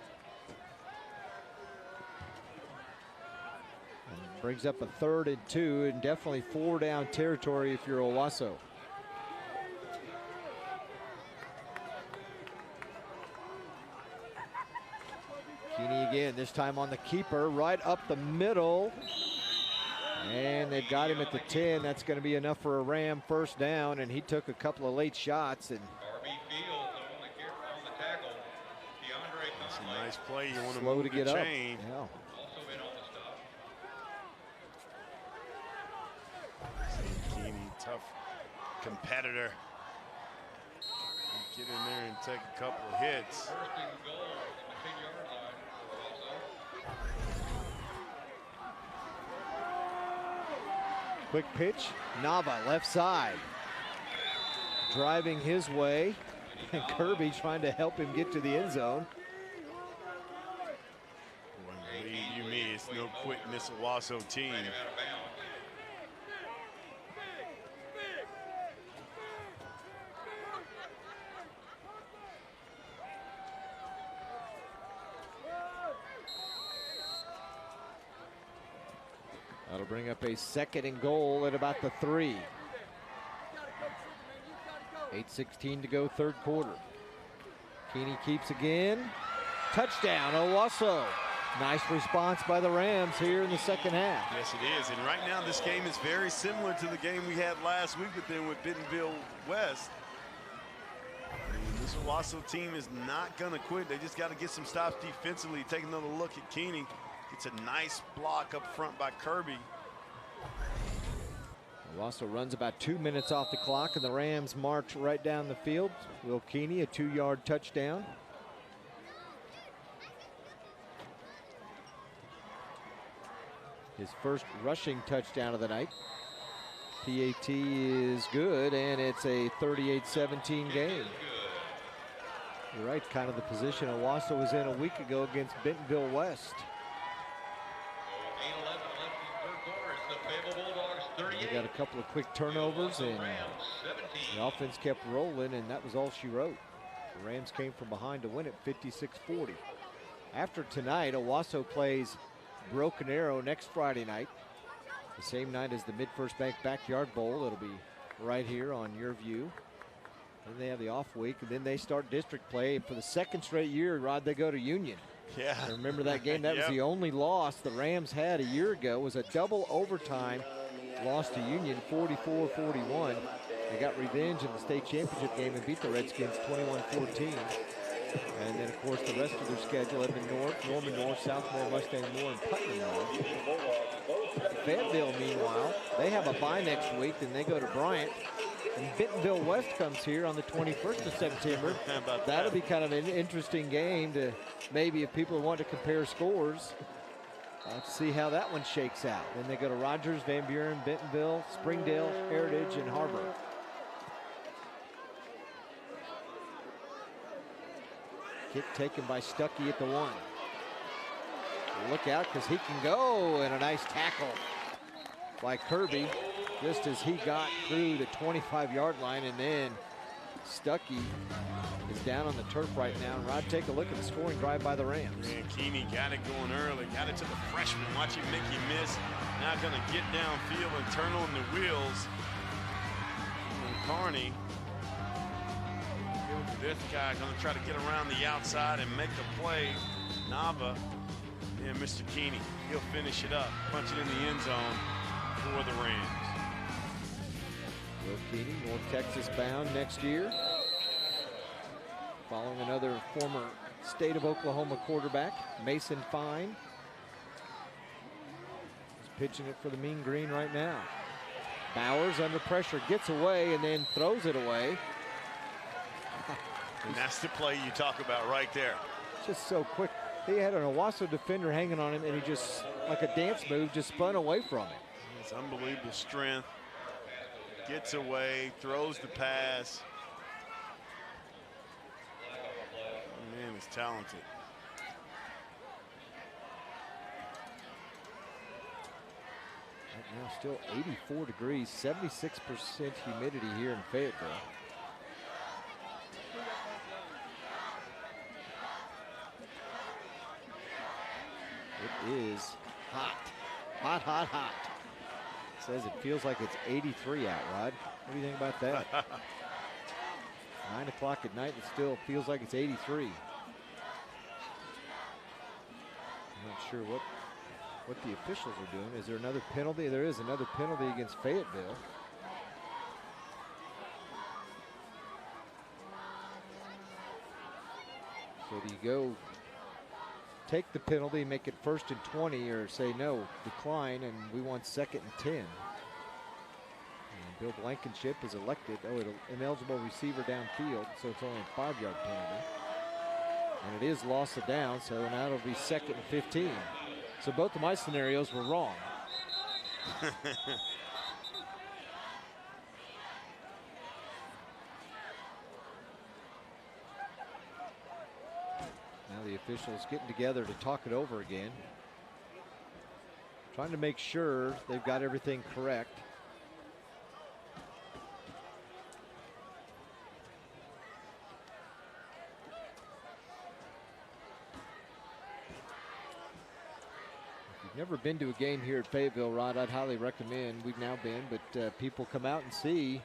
[SPEAKER 1] Brings up a 3rd and 2, and definitely 4-down territory if you're Owasso. Keeney again this time on the keeper, right up the middle. And they've got him at the 10. That's going to be enough for a Ram first down, and he took a couple of late shots. And
[SPEAKER 2] that's a nice play. You want to
[SPEAKER 1] slow
[SPEAKER 2] move
[SPEAKER 1] to
[SPEAKER 2] the
[SPEAKER 1] get up.
[SPEAKER 2] chain.
[SPEAKER 1] Yeah.
[SPEAKER 2] Keeney, tough competitor. Get in there and take a couple of hits.
[SPEAKER 1] Quick pitch, Nava left side. Driving his way, and Kirby trying to help him get to the end zone.
[SPEAKER 2] Believe you me, it's no quick in this Owasso team.
[SPEAKER 1] That'll bring up a 2nd and goal at about the 3. 8:16 to go, third quarter. Keeney keeps again. Touchdown, Owasso. Nice response by the Rams here in the second half.
[SPEAKER 2] Yes, it is. And right now, this game is very similar to the game we had last week with them with Bentonville West. And this Owasso team is not going to quit. They just got to get some stops defensively. Take another look at Keeney. It's a nice block up front by Kirby.
[SPEAKER 1] Owasso runs about 2 minutes off the clock, and the Rams march right down the field. Will Keeney, a 2-yard touchdown. His first rushing touchdown of the night. PAT is good, and it's a 38-17 game. You're right, kind of the position Owasso was in a week ago against Bentonville West. They got a couple of quick turnovers, and the offense kept rolling, and that was all she wrote. The Rams came from behind to win it 56-40. After tonight, Owasso plays Broken Arrow next Friday night, the same night as the Mid-First Bank Backyard Bowl. It'll be right here on YurView. Then they have the off week, and then they start district play. For the 2nd straight year, Rod, they go to Union.
[SPEAKER 2] Yeah.
[SPEAKER 1] I remember that game? That was the only loss the Rams had a year ago. It was a double overtime loss to Union, 44-41. They got revenge in the state championship game and beat the Redskins 21-14. And then, of course, the rest of their schedule: Edmond North, Norman North, Southmore, Mustang Moore, and Putnam North. Fayetteville, meanwhile, they have a bye next week, then they go to Bryant. And Bentonville West comes here on the 21st of September.
[SPEAKER 2] How about that?
[SPEAKER 1] That'll be kind of an interesting game to maybe, if people want to compare scores, let's see how that one shakes out. Then they go to Rogers, Van Buren, Bentonville, Springdale, Heritage, and Harbor. Kick taken by Stuckey at the 1. Look out, because he can go, and a nice tackle by Kirby, just as he got through the 25-yard line, and then Stuckey is down on the turf right now. And Rod, take a look at the scoring drive by the Rams.
[SPEAKER 2] Man, Keeney got it going early, got it to the freshman. Watch him make you miss. Now going to get downfield and turn on the wheels. And Carney, this guy going to try to get around the outside and make the play. Nava and Mr. Keeney, he'll finish it up, punch it in the end zone for the Rams.
[SPEAKER 1] Will Keeney, North Texas bound next year, following another former State of Oklahoma quarterback, Mason Fine. He's pitching it for the Mean Green right now. Bowers under pressure, gets away and then throws it away.
[SPEAKER 2] And that's the play you talk about right there.
[SPEAKER 1] Just so quick. He had an Owasso defender hanging on him, and he just, like a dance move, just spun away from it.
[SPEAKER 2] It's unbelievable strength. Gets away, throws the pass. Man, he's talented.
[SPEAKER 1] Right now, still 84 degrees, 76% humidity here in Fayetteville. It is hot, hot, hot, hot. Says it feels like it's 83 out, Rod. What do you think about that? 9 o'clock at night, it still feels like it's 83. sure what the officials are doing. Is there another penalty? There is another penalty against Fayetteville. So do you go take the penalty, make it 1st and 20, or say no, decline, and we want 2nd and 10? And Bill Blankenship is elected. Oh, an ineligible receiver downfield, so it's only a 5-yard penalty. And it is loss of down, so now it'll be 2nd and 15. So both of my scenarios were wrong. Now the officials getting together to talk it over again. Trying to make sure they've got everything correct. Never been to a game here at Fayetteville, Rod, I'd highly recommend. We've now been, but people come out and see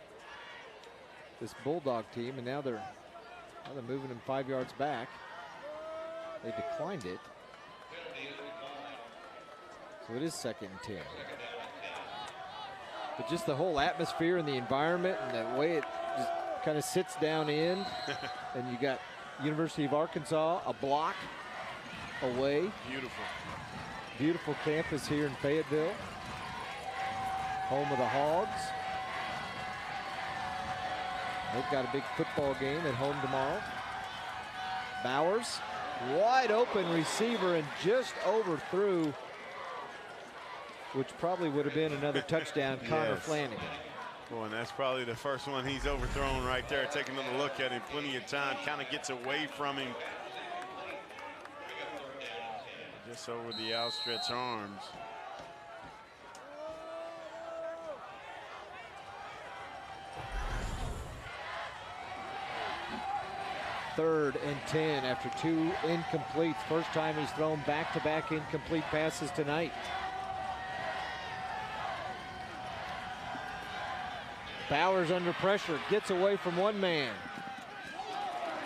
[SPEAKER 1] this Bulldog team, and now they're moving them 5 yards back. They declined it. So it is 2nd and 10. But just the whole atmosphere and the environment and the way it just kind of sits down in, and you got University of Arkansas a block away.
[SPEAKER 2] Beautiful.
[SPEAKER 1] Beautiful campus here in Fayetteville, home of the Hogs. They've got a big football game at home tomorrow. Bowers, wide open receiver and just overthrew, which probably would have been another touchdown, Connor Flanagan.
[SPEAKER 2] Boy, and that's probably the first one he's overthrown right there. Take another look at him, plenty of time, kind of gets away from him. Just over the outstretched arms.
[SPEAKER 1] Third and 10 after 2 incompletes. First time he's thrown back-to-back incomplete passes tonight. Bowers under pressure, gets away from one man.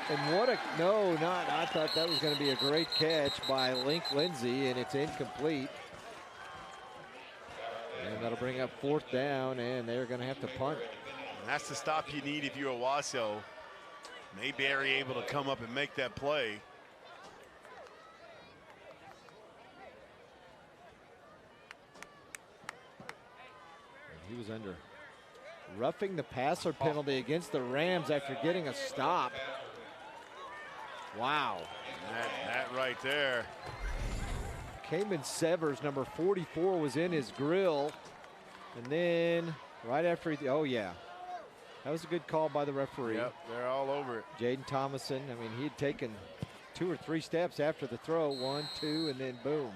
[SPEAKER 1] And what a, no, not, I thought that was going to be a great catch by Link Lindsey, and it's incomplete. And that'll bring up 4th down, and they're going to have to punt.
[SPEAKER 2] And that's the stop you need if you're Owasso. Mayberry able to come up and make that play.
[SPEAKER 1] And he was under roughing the passer penalty against the Rams after getting a stop. Wow.
[SPEAKER 2] That right there.
[SPEAKER 1] Cayman Severs, number 44, was in his grill. And then right after he, oh yeah. That was a good call by the referee.
[SPEAKER 2] Yep, they're all over it.
[SPEAKER 1] Jaden Thomason, I mean, he had taken 2 or 3 steps after the throw. 1, 2, and then boom.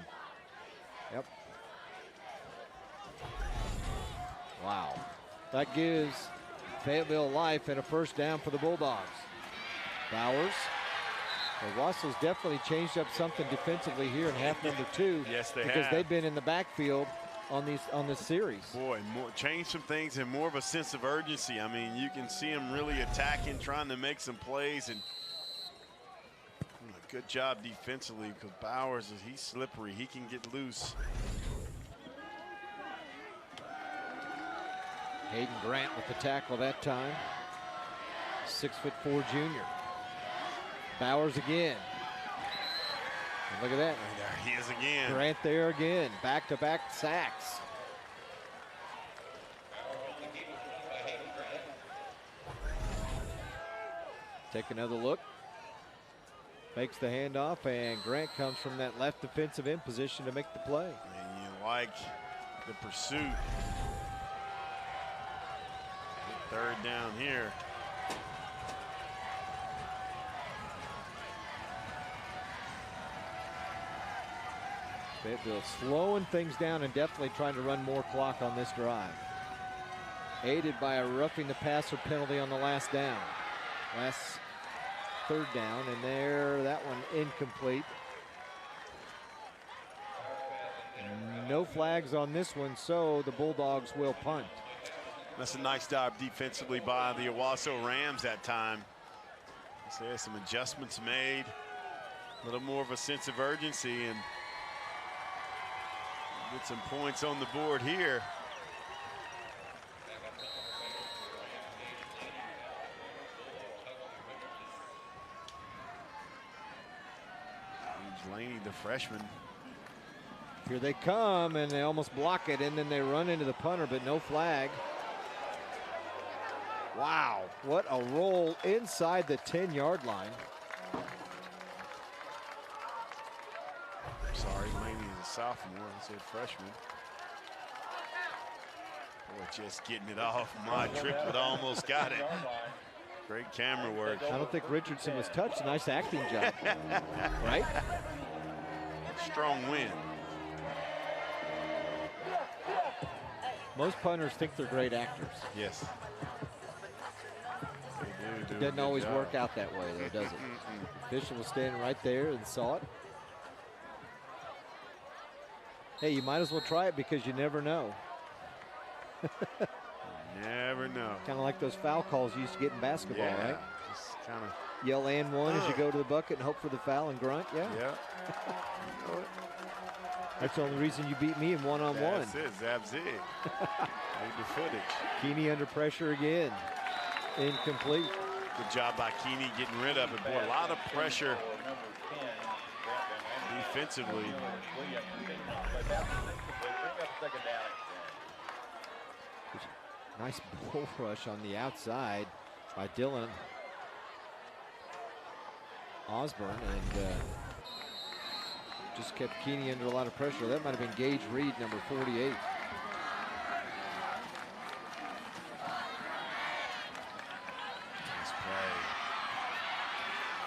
[SPEAKER 1] Yep. Wow. That gives Fayetteville life and a 1st down for the Bulldogs. Bowers. Owasso's definitely changed up something defensively here in half number 2.
[SPEAKER 2] Yes, they
[SPEAKER 1] because
[SPEAKER 2] have.
[SPEAKER 1] They've been in the backfield on this series.
[SPEAKER 2] Boy, change some things and more of a sense of urgency. I mean, you can see him really attacking, trying to make some plays, and a good job defensively because Bowers, he's slippery. He can get loose.
[SPEAKER 1] Hayden Grant with the tackle that time. 6'4" junior. Bowers again. And look at that.
[SPEAKER 2] And there he is again.
[SPEAKER 1] Grant there again. Back-to-back sacks. Take another look. Fakes the handoff, and Grant comes from that left defensive end position to make the play.
[SPEAKER 2] And you like the pursuit. 3rd down here.
[SPEAKER 1] Fayetteville slowing things down and definitely trying to run more clock on this drive. Aided by a roughing the passer penalty on the last down. Last 3rd down, and there, that one incomplete. No flags on this one, so the Bulldogs will punt.
[SPEAKER 2] That's a nice job defensively by the Owasso Rams that time. So there's some adjustments made, a little more of a sense of urgency, and Get some points on the board here. Laney, the freshman.
[SPEAKER 1] Here they come, and they almost block it, and then they run into the punter, but no flag. Wow, what a roll inside the 10-yard line.
[SPEAKER 2] Sorry, Laney is a sophomore. I said freshman. Boy, just getting it off my trip, but almost got it. Great camera work.
[SPEAKER 1] I don't think Richardson was touched. Nice acting job, right?
[SPEAKER 2] Strong win.
[SPEAKER 1] Most punters think they're great actors.
[SPEAKER 2] Yes.
[SPEAKER 1] It doesn't always work out that way, though, does it? The official was standing right there and saw it. Hey, you might as well try it because you never know.
[SPEAKER 2] Never know.
[SPEAKER 1] Kind of like those foul calls you used to get in basketball, right?
[SPEAKER 2] Just kind of
[SPEAKER 1] yell and one as you go to the bucket and hope for the foul and grunt. Yeah.
[SPEAKER 2] Yeah.
[SPEAKER 1] That's the only reason you beat me in one-on-one.
[SPEAKER 2] That's it. Zab-zig. Need the footage.
[SPEAKER 1] Keeney under pressure again. Incomplete.
[SPEAKER 2] Good job by Keeney getting rid of it. Boy, a lot of pressure defensively.
[SPEAKER 1] Nice bull rush on the outside by Dylan Osborne, and just kept Keeney under a lot of pressure. That might have been Gage Reed, number 48.
[SPEAKER 2] Nice play.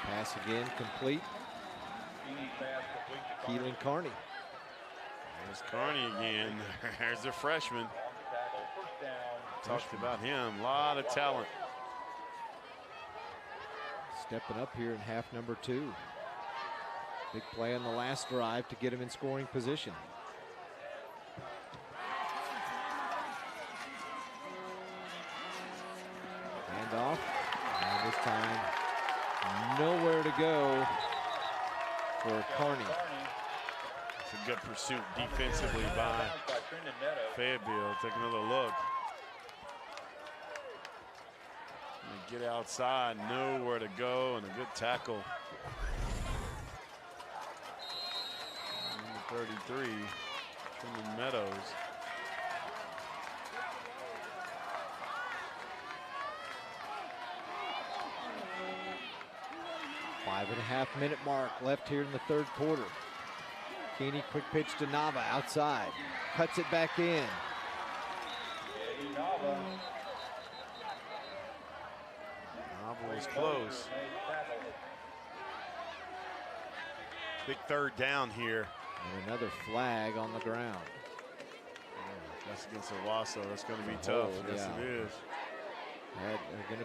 [SPEAKER 1] Pass again, complete. Keelan Carney.
[SPEAKER 2] There's Carney again. There's the freshman. Talked about him. A lot of talent.
[SPEAKER 1] Stepping up here in half number 2. Big play on the last drive to get him in scoring position. Hand off. And this time, nowhere to go for Carney.
[SPEAKER 2] It's a good pursuit defensively by Fayetteville. Take another look. Get outside, nowhere to go, and a good tackle. Number 33, Truman Meadows.
[SPEAKER 1] Five-and-a-half-minute mark left here in the third quarter. Keeney, quick pitch to Nava outside. Cuts it back in.
[SPEAKER 2] Was close. Big third down here.
[SPEAKER 1] And another flag on the ground.
[SPEAKER 2] That's against Owasso. That's going to be tough. Yes, it is.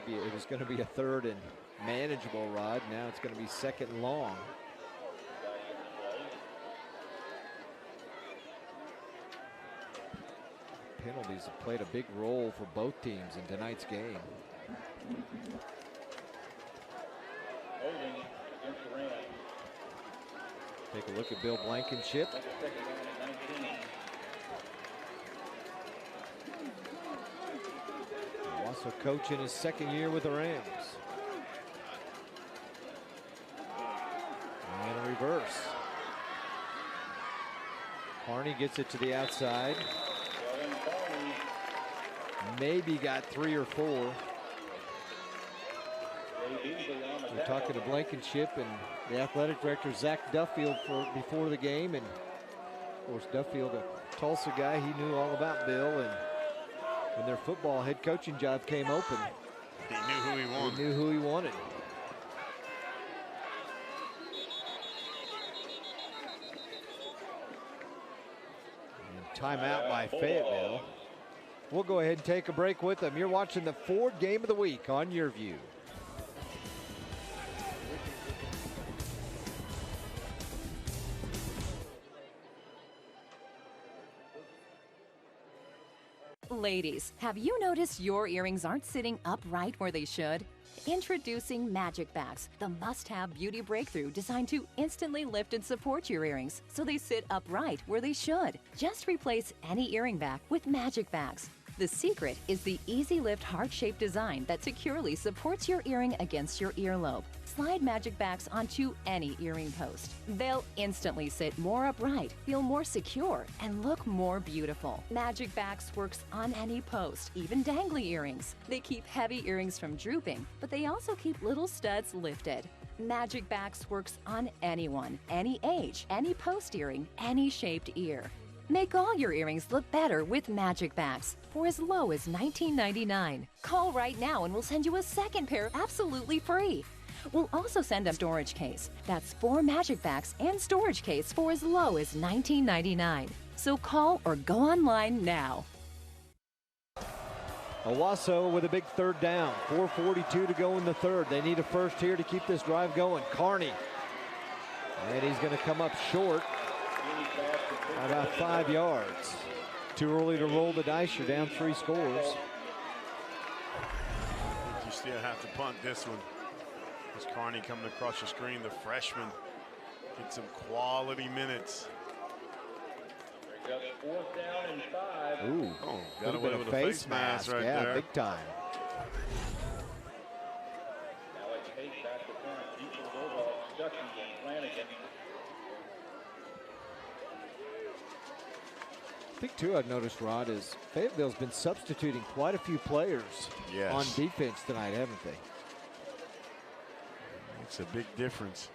[SPEAKER 1] It was going to be a third and manageable, Rod. Now it's going to be second and long. Penalties have played a big role for both teams in tonight's game. Take a look at Bill Blankenship. Also coach in his second year with the Rams. And a reverse. Carney gets it to the outside. Maybe got 3 or 4. We're talking to Blankenship and the athletic director, Zach Duffield, before the game. And, of course, Duffield, a Tulsa guy, he knew all about Bill. And when their football head coaching job came open,
[SPEAKER 2] he knew who he wanted.
[SPEAKER 1] He knew who he wanted. And timeout by Fayetteville. We'll go ahead and take a break with them. You're watching the Ford Game of the Week on YurView.
[SPEAKER 10] Ladies, have you noticed your earrings aren't sitting upright where they should? Introducing Magic Backs, the must-have beauty breakthrough designed to instantly lift and support your earrings so they sit upright where they should. Just replace any earring back with Magic Backs. The secret is the easy lift heart-shaped design that securely supports your earring against your earlobe. Slide Magic Backs onto any earring post. They'll instantly sit more upright, feel more secure, and look more beautiful. Magic Backs works on any post, even dangly earrings. They keep heavy earrings from drooping, but they also keep little studs lifted. Magic Backs works on anyone, any age, any post earring, any shaped ear. Make all your earrings look better with Magic Backs for as low as $19.99. Call right now and we'll send you a second pair absolutely free. We'll also send a storage case. That's 4 Magic Backs and storage case for as low as $19.99. So call or go online now.
[SPEAKER 1] Owasso with a big third down. 4:42 to go in the third. They need a first here to keep this drive going. Carney. And he's going to come up short. About 5 yards. Too early to roll the dice. You're down 3 scores.
[SPEAKER 2] I think you still have to punt this one. As Carney coming across the screen, the freshman get some quality minutes.
[SPEAKER 6] Fourth down and 5.
[SPEAKER 1] Ooh,
[SPEAKER 2] oh, got away with a face mask right
[SPEAKER 1] yeah,
[SPEAKER 2] there.
[SPEAKER 1] Big time.
[SPEAKER 6] Now a take back to punt. Deep for the Bulldogs. Stuckey and Flanagan.
[SPEAKER 1] I think, too, I've noticed, Rod, is Fayetteville's been substituting quite a few players on defense tonight, haven't they?
[SPEAKER 2] It's a big difference.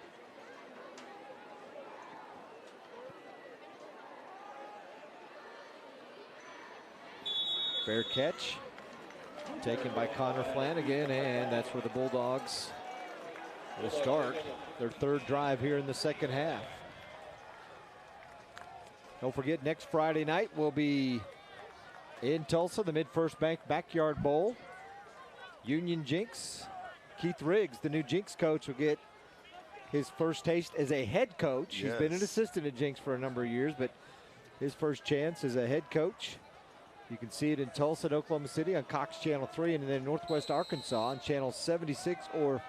[SPEAKER 1] Fair catch. Taken by Connor Flanagan, and that's where the Bulldogs will start their third drive here in the second half. Don't forget, next Friday night we'll be in Tulsa, the Mid-First Bank Backyard Bowl. Union Jinx. Keith Riggs, the new Jinx coach, will get his first taste as a head coach. He's been an assistant at Jinx for a number of years, but his first chance as a head coach. You can see it in Tulsa and Oklahoma City on Cox Channel 3, and then Northwest Arkansas on Channel 76 or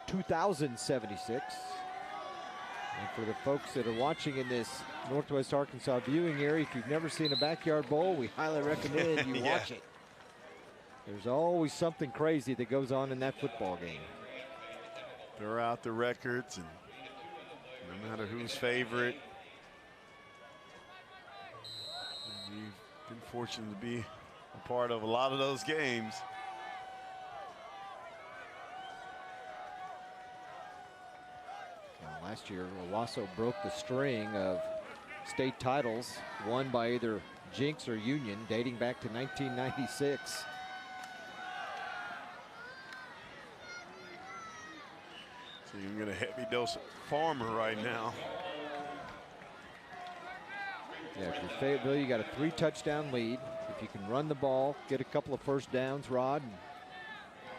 [SPEAKER 1] 2076. And for the folks that are watching in this Northwest Arkansas viewing area, if you've never seen a backyard bowl, we highly recommend you watch it. There's always something crazy that goes on in that football game.
[SPEAKER 2] They're out the records, and no matter who's favorite. We've been fortunate to be a part of a lot of those games.
[SPEAKER 1] Last year, Owasso broke the string of state titles won by either Jinx or Union dating back to 1996.
[SPEAKER 2] So you can get a heavy dose of Farmer right now.
[SPEAKER 1] Yeah, if you're Fayetteville, you got a 3-touchdown lead. If you can run the ball, get a couple of first downs, Rod, and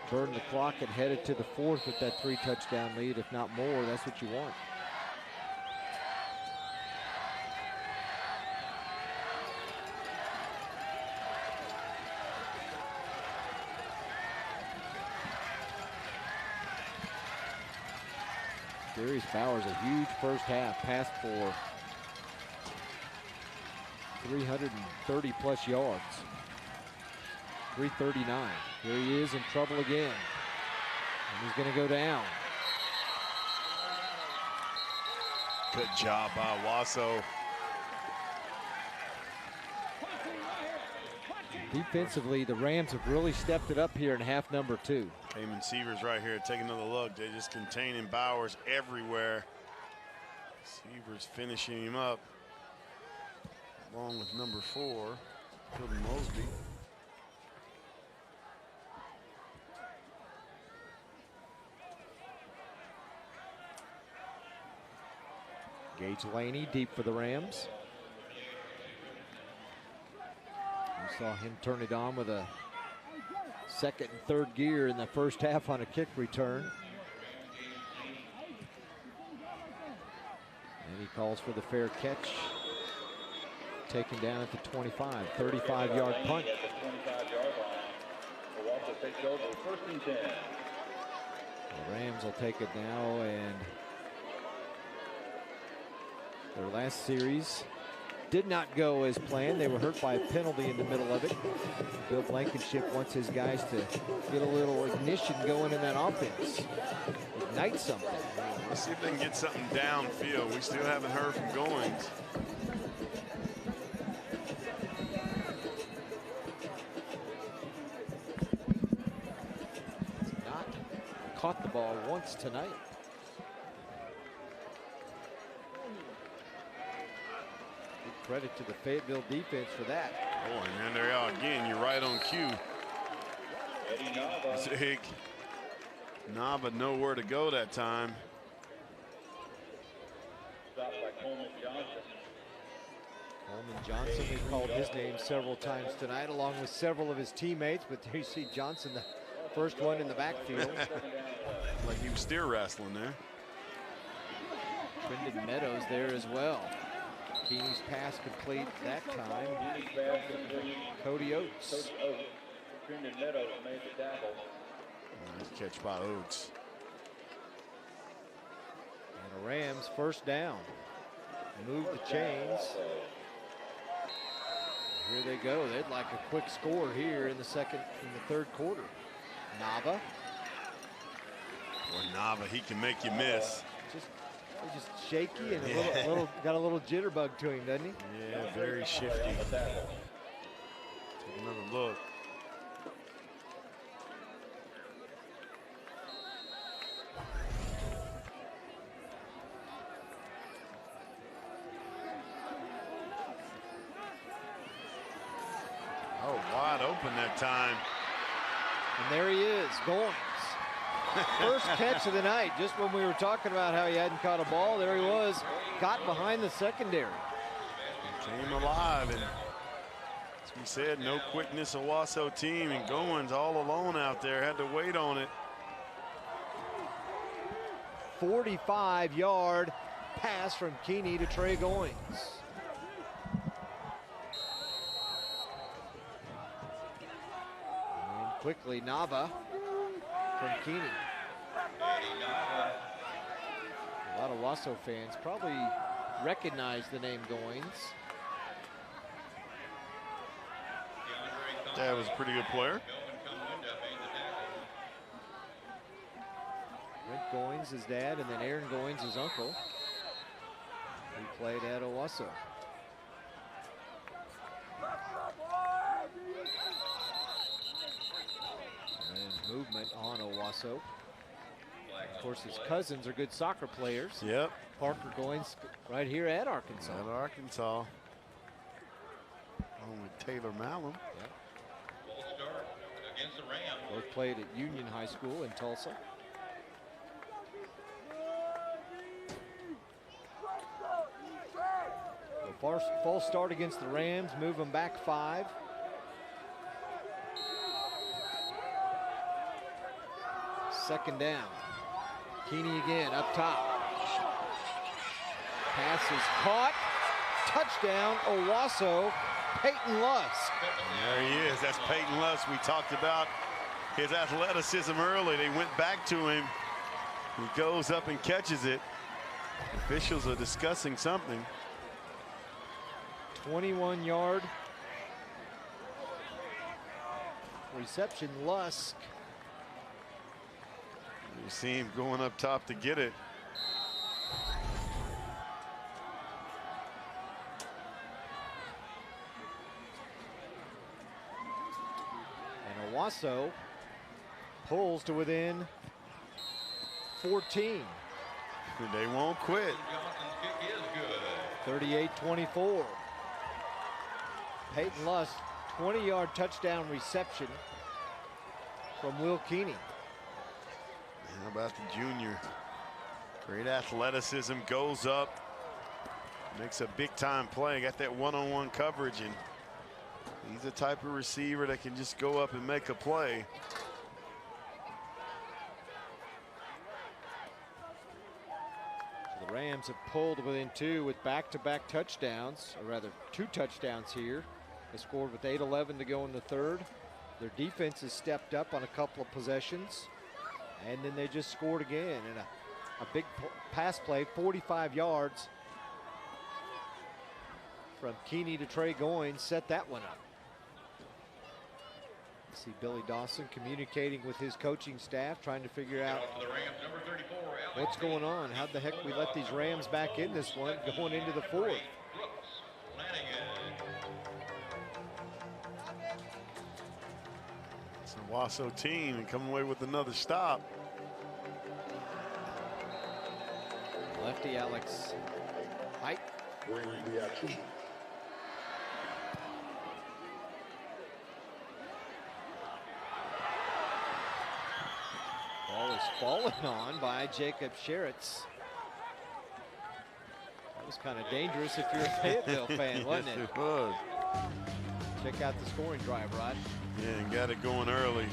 [SPEAKER 1] burn the clock and head it to the 4th with that 3-touchdown lead. If not more, that's what you want. Darius Bowers, a huge first half, passed for 330 plus yards. 339. Here he is in trouble again. And he's going to go down.
[SPEAKER 2] Good job by Owasso.
[SPEAKER 1] Defensively, the Rams have really stepped it up here in half number 2.
[SPEAKER 2] Heyman Sievers right here. Take another look. They're just containing Bowers everywhere. Sievers finishing him up along with number 4, Hilton Mosby.
[SPEAKER 1] Gage Laney deep for the Rams. We saw him turn it on with a second and third gear in the first half on a kick return. And he calls for the fair catch. Taken down at the 25, 35-yard punt.
[SPEAKER 6] At the 25-yard line. Owasso takes over, 1st and 10.
[SPEAKER 1] The Rams will take it now, and their last series did not go as planned. They were hurt by a penalty in the middle of it. Bill Blankenship wants his guys to get a little ignition going in that offense. Ignite something.
[SPEAKER 2] Let's see if they can get something downfield. We still haven't heard from Goins.
[SPEAKER 1] He's not caught the ball once tonight. Credit to the Fayetteville defense for that.
[SPEAKER 2] Oh, and there they are again. You're right on cue. Zig. Nava nowhere to go that time.
[SPEAKER 6] Stopped by Coleman Johnson.
[SPEAKER 1] Coleman Johnson, we called his name several times tonight, along with several of his teammates. But there you see Johnson, the first one in the backfield.
[SPEAKER 2] Like he was steer wrestling there.
[SPEAKER 1] Brendan Meadows there as well. Keeney's pass complete that time. Cody Oates.
[SPEAKER 6] Brendan Meadows made the tackle.
[SPEAKER 2] Nice catch by Oates.
[SPEAKER 1] And the Rams first down. Move the chains. Here they go. They'd like a quick score here in the third quarter. Nava.
[SPEAKER 2] Boy, Nava, he can make you miss.
[SPEAKER 1] He's just shaky and got a little jitterbug to him, doesn't he?
[SPEAKER 2] Yeah, very shifty. Take another look. Oh, wide open that time.
[SPEAKER 1] And there he is, Goins. First catch of the night, just when we were talking about how he hadn't caught a ball, there he was, got behind the secondary.
[SPEAKER 2] Came alive, and as we said, no quickness Owasso team, and Goins all alone out there, had to wait on it.
[SPEAKER 1] 45-yard pass from Keeney to Trey Goins. And quickly, Nava from Keeney. A lot of Owasso fans probably recognize the name Goins.
[SPEAKER 2] That was a pretty good player.
[SPEAKER 1] Brent Goins, his dad, and then Aaron Goins, his uncle, who played at Owasso. And movement on Owasso. Of course, his cousins are good soccer players.
[SPEAKER 2] Yep.
[SPEAKER 1] Parker Goins right here at Arkansas.
[SPEAKER 2] At Arkansas. Along with Taylor Malum.
[SPEAKER 1] Yep. Both played at Union High School in Tulsa. So false start against the Rams, move them back 5. Second down. Keeney again up top. Pass is caught. Touchdown, Owasso, Peyton Lusk.
[SPEAKER 2] There he is. That's Peyton Lusk. We talked about his athleticism early. They went back to him. He goes up and catches it. Officials are discussing something.
[SPEAKER 1] 21-yard reception, Lusk.
[SPEAKER 2] You see him going up top to get it.
[SPEAKER 1] And Owasso pulls to within 14.
[SPEAKER 2] They won't quit.
[SPEAKER 1] 38-24. Peyton Lusk, 20-yard touchdown reception from Will Keeney.
[SPEAKER 2] How about the junior? Great athleticism, goes up, makes a big-time play. Got that one-on-one coverage, and he's the type of receiver that can just go up and make a play.
[SPEAKER 1] So the Rams have pulled within 2 with back-to-back touchdowns, or rather 2 touchdowns here. They scored with 8:11 to go in the third. Their defense has stepped up on a couple of possessions. And then they just scored again. And a big pass play, 45 yards from Keeney to Trey Goins, set that one up. See Billy Dawson communicating with his coaching staff, trying to figure out what's going on. How the heck we let these Rams back in this one going into the fourth?
[SPEAKER 2] It's a Owasso team and coming away with another stop.
[SPEAKER 1] Lefty Alex Height. Ball is fallen on by Jacob Sheritz. That was kind of dangerous if you're a Fayetteville fan, wasn't it?
[SPEAKER 2] Yes, it was.
[SPEAKER 1] Check out the scoring drive, Rod.
[SPEAKER 2] Yeah, and got it going early.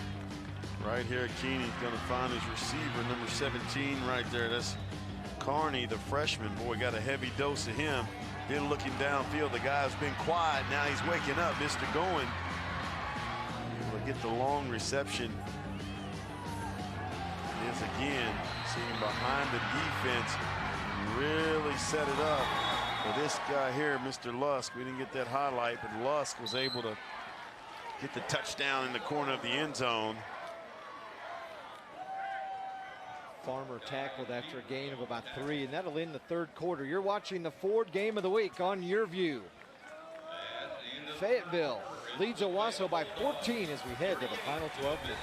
[SPEAKER 2] Right here, Keeney's going to find his receiver, number 17 right there. That's Carney, the freshman. Boy, got a heavy dose of him. Then looking downfield, the guy's been quiet. Now he's waking up, Mr. Goin. Able to get the long reception. Is again seeing behind the defense, really set it up for this guy here, Mr. Lusk. We didn't get that highlight, but Lusk was able to get the touchdown in the corner of the end zone.
[SPEAKER 1] Farmer tackled after a gain of about 3, and that'll end the third quarter. You're watching the Ford Game of the Week on YurView. Fayetteville leads Owasso by 14 as we head to the final 12 minutes.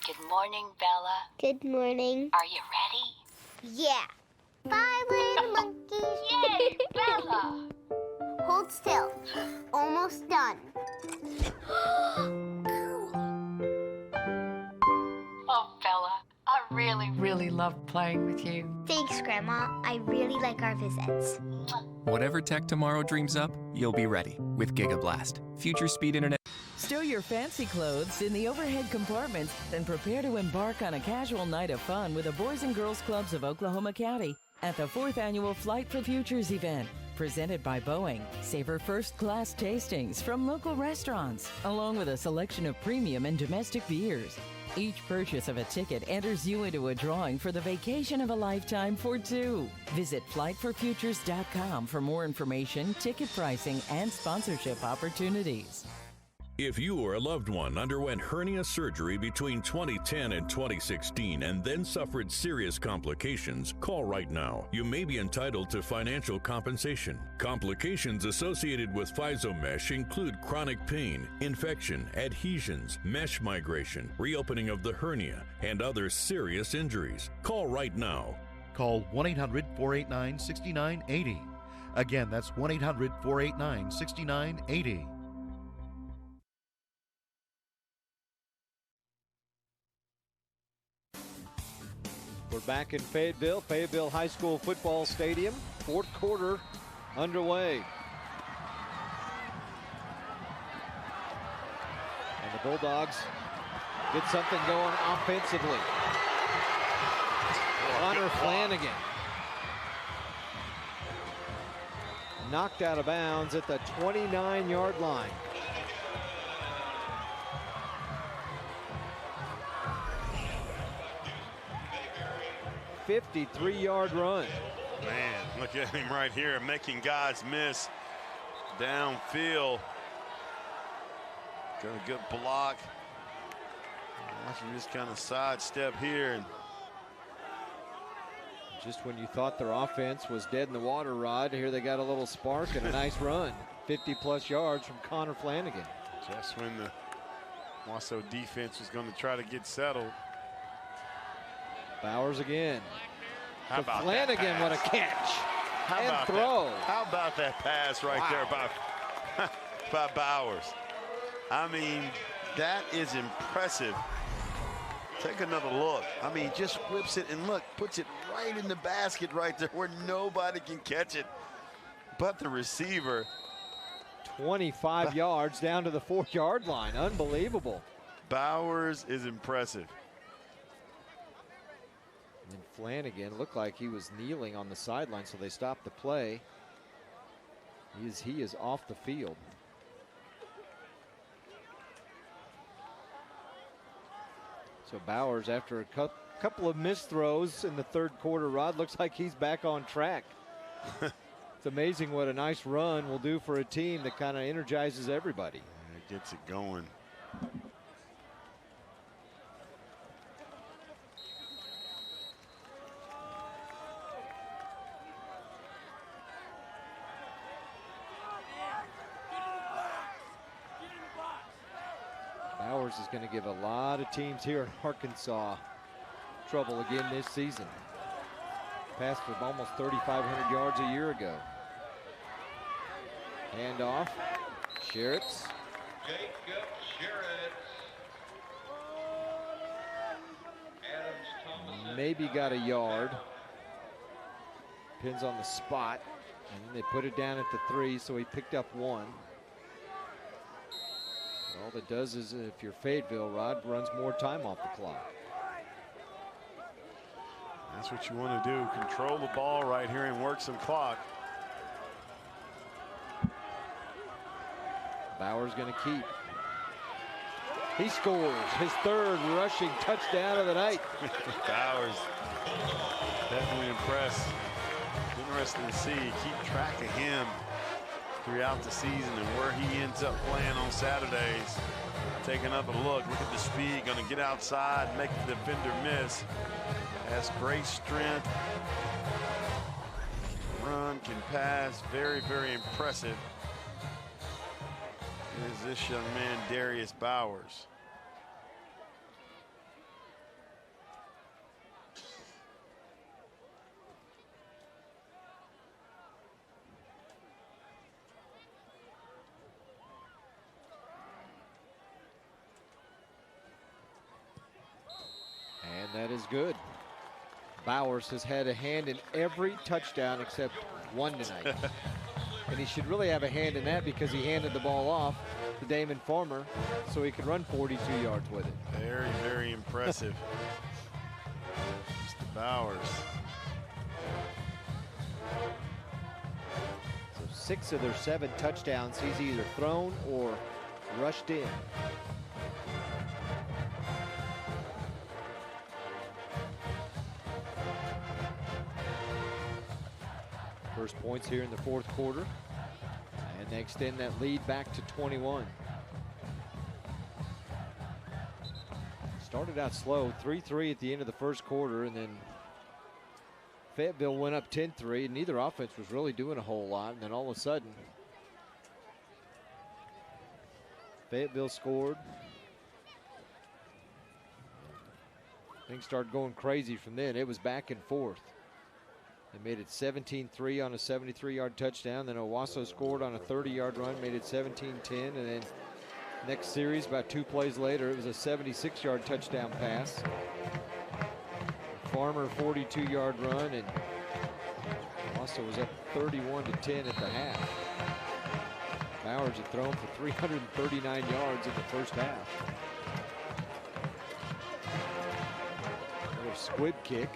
[SPEAKER 15] Good morning, Bella.
[SPEAKER 16] Good morning.
[SPEAKER 15] Are you ready?
[SPEAKER 16] Yeah. 5 little monkeys.
[SPEAKER 15] Yay, Bella!
[SPEAKER 16] Hold still. Almost done.
[SPEAKER 15] Oh, Bella, I really love playing with you.
[SPEAKER 16] Thanks, Grandma. I really like our visits.
[SPEAKER 17] Whatever tech tomorrow dreams up, you'll be ready with GigaBlast. Future speed internet.
[SPEAKER 11] Stow your fancy clothes in the overhead compartments and prepare to embark on a casual night of fun with the Boys and Girls Clubs of Oklahoma County at the 4th Annual Flight for Futures event. Presented by Boeing. Savor first-class tastings from local restaurants, along with a selection of premium and domestic beers. Each purchase of a ticket enters you into a drawing for the vacation of a lifetime for 2. Visit flightforfutures.com for more information, ticket pricing, and sponsorship opportunities.
[SPEAKER 12] If you or a loved one underwent hernia surgery between 2010 and 2016 and then suffered serious complications, call right now. You may be entitled to financial compensation. Complications associated with FISO-mesh include chronic pain, infection, adhesions, mesh migration, reopening of the hernia, and other serious injuries. Call right now.
[SPEAKER 13] Call 1-800-489-6980. Again, that's 1-800-489-6980.
[SPEAKER 1] We're back in Fayetteville High School Football Stadium. Fourth quarter underway. And the Bulldogs get something going offensively. Connor Flanagan knocked out of bounds at the 29-yard line. 53-yard run.
[SPEAKER 2] Man, look at him right here, making guys miss downfield. Got a good block. Watch him just kind of sidestep here. And
[SPEAKER 1] just when you thought their offense was dead in the water, Rod, here they got a little spark and a nice run. 50-plus yards from Connor Flanagan.
[SPEAKER 2] Just when the Owasso defense was going to try to get settled.
[SPEAKER 1] Bowers again.
[SPEAKER 2] How about
[SPEAKER 1] Flanagan, what a catch. And throw.
[SPEAKER 2] How about that pass right there by Bowers? I mean, that is impressive. Take another look. I mean, just whips it and look, puts it right in the basket right there where nobody can catch it but the receiver.
[SPEAKER 1] 25 yards down to the 4-yard line. Unbelievable.
[SPEAKER 2] Bowers is impressive.
[SPEAKER 1] And Flanagan looked like he was kneeling on the sideline, so they stopped the play. He is off the field. So Bowers, after a couple of missed throws in the third quarter, Rod, looks like he's back on track. It's amazing what a nice run will do for a team that kind of energizes everybody.
[SPEAKER 2] It gets it going.
[SPEAKER 1] Bowers is going to give a lot of teams here in Arkansas trouble again this season. Passed for almost 3,500 yards a year ago. Handoff. Sherritts. Maybe got a yard. Depends on the spot. And then they put it down at the 3, so he picked up 1. All that does is, if you're Fayetteville, Rod, runs more time off the clock.
[SPEAKER 2] That's what you want to do. Control the ball right here and work some clock.
[SPEAKER 1] Bowers going to keep. He scores his 3rd rushing touchdown of the night.
[SPEAKER 2] Bowers definitely impressed. Interesting to see. Keep track of him throughout the season and where he ends up playing on Saturdays. Take another look. Look at the speed. Going to get outside, make the defender miss. Has great strength. Run, can pass. Very, very impressive. Is this young man, Darius Bowers.
[SPEAKER 1] And that is good. Bowers has had a hand in every touchdown except one tonight. And he should really have a hand in that because he handed the ball off to Damon Farmer so he could run 42 yards with it.
[SPEAKER 2] Very, very impressive. Mr. Bowers.
[SPEAKER 1] So 6 of their 7 touchdowns he's either thrown or rushed in. First points here in the 4th quarter. And they extend that lead back to 21. Started out slow, 3-3 at the end of the first quarter, and then Fayetteville went up 10-3, and neither offense was really doing a whole lot. And then all of a sudden, Fayetteville scored. Things started going crazy from then. It was back and forth. They made it 17-3 on a 73-yard touchdown. Then Owasso scored on a 30-yard run, made it 17-10. And then next series, about 2 plays later, it was a 76-yard touchdown pass. Farmer 42-yard run, and Owasso was up 31-10 at the half. Bowers had thrown for 339 yards in the first half. Another squib kick.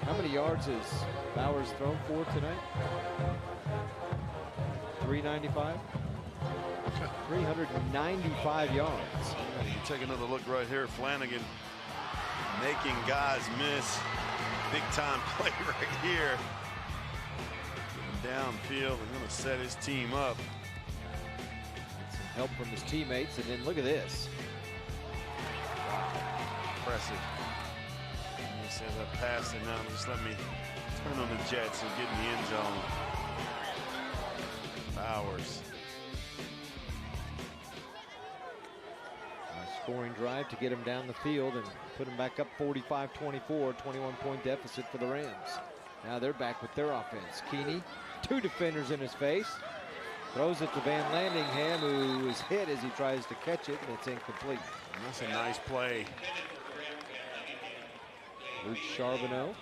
[SPEAKER 1] How many yards has Bowers thrown for tonight? 395? 395 yards.
[SPEAKER 2] You take another look right here. Flanagan making guys miss. Big time play right here. Getting downfield and going to set his team up.
[SPEAKER 1] Get some help from his teammates, and then look at this.
[SPEAKER 2] Wow, impressive. As I pass it now, just let me turn on the Jets and get in the end zone. Bowers.
[SPEAKER 1] A scoring drive to get him down the field and put him back up 45-24, 21-point deficit for the Rams. Now they're back with their offense. Keeney, 2 defenders in his face. Throws it to Van Landingham, who is hit as he tries to catch it, and it's incomplete.
[SPEAKER 2] And that's a nice play.
[SPEAKER 1] Luke Charbonneau.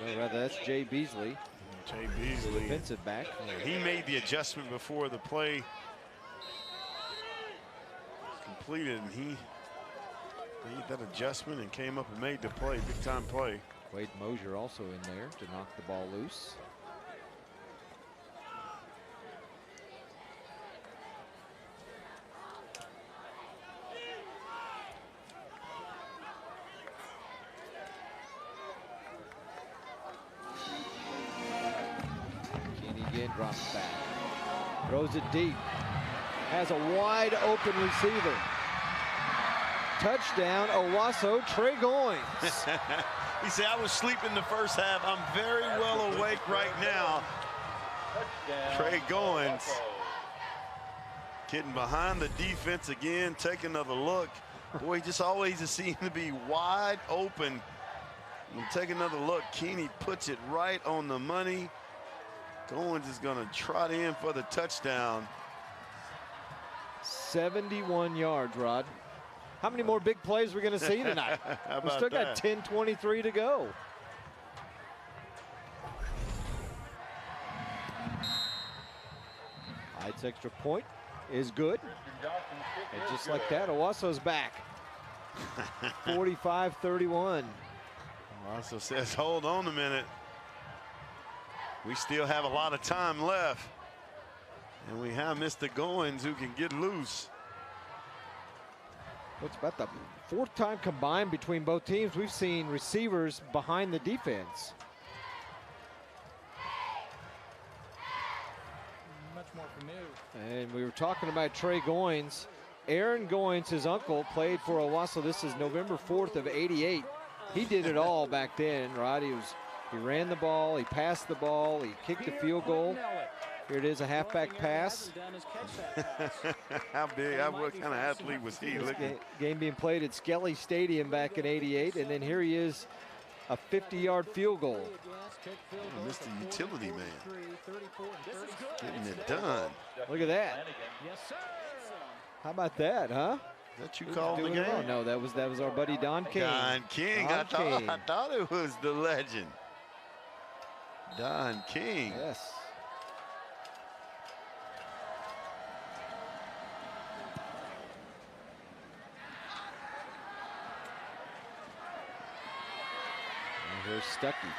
[SPEAKER 1] Or rather, that's Jay Beasley.
[SPEAKER 2] Jay Beasley.
[SPEAKER 1] Defensive back.
[SPEAKER 2] He made the adjustment before the play. completed, and he made that adjustment and came up and made the play, big time play.
[SPEAKER 1] Wade Mosier also in there to knock the ball loose. Keeney again drops back. Throws it deep. Has a wide open receiver. Touchdown, Owasso, Trey Goins.
[SPEAKER 2] He said, I was sleeping the first half. I'm very well awake right now. Trey Goins getting behind the defense again, take another look. Boy, he just always seems to be wide open. And take another look. Keeney puts it right on the money. Goins is going to trot in for the touchdown.
[SPEAKER 1] 71 yards, Rod. How many more big plays are we going to see tonight? We still got 10:23 to go. Hyde's extra point is good. And just like that, Owasso's back. 45-31.
[SPEAKER 2] Owasso says, hold on a minute. We still have a lot of time left. And we have Mr. Goins who can get loose.
[SPEAKER 1] It's about the fourth time combined between both teams we've seen receivers behind the defense.
[SPEAKER 14] Much more familiar.
[SPEAKER 1] And we were talking about Trey Goins. Aaron Goins, his uncle, played for Owasso. This is November 4th of '88. He did it all back then, right? He ran the ball, he passed the ball, he kicked the field goal. Here it is, a halfback pass.
[SPEAKER 2] What kind of athlete was he?
[SPEAKER 1] Game being played at Skelly Stadium back in '88, and then here he is, a 50-yard field goal.
[SPEAKER 2] Oh, Mr. Utility Man, getting it done.
[SPEAKER 1] Look at that. How about that, huh?
[SPEAKER 2] Is that you calling the game?
[SPEAKER 1] Oh, no, that was our buddy Don King.
[SPEAKER 2] Don King. I thought it was the legend. Don King.
[SPEAKER 1] Yes. Here's Stuckey.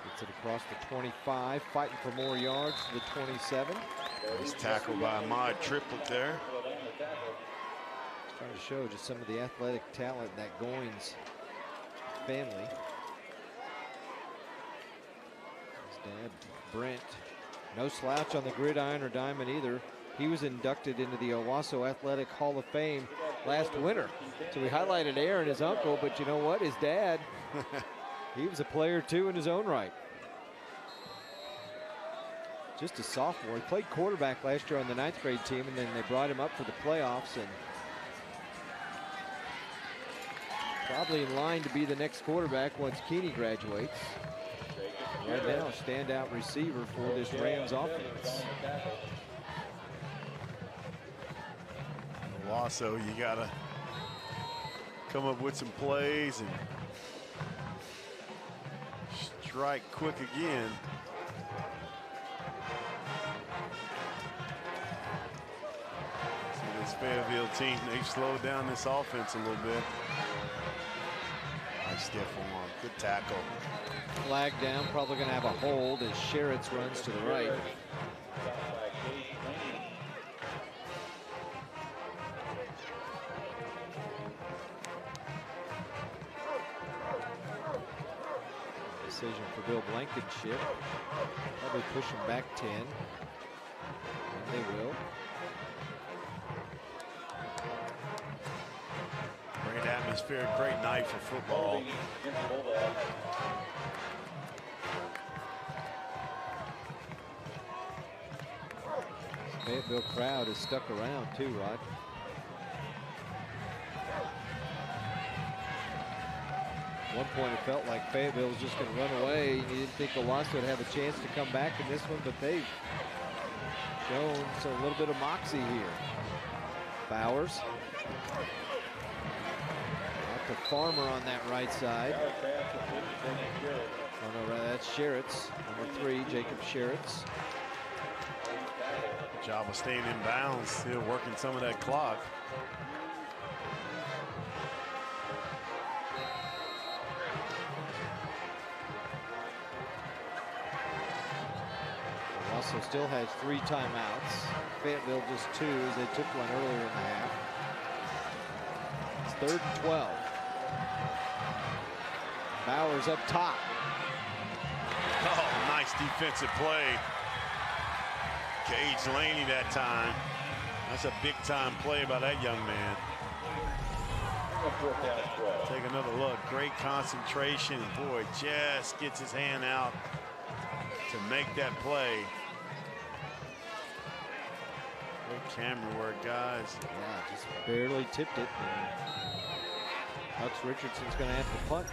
[SPEAKER 1] Gets it across the 25, fighting for more yards to the 27.
[SPEAKER 2] Nice tackle by Ahmad Triplett there.
[SPEAKER 1] Trying to show just some of the athletic talent in that Goins family. His dad, Brent, no slouch on the gridiron or diamond either. He was inducted into the Owasso Athletic Hall of Fame last winter. So we highlighted Aaron, his uncle, but you know what? His dad, he was a player too in his own right. Just a sophomore. He played quarterback last year on the 9th grade team, and then they brought him up for the playoffs, and probably in line to be the next quarterback once Keeney graduates. Right now, a standout receiver for this Rams offense.
[SPEAKER 2] Owasso, you gotta come up with some plays and strike quick again. See this Fayetteville team, they've slowed down this offense a little bit. Nice stiff one, good tackle.
[SPEAKER 1] Flag down, probably gonna have a hold as Sherritts runs to the right. Decision for Bill Blankenship. Probably push him back 10. And they will.
[SPEAKER 2] Great atmosphere, great night for football.
[SPEAKER 1] Fayetteville crowd is stuck around too, Rod. At one point it felt like Fayetteville was just going to run away. You didn't think Owasso would have a chance to come back in this one, but they've shown a little bit of moxie here. Bowers. Out to Farmer on that right side. Oh no, that's Sherritts. Number 3, Jacob Sherritts.
[SPEAKER 2] Job of staying in bounds, still working some of that clock.
[SPEAKER 1] Owasso still has 3 timeouts. Fayetteville just 2 as they took one earlier in the half. It's 3rd and 12. Bowers up top.
[SPEAKER 2] Oh, nice defensive play. Gage Laney that time. That's a big time play by that young man. Take another look. Great concentration. Boy, just gets his hand out to make that play. Great camera work, guys.
[SPEAKER 1] Yeah, just barely tipped it. Hux Richardson's going to have to punt.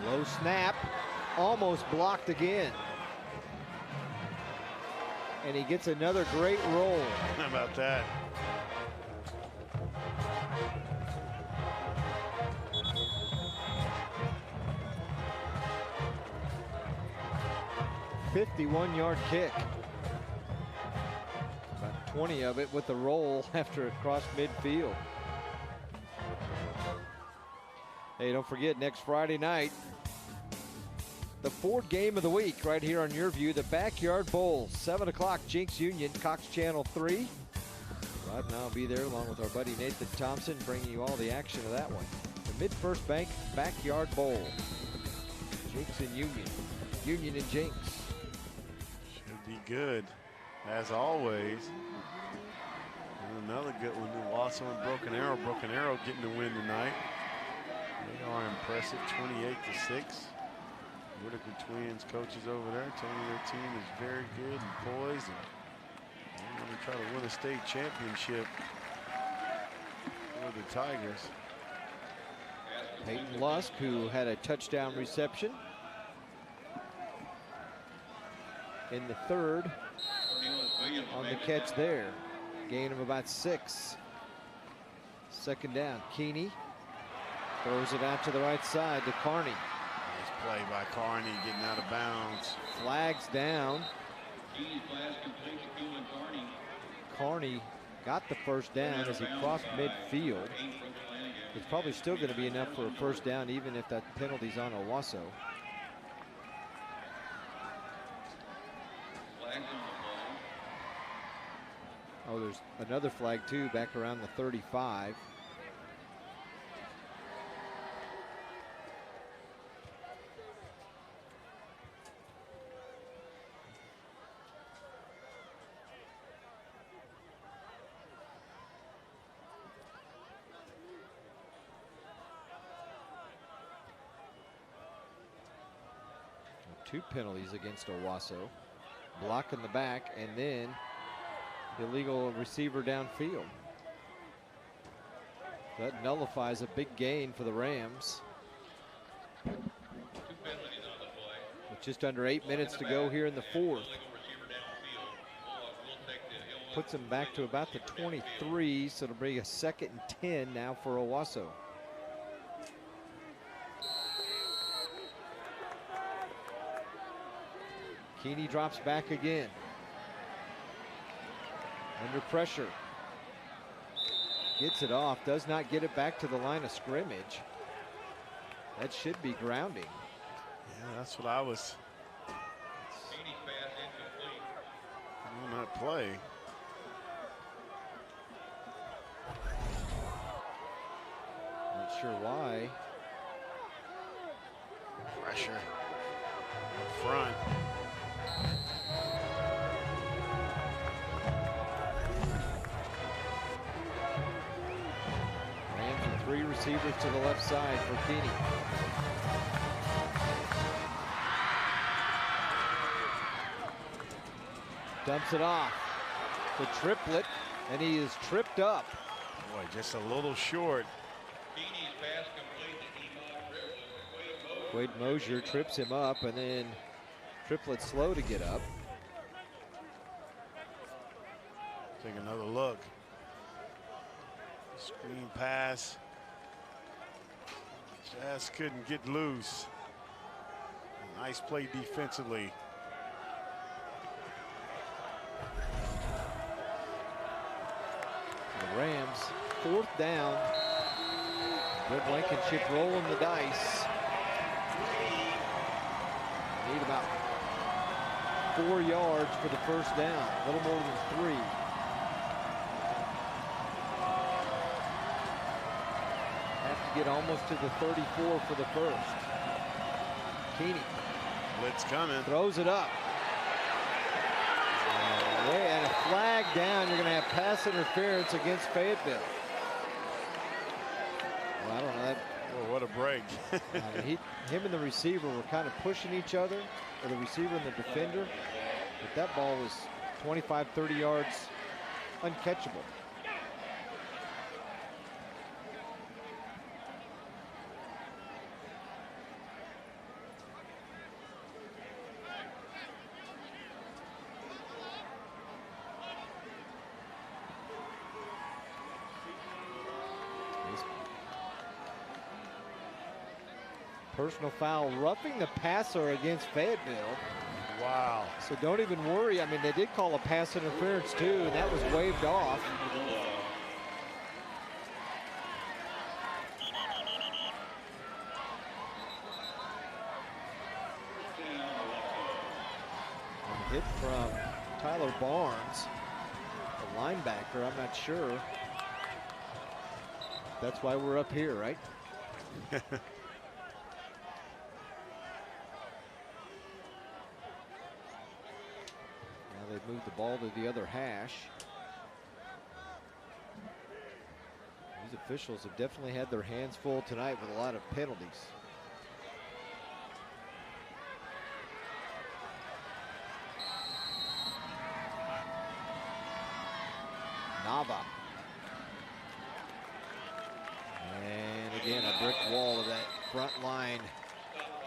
[SPEAKER 1] Low snap, almost blocked again. And he gets another great roll.
[SPEAKER 2] How about that?
[SPEAKER 1] "51-yard kick. About 20 of it with the roll after it crossed midfield. Hey, don't forget, next Friday night, the 4th game of the week right here on YurView, the Backyard Bowl, 7 o'clock, Jinx Union, Cox Channel 3. Rod and I'll be there along with our buddy Nathan Thompson, bringing you all the action of that one. The Mid-First Bank Backyard Bowl. Jinx and Union. Union and Jinx.
[SPEAKER 2] Should be good, as always. And another good one, Owasso and Broken Arrow. Broken Arrow getting the win tonight. They are impressive, 28-6. Whitaker Twins coaches over there telling me their team is very good and poised, and they're going to try to win a state championship for the Tigers.
[SPEAKER 1] Peyton Lusk, who had a touchdown reception in the 3rd on the catch there. Gain of about 6. 2nd down. Keeney throws it out to the right side to Carney.
[SPEAKER 2] Nice play by Carney, getting out of bounds.
[SPEAKER 1] Flags down. Carney got the 1st down as he crossed midfield. It's probably still going to be enough for a 1st down, even if that penalty's on Owasso. Oh, there's another flag too, back around the 35. Two penalties against Owasso. Block in the back and then illegal receiver downfield. That nullifies a big gain for the Rams. With just under 8 minutes to go here in the 4th. Puts them back to about the 23, so it'll bring a 2nd and 10 now for Owasso. Keeney drops back again. Under pressure. Gets it off, does not get it back to the line of scrimmage. That should be grounding.
[SPEAKER 2] Yeah, that's what I was on that play.
[SPEAKER 1] Not sure why.
[SPEAKER 2] Pressure up front.
[SPEAKER 1] Rams with 3 receivers to the left side for Keeney. Dumps it off to Triplett, and he is tripped up.
[SPEAKER 2] Boy, just a little short.
[SPEAKER 1] Wade Mosier trips him up, and then Triplett slow to get up.
[SPEAKER 2] Take another look. Screen pass. Just couldn't get loose. Nice play defensively.
[SPEAKER 1] The Rams, 4th down. Bill Blankenship rolling the dice. Need about 4 yards for the first down, a little more than 3. Have to get almost to the 34 for the first. Keeney.
[SPEAKER 2] Blitz coming.
[SPEAKER 1] Throws it up. And a flag down. You're going to have pass interference against Fayetteville. Well, I don't know.
[SPEAKER 2] Oh, what a break.
[SPEAKER 1] Him and the receiver were kind of pushing each other, or the receiver and the defender. But that ball was 25, 30 yards uncatchable. Personal foul, roughing the passer against Fayetteville.
[SPEAKER 2] Wow.
[SPEAKER 1] So don't even worry. I mean, they did call a pass interference too, and that was waved off. A hit from Tyler Barnes, the linebacker. I'm not sure. That's why we're up here, right? They've moved the ball to the other hash. These officials have definitely had their hands full tonight with a lot of penalties. Nava. And again, a brick wall of that front line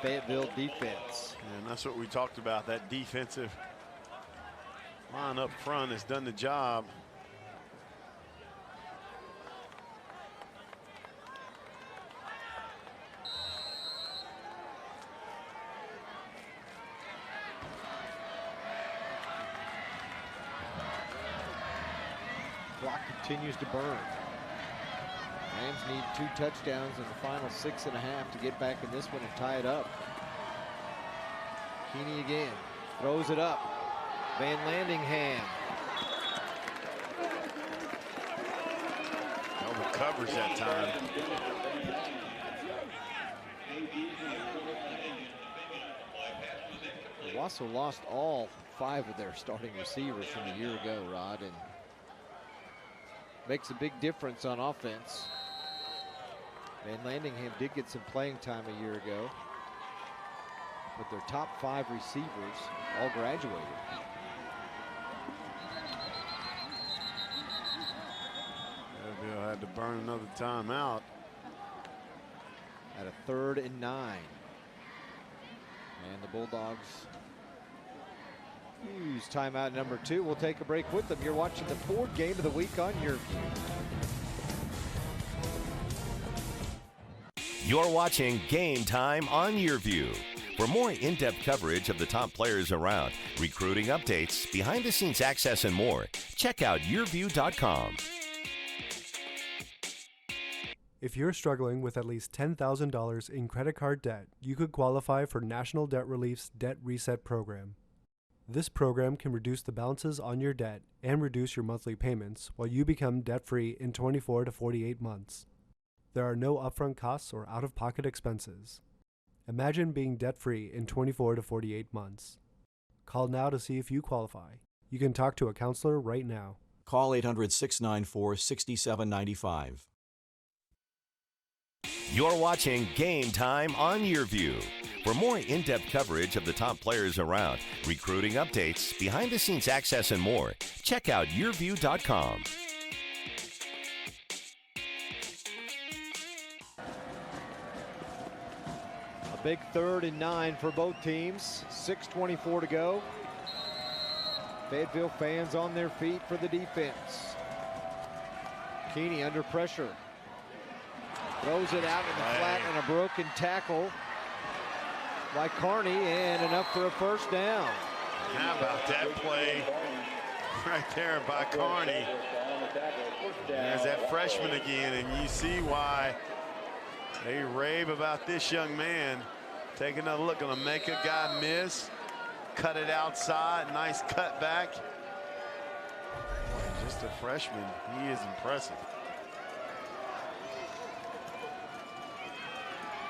[SPEAKER 1] Fayetteville defense.
[SPEAKER 2] And that's what we talked about, that defensive line up front has done the job.
[SPEAKER 1] Clock continues to burn. Rams need 2 touchdowns in the final 6.5 to get back in this one and tie it up. Keeney again, throws it up. Van Landingham.
[SPEAKER 2] Covers that time.
[SPEAKER 1] Owasso lost all 5 of their starting receivers from a year ago, Rod, and makes a big difference on offense. Van Landingham did get some playing time a year ago, but their top 5 receivers all graduated.
[SPEAKER 2] Bill had to burn another timeout.
[SPEAKER 1] At a 3rd and 9. And the Bulldogs use timeout number 2. We'll take a break with them. You're watching the 4th game of the week on YurView.
[SPEAKER 3] You're watching Game Time on YurView. For more in-depth coverage of the top players around, recruiting updates, behind-the-scenes access, and more, check out YurView.com.
[SPEAKER 18] If you're struggling with at least $10,000 in credit card debt, you could qualify for National Debt Relief's Debt Reset Program. This program can reduce the balances on your debt and reduce your monthly payments while you become debt-free in 24 to 48 months. There are no upfront costs or out-of-pocket expenses. Imagine being debt-free in 24 to 48 months. Call now to see if you qualify. You can talk to a counselor right now.
[SPEAKER 19] Call 800-694-6795.
[SPEAKER 3] You're watching Game Time on YurView. For more in-depth coverage of the top players around, recruiting updates, behind-the-scenes access, and more, check out YurView.com.
[SPEAKER 1] A big 3rd and 9 for both teams. 6:24 to go. Fayetteville fans on their feet for the defense. Keeney under pressure. Throws it out in the flat and a broken tackle by Carney, and enough for a first down.
[SPEAKER 2] How about that play right there by Carney? There's that freshman again, and you see why they rave about this young man. Take another look, gonna make a guy miss, cut it outside, nice cut back. Just a freshman, he is impressive.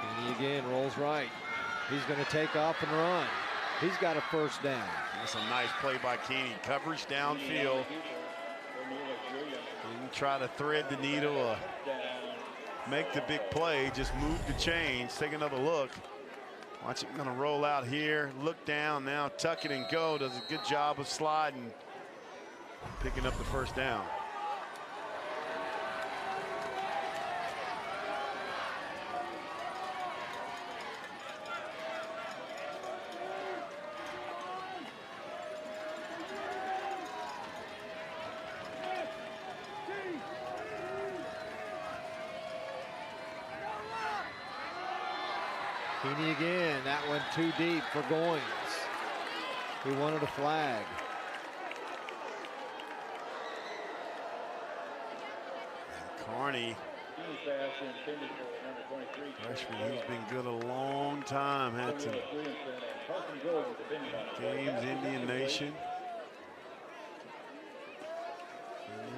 [SPEAKER 1] Keeney again rolls right. He's going to take off and run. He's got a first down.
[SPEAKER 2] That's a nice play by Keeney. Coverage downfield. Didn't try to thread the needle or make the big play. Just move the chains. Take another look. Watch it, going to roll out here. Look down now. Tuck it and go. Does a good job of sliding. Picking up the first down.
[SPEAKER 1] Keeney again. That one too deep for Goins. He wanted a flag.
[SPEAKER 2] Carney, freshman, he's been good a long time. Had some games, Indian Nation.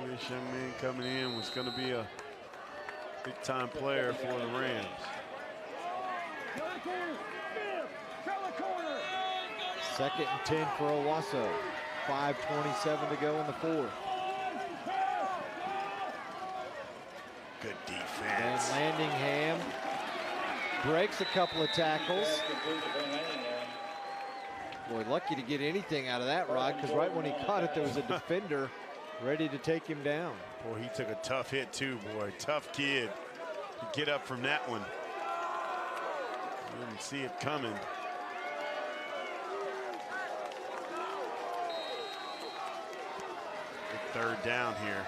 [SPEAKER 2] And this young man coming in was going to be a big-time player for the Rams.
[SPEAKER 1] Second and 10 for Owasso. 5:27 to go in the fourth.
[SPEAKER 2] Good defense.
[SPEAKER 1] And Landingham breaks a couple of tackles. Boy, lucky to get anything out of that, Rod, because right when he caught it, there was a defender ready to take him down.
[SPEAKER 2] Boy, he took a tough hit too, boy. Tough kid to get up from that one. Didn't see it coming. Good third down here.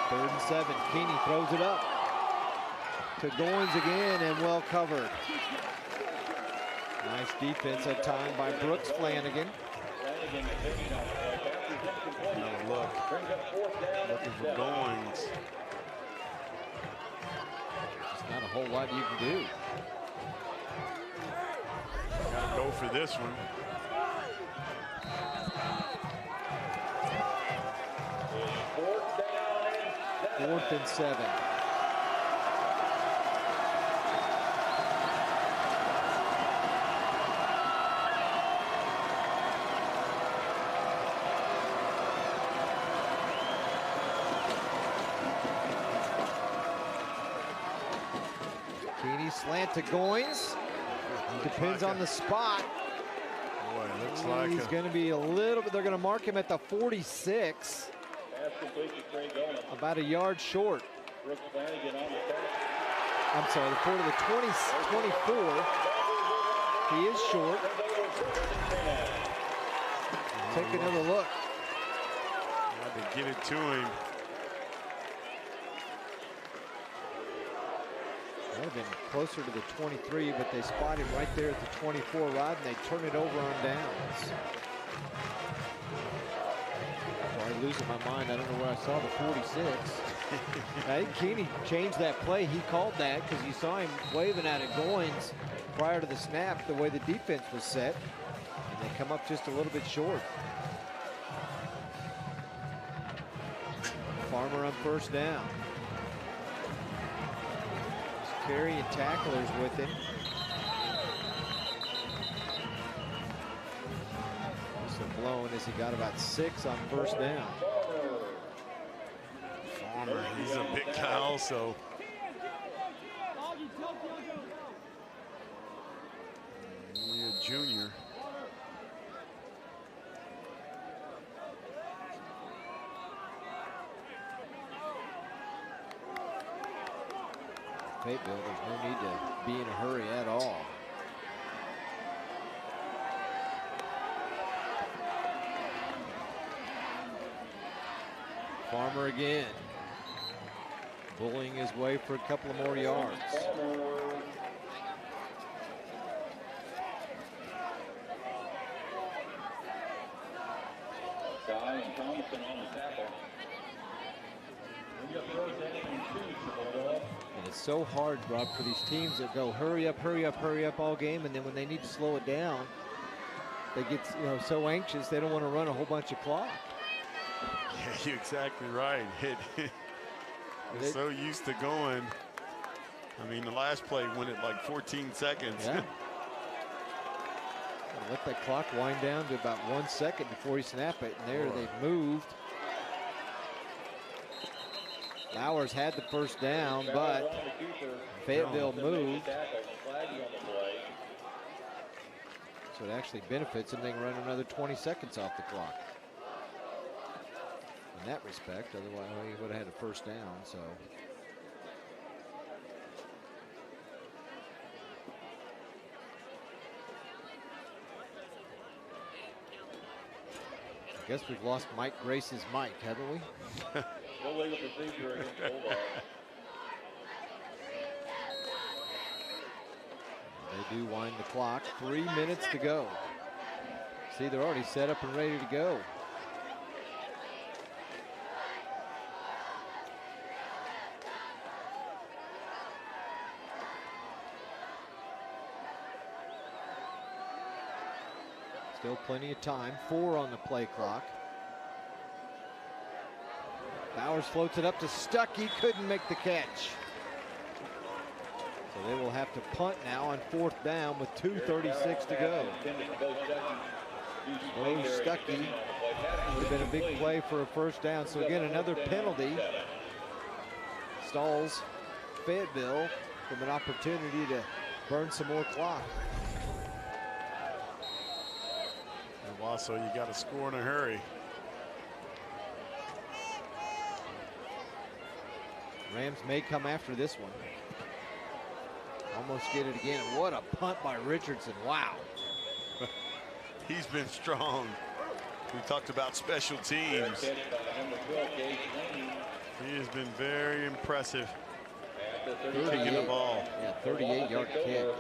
[SPEAKER 1] Third and 7. Keeney throws it up to Goins again, and well covered. Nice defense that time by Brooks Flanagan.
[SPEAKER 2] Another look. Looking for Goins.
[SPEAKER 1] There's not a whole lot you can do.
[SPEAKER 2] Gotta go for this one.
[SPEAKER 1] Fourth and 7. Keeney slant to Goins. Depends on the spot.
[SPEAKER 2] Boy, looks like
[SPEAKER 1] he's going to be a little bit. They're going to mark him at the 46. About a yard short. I'm sorry, the 24. He is short. Take another look.
[SPEAKER 2] Had to get it to him.
[SPEAKER 1] Might have been closer to the 23, but they spot him right there at the 24 rod, and they turn it over on downs. I'm losing my mind. I don't know where I saw the 46. I think Keeney changed that play. He called that because you saw him waving at it Goins prior to the snap, the way the defense was set. And they come up just a little bit short. Farmer on first down. Just carrying tacklers with him. Blown as he got about 6 on first down.
[SPEAKER 2] Farmer, he's a big guy also. Only a junior.
[SPEAKER 1] Fayetteville, there's no need to be in a hurry at all. Farmer again, bullying his way for a couple of more yards.
[SPEAKER 6] Guy and Thomason on the tackle.
[SPEAKER 1] And it's so hard, Rob, for these teams that go hurry up, hurry up, hurry up all game, and then when they need to slow it down, they get so anxious they don't want to run a whole bunch of clock.
[SPEAKER 2] Yeah, you're exactly right. They're so used to going. I mean, the last play went at like 14 seconds.
[SPEAKER 1] Yeah. Let that clock wind down to about 1 second before you snap it, and there they've moved. Bowers had the first down, but Fayetteville moved. So it actually benefits them. They can run another 20 seconds off the clock. In that respect, otherwise he would have had a first down. So. I guess we've lost Mike Grace's mic, haven't we?
[SPEAKER 6] No legal procedure against the Bulldogs.
[SPEAKER 1] They do wind the clock. 3 minutes to go. See, they're already set up and ready to go. Still plenty of time. 4 on the play clock. Bowers floats it up to Stuckey. Couldn't make the catch. So they will have to punt now on 4th down with 2:36 to go. Oh, Stuckey would have been a big play for a first down. So again, another penalty stalls Fayetteville from an opportunity to burn some more clock.
[SPEAKER 2] Owasso, you got to score in a hurry.
[SPEAKER 1] Rams may come after this one. Almost get it again. What a punt by Richardson. Wow.
[SPEAKER 2] He's been strong. We talked about special teams. He has been very impressive. Kicking the ball.
[SPEAKER 1] Yeah, 38-yard kick.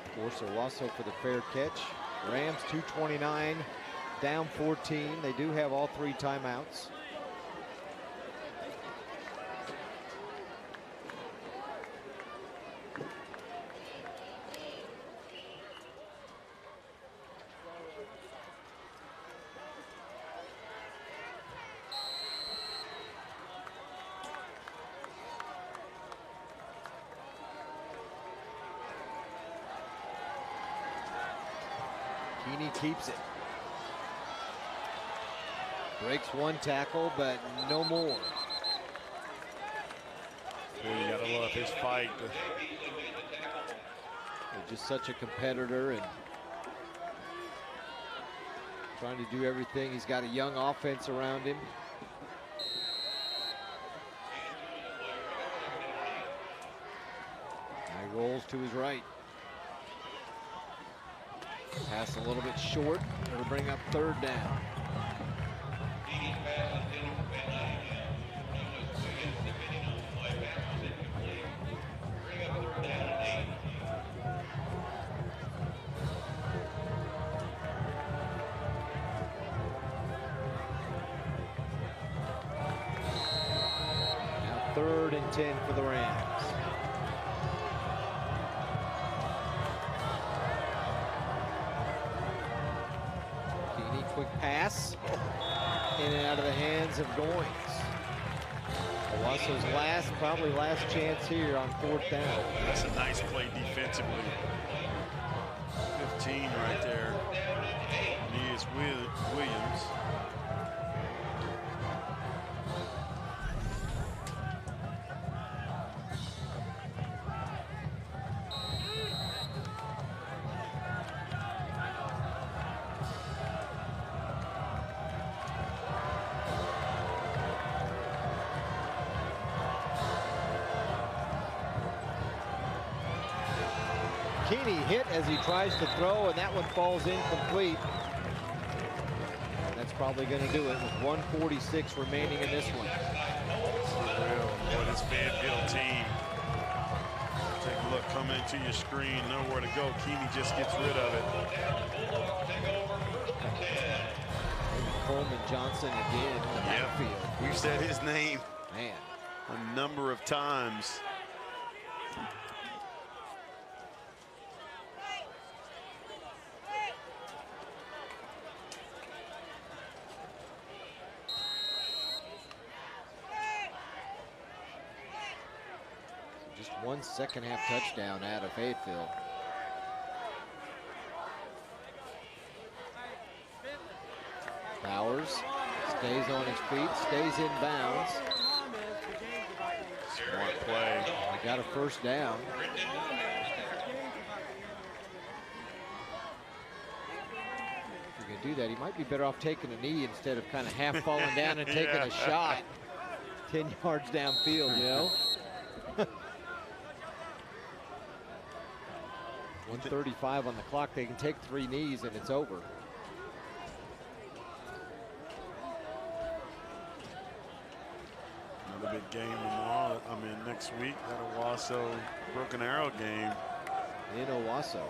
[SPEAKER 1] Of course, Owasso for the fair catch. Rams 2:29, down 14. They do have all 3 timeouts. Keeps it. Breaks 1 tackle, but no more.
[SPEAKER 2] Boy, you gotta love his fight.
[SPEAKER 1] He's just such a competitor and trying to do everything. He's got a young offense around him. Now he rolls to his right. Pass a little bit short. It'll bring up 3rd down. Now 3rd and 10 for the Rams. Quick pass in and out of the hands of Goins. Owasso's probably last chance here on 4th down.
[SPEAKER 2] That's a nice play defensively. 15 right there. And he is Williams.
[SPEAKER 1] Keeney hit as he tries to throw, and that one falls incomplete. That that's probably going to do it with 1:46 remaining in this one.
[SPEAKER 2] Well, this Fayetteville team. Take a look, coming into your screen, nowhere to go. Keeney just gets rid of it.
[SPEAKER 1] Coleman Johnson again in the backfield.
[SPEAKER 2] We've said his name,
[SPEAKER 1] man,
[SPEAKER 2] a number of times.
[SPEAKER 1] Just one second-half touchdown out of Fayetteville. Bowers stays on his feet, stays in bounds.
[SPEAKER 2] Smart play.
[SPEAKER 1] They got a first down. If you're going to do that, he might be better off taking a knee instead of kind of half falling down and taking a shot 10 yards downfield, you know? 1:35 on the clock. They can take 3 knees and it's over.
[SPEAKER 2] Another big game tomorrow. I mean, next week, that Owasso Broken Arrow game.
[SPEAKER 1] In Owasso.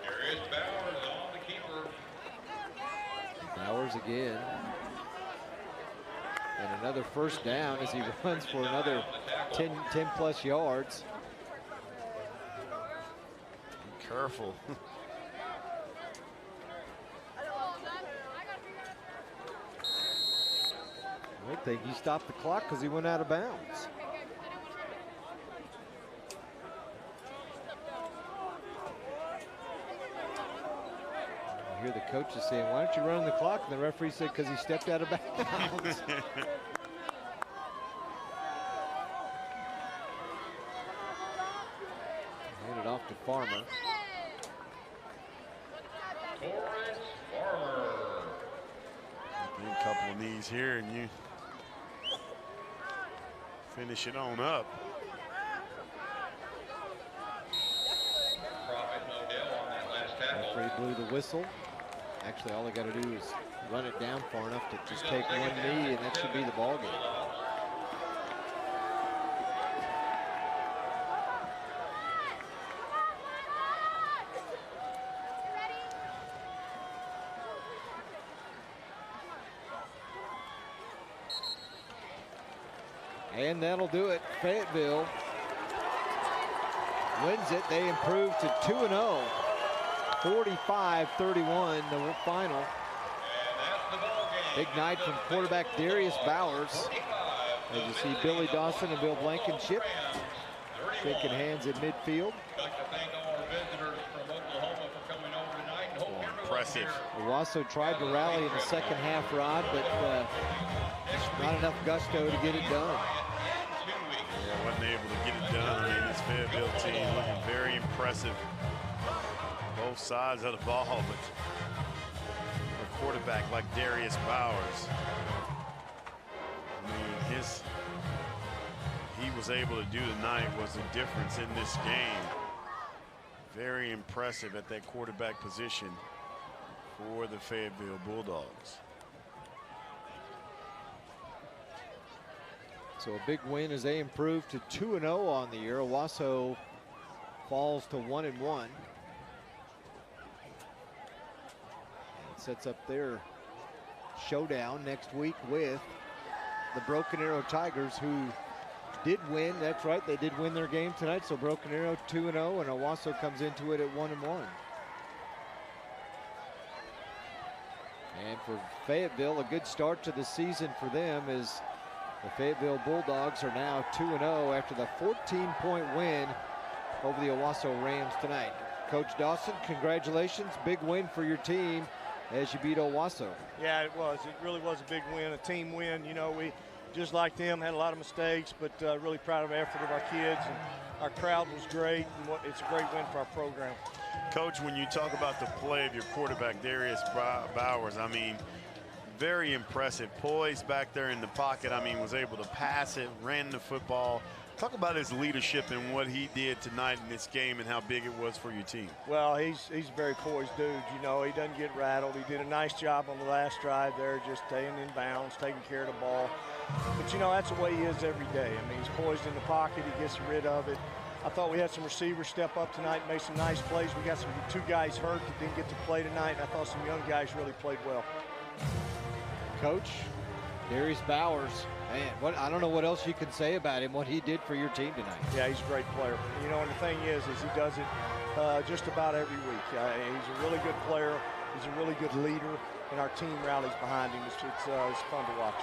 [SPEAKER 6] There is Bowers on the keeper.
[SPEAKER 1] Bowers again. And another first down as he runs for another 10 plus yards.
[SPEAKER 2] Be careful.
[SPEAKER 1] I think he stopped the clock because he went out of bounds. I hear the coaches saying, why aren't you running the clock? And the referee said, because he stepped out of bounds. Handed off to Farmer.
[SPEAKER 2] A couple of knees here and you finish it on up.
[SPEAKER 1] Referee blew the whistle. Actually, all they got to do is run it down far enough to just take one knee, and that should be the ball game. And that'll do it. Fayetteville wins it. They improve to 2-0. 45-31, the final. Big night from quarterback Darius Bowers. As you see Billy Dawson and Bill Blankenship shaking hands at midfield.
[SPEAKER 2] Impressive.
[SPEAKER 1] Owasso tried to rally in the second half, Rod, but not enough gusto to get it done.
[SPEAKER 2] Yeah, wasn't able to get it done. I mean, this Fayetteville team looking very impressive. Both sides of the ball, but a quarterback like Darius Bowers, I mean, he was able to do tonight was the difference in this game. Very impressive at that quarterback position for the Fayetteville Bulldogs.
[SPEAKER 1] So a big win as they improve to 2-0 on the year. Owasso falls to 1-1. Sets up their showdown next week with the Broken Arrow Tigers, who did win. That's right, they did win their game tonight. So Broken Arrow 2-0, and Owasso comes into it at 1-1. And for Fayetteville, a good start to the season for them as the Fayetteville Bulldogs are now 2-0 after the 14-point win over the Owasso Rams tonight. Coach Dawson, congratulations. Big win for your team as you beat Owasso.
[SPEAKER 14] Yeah, it was. It really was a big win, a team win. You know, we, just like them, had a lot of mistakes, but really proud of the effort of our kids. And our crowd was great, and it's a great win for our program.
[SPEAKER 2] Coach, when you talk about the play of your quarterback, Darius Bowers, I mean, very impressive. Poised back there in the pocket. I mean, was able to pass it, ran the football. Talk about his leadership and what he did tonight in this game and how big it was for your team.
[SPEAKER 14] Well, he's a very poised dude. You know, he doesn't get rattled. He did a nice job on the last drive there, just staying in bounds, taking care of the ball. But, you know, that's the way he is every day. I mean, he's poised in the pocket. He gets rid of it. I thought we had some receivers step up tonight and make some nice plays. We got two guys hurt that didn't get to play tonight. I thought some young guys really played well.
[SPEAKER 1] Coach, Darius Bowers, man, I don't know what else you can say about him, what he did for your team tonight.
[SPEAKER 14] Yeah, he's a great player. You know, and the thing is he does it just about every week. He's a really good player. He's a really good leader, and our team rallies behind him. It's fun to watch.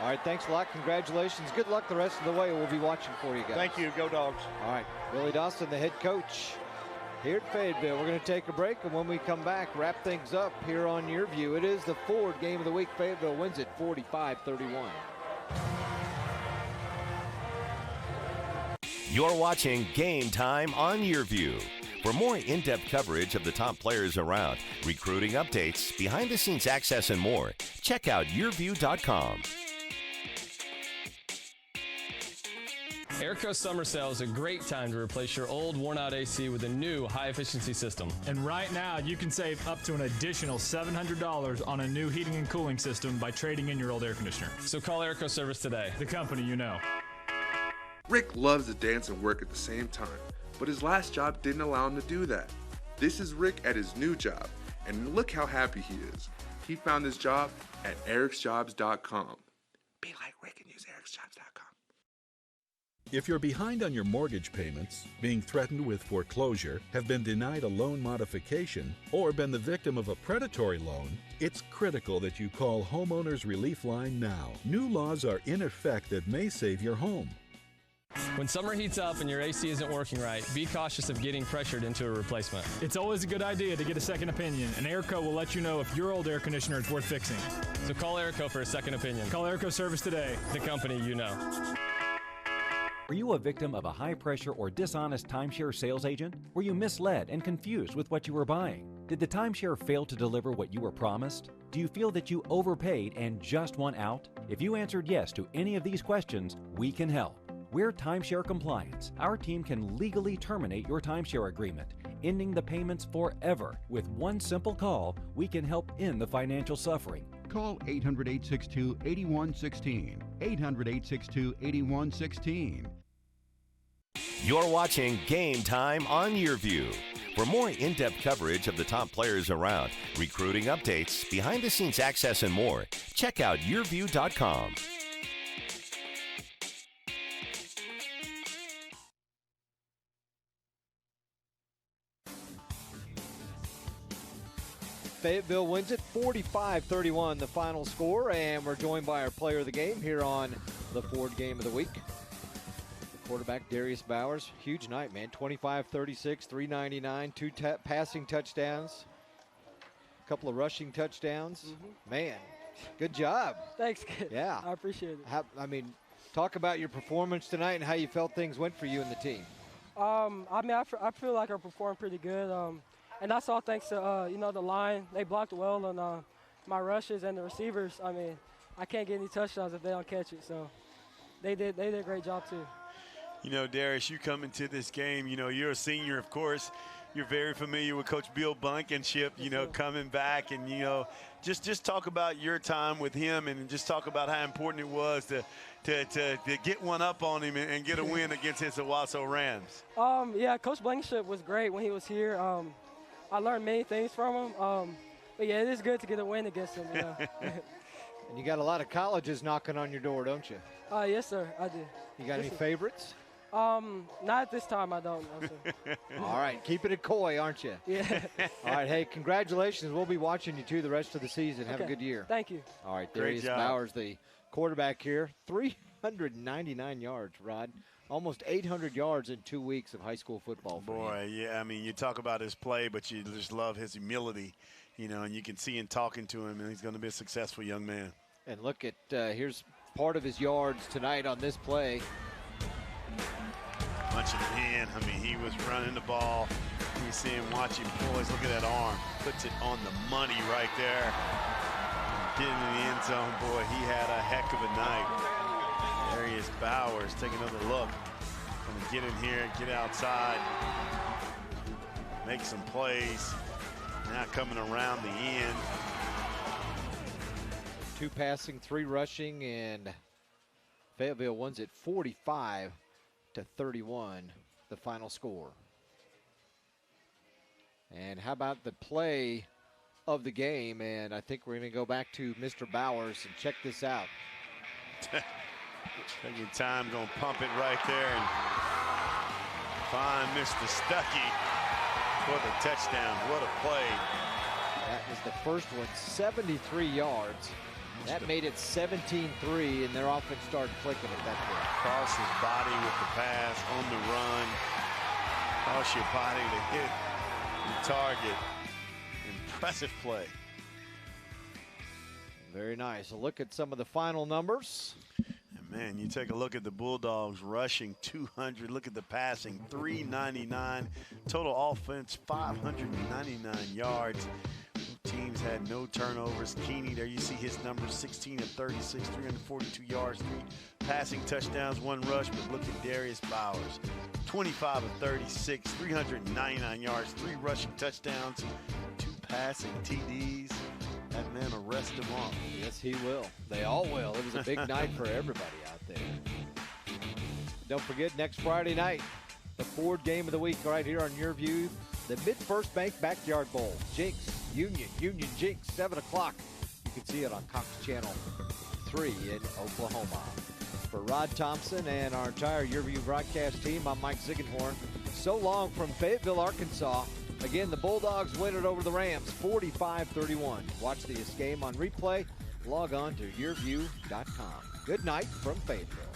[SPEAKER 1] All right, thanks a lot. Congratulations. Good luck the rest of the way. We'll be watching for you guys.
[SPEAKER 14] Thank you. Go Dogs.
[SPEAKER 1] All right, Billy Dawson, the head coach here at Fayetteville. We're going to take a break, and when we come back, wrap things up here on YurView. It is the Ford game of the week. Fayetteville wins it 45-31.
[SPEAKER 3] You're watching Game Time on YurView. For more in-depth coverage of the top players around, recruiting updates, behind-the-scenes access, and more, check out YurView.com.
[SPEAKER 4] Airco summer sale is a great time to replace your old worn-out AC with a new high-efficiency system.
[SPEAKER 19] And right now, you can save up to an additional $700 on a new heating and cooling system by trading in your old air conditioner.
[SPEAKER 4] So call Airco Service today.
[SPEAKER 19] The company you know.
[SPEAKER 20] Rick loves to dance and work at the same time, but his last job didn't allow him to do that. This is Rick at his new job, and look how happy he is. He found his job at ericsjobs.com. Be like Rick and use ericsjobs.com.
[SPEAKER 21] If you're behind on your mortgage payments, being threatened with foreclosure, have been denied a loan modification, or been the victim of a predatory loan, it's critical that you call Homeowners Relief Line now. New laws are in effect that may save your home.
[SPEAKER 4] When summer heats up and your AC isn't working right, be cautious of getting pressured into a replacement.
[SPEAKER 19] It's always a good idea to get a second opinion, and Airco will let you know if your old air conditioner is worth fixing.
[SPEAKER 4] So call Airco for a second opinion.
[SPEAKER 19] Call Airco Service today.
[SPEAKER 4] The company you know.
[SPEAKER 22] Were you a victim of a high-pressure or dishonest timeshare sales agent? Were you misled and confused with what you were buying? Did the timeshare fail to deliver what you were promised? Do you feel that you overpaid and just want out? If you answered yes to any of these questions, we can help. We're Timeshare Compliance. Our team can legally terminate your timeshare agreement, ending the payments forever. With one simple call, we can help end the financial suffering.
[SPEAKER 23] Call 800-862-8116. 800-862-8116.
[SPEAKER 3] You're watching Game Time on YurView. For more in-depth coverage of the top players around, recruiting updates, behind-the-scenes access, and more, check out YurView.com.
[SPEAKER 1] Fayetteville wins it 45-31, the final score, and we're joined by our player of the game here on the Ford game of the week. The quarterback, Darius Bowers. Huge night, man. 25-36, 399, two passing touchdowns, a couple of rushing touchdowns. Man, good job.
[SPEAKER 27] Thanks, kid.
[SPEAKER 1] Yeah.
[SPEAKER 27] I appreciate it.
[SPEAKER 1] Talk about your performance tonight and how you felt things went for you and the team.
[SPEAKER 27] I feel like I performed pretty good. And that's all thanks to, the line. They blocked well on my rushes and the receivers. I mean, I can't get any touchdowns if they don't catch it. So they did a great job, too.
[SPEAKER 2] You know, Darius, you come into this game, you're a senior, of course. You're very familiar with Coach Bill Blankenship, coming back. And, just talk about your time with him and just talk about how important it was to get one up on him and get a win against his Owasso Rams.
[SPEAKER 27] Yeah, Coach Blankenship was great when he was here. I learned many things from him. But, yeah, it is good to get a win against him.
[SPEAKER 1] And you got a lot of colleges knocking on your door, don't you?
[SPEAKER 27] Yes, sir, I do.
[SPEAKER 1] You got any favorites?
[SPEAKER 27] Not at this time, I don't. No, sir.
[SPEAKER 1] All right, keeping it coy, aren't you?
[SPEAKER 27] Yeah.
[SPEAKER 1] All right, hey, congratulations. We'll be watching you, too, the rest of the season. Have a good year.
[SPEAKER 27] Thank you.
[SPEAKER 1] All right, Darius Bowers, the quarterback here. 399 yards, Rod. Almost 800 yards in 2 weeks of high school football.
[SPEAKER 2] Boy, yeah, I mean, you talk about his play, but you just love his humility, and you can see in talking to him, and he's going to be a successful young man.
[SPEAKER 1] And look at, here's part of his yards tonight on this play.
[SPEAKER 2] Punching it in. I mean, he was running the ball. You see him watching poise. Look at that arm. Puts it on the money right there. Getting in the end zone, boy, he had a heck of a night. Darius Bowers taking another look. Going to get in here, get outside, make some plays. Now coming around the end.
[SPEAKER 1] 2 passing, 3 rushing, and Fayetteville wins it 45-31, the final score. And how about the play of the game? And I think we're going to go back to Mr. Bowers and check this out.
[SPEAKER 2] Taking time, going to pump it right there and find Mr. Stuckey for the touchdown. What a play.
[SPEAKER 1] That was the first one, 73 yards. That made it 17-3, and their offense started clicking at that point.
[SPEAKER 2] Cross his body with the pass, on the run. Cross your body to hit the target. Impressive play.
[SPEAKER 1] Very nice. A look at some of the final numbers.
[SPEAKER 2] And man, you take a look at the Bulldogs rushing 200. Look at the passing, 399. Total offense, 599 yards. Teams had no turnovers. Keeney, there you see his numbers, 16 of 36, 342 yards, 3 passing touchdowns, 1 rush. But look at Darius Bowers, 25 of 36, 399 yards, 3 rushing touchdowns, 2 passing TDs. That man will rest them all.
[SPEAKER 1] Yes, he will. They all will. It was a big night for everybody out there. Don't forget, next Friday night, the Ford game of the week right here on YurView, the Mid-First Bank Backyard Bowl. Jinx, Union Jinx, 7 o'clock. You can see it on Cox Channel 3 in Oklahoma. For Rod Thompson and our entire YurView broadcast team, I'm Mike Ziegenhorn. So long from Fayetteville, Arkansas. Again, the Bulldogs win it over the Rams, 45-31. Watch this game on replay. Log on to YurView.com. Good night from Fayetteville.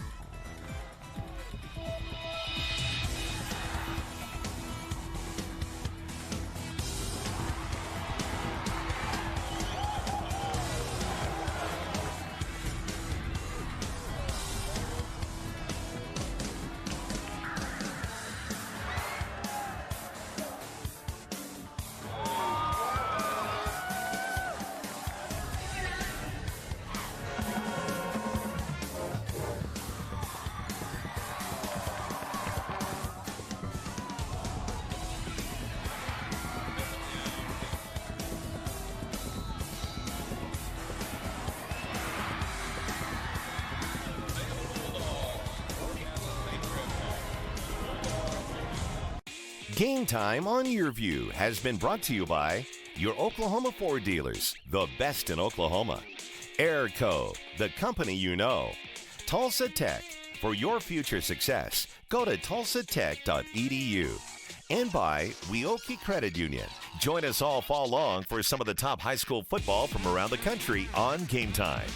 [SPEAKER 3] Game Time on YurView has been brought to you by your Oklahoma Ford dealers, the best in Oklahoma. Airco, the company you know. Tulsa Tech, for your future success, go to tulsatech.edu. And by Weoki Credit Union. Join us all fall long for some of the top high school football from around the country on Game Time.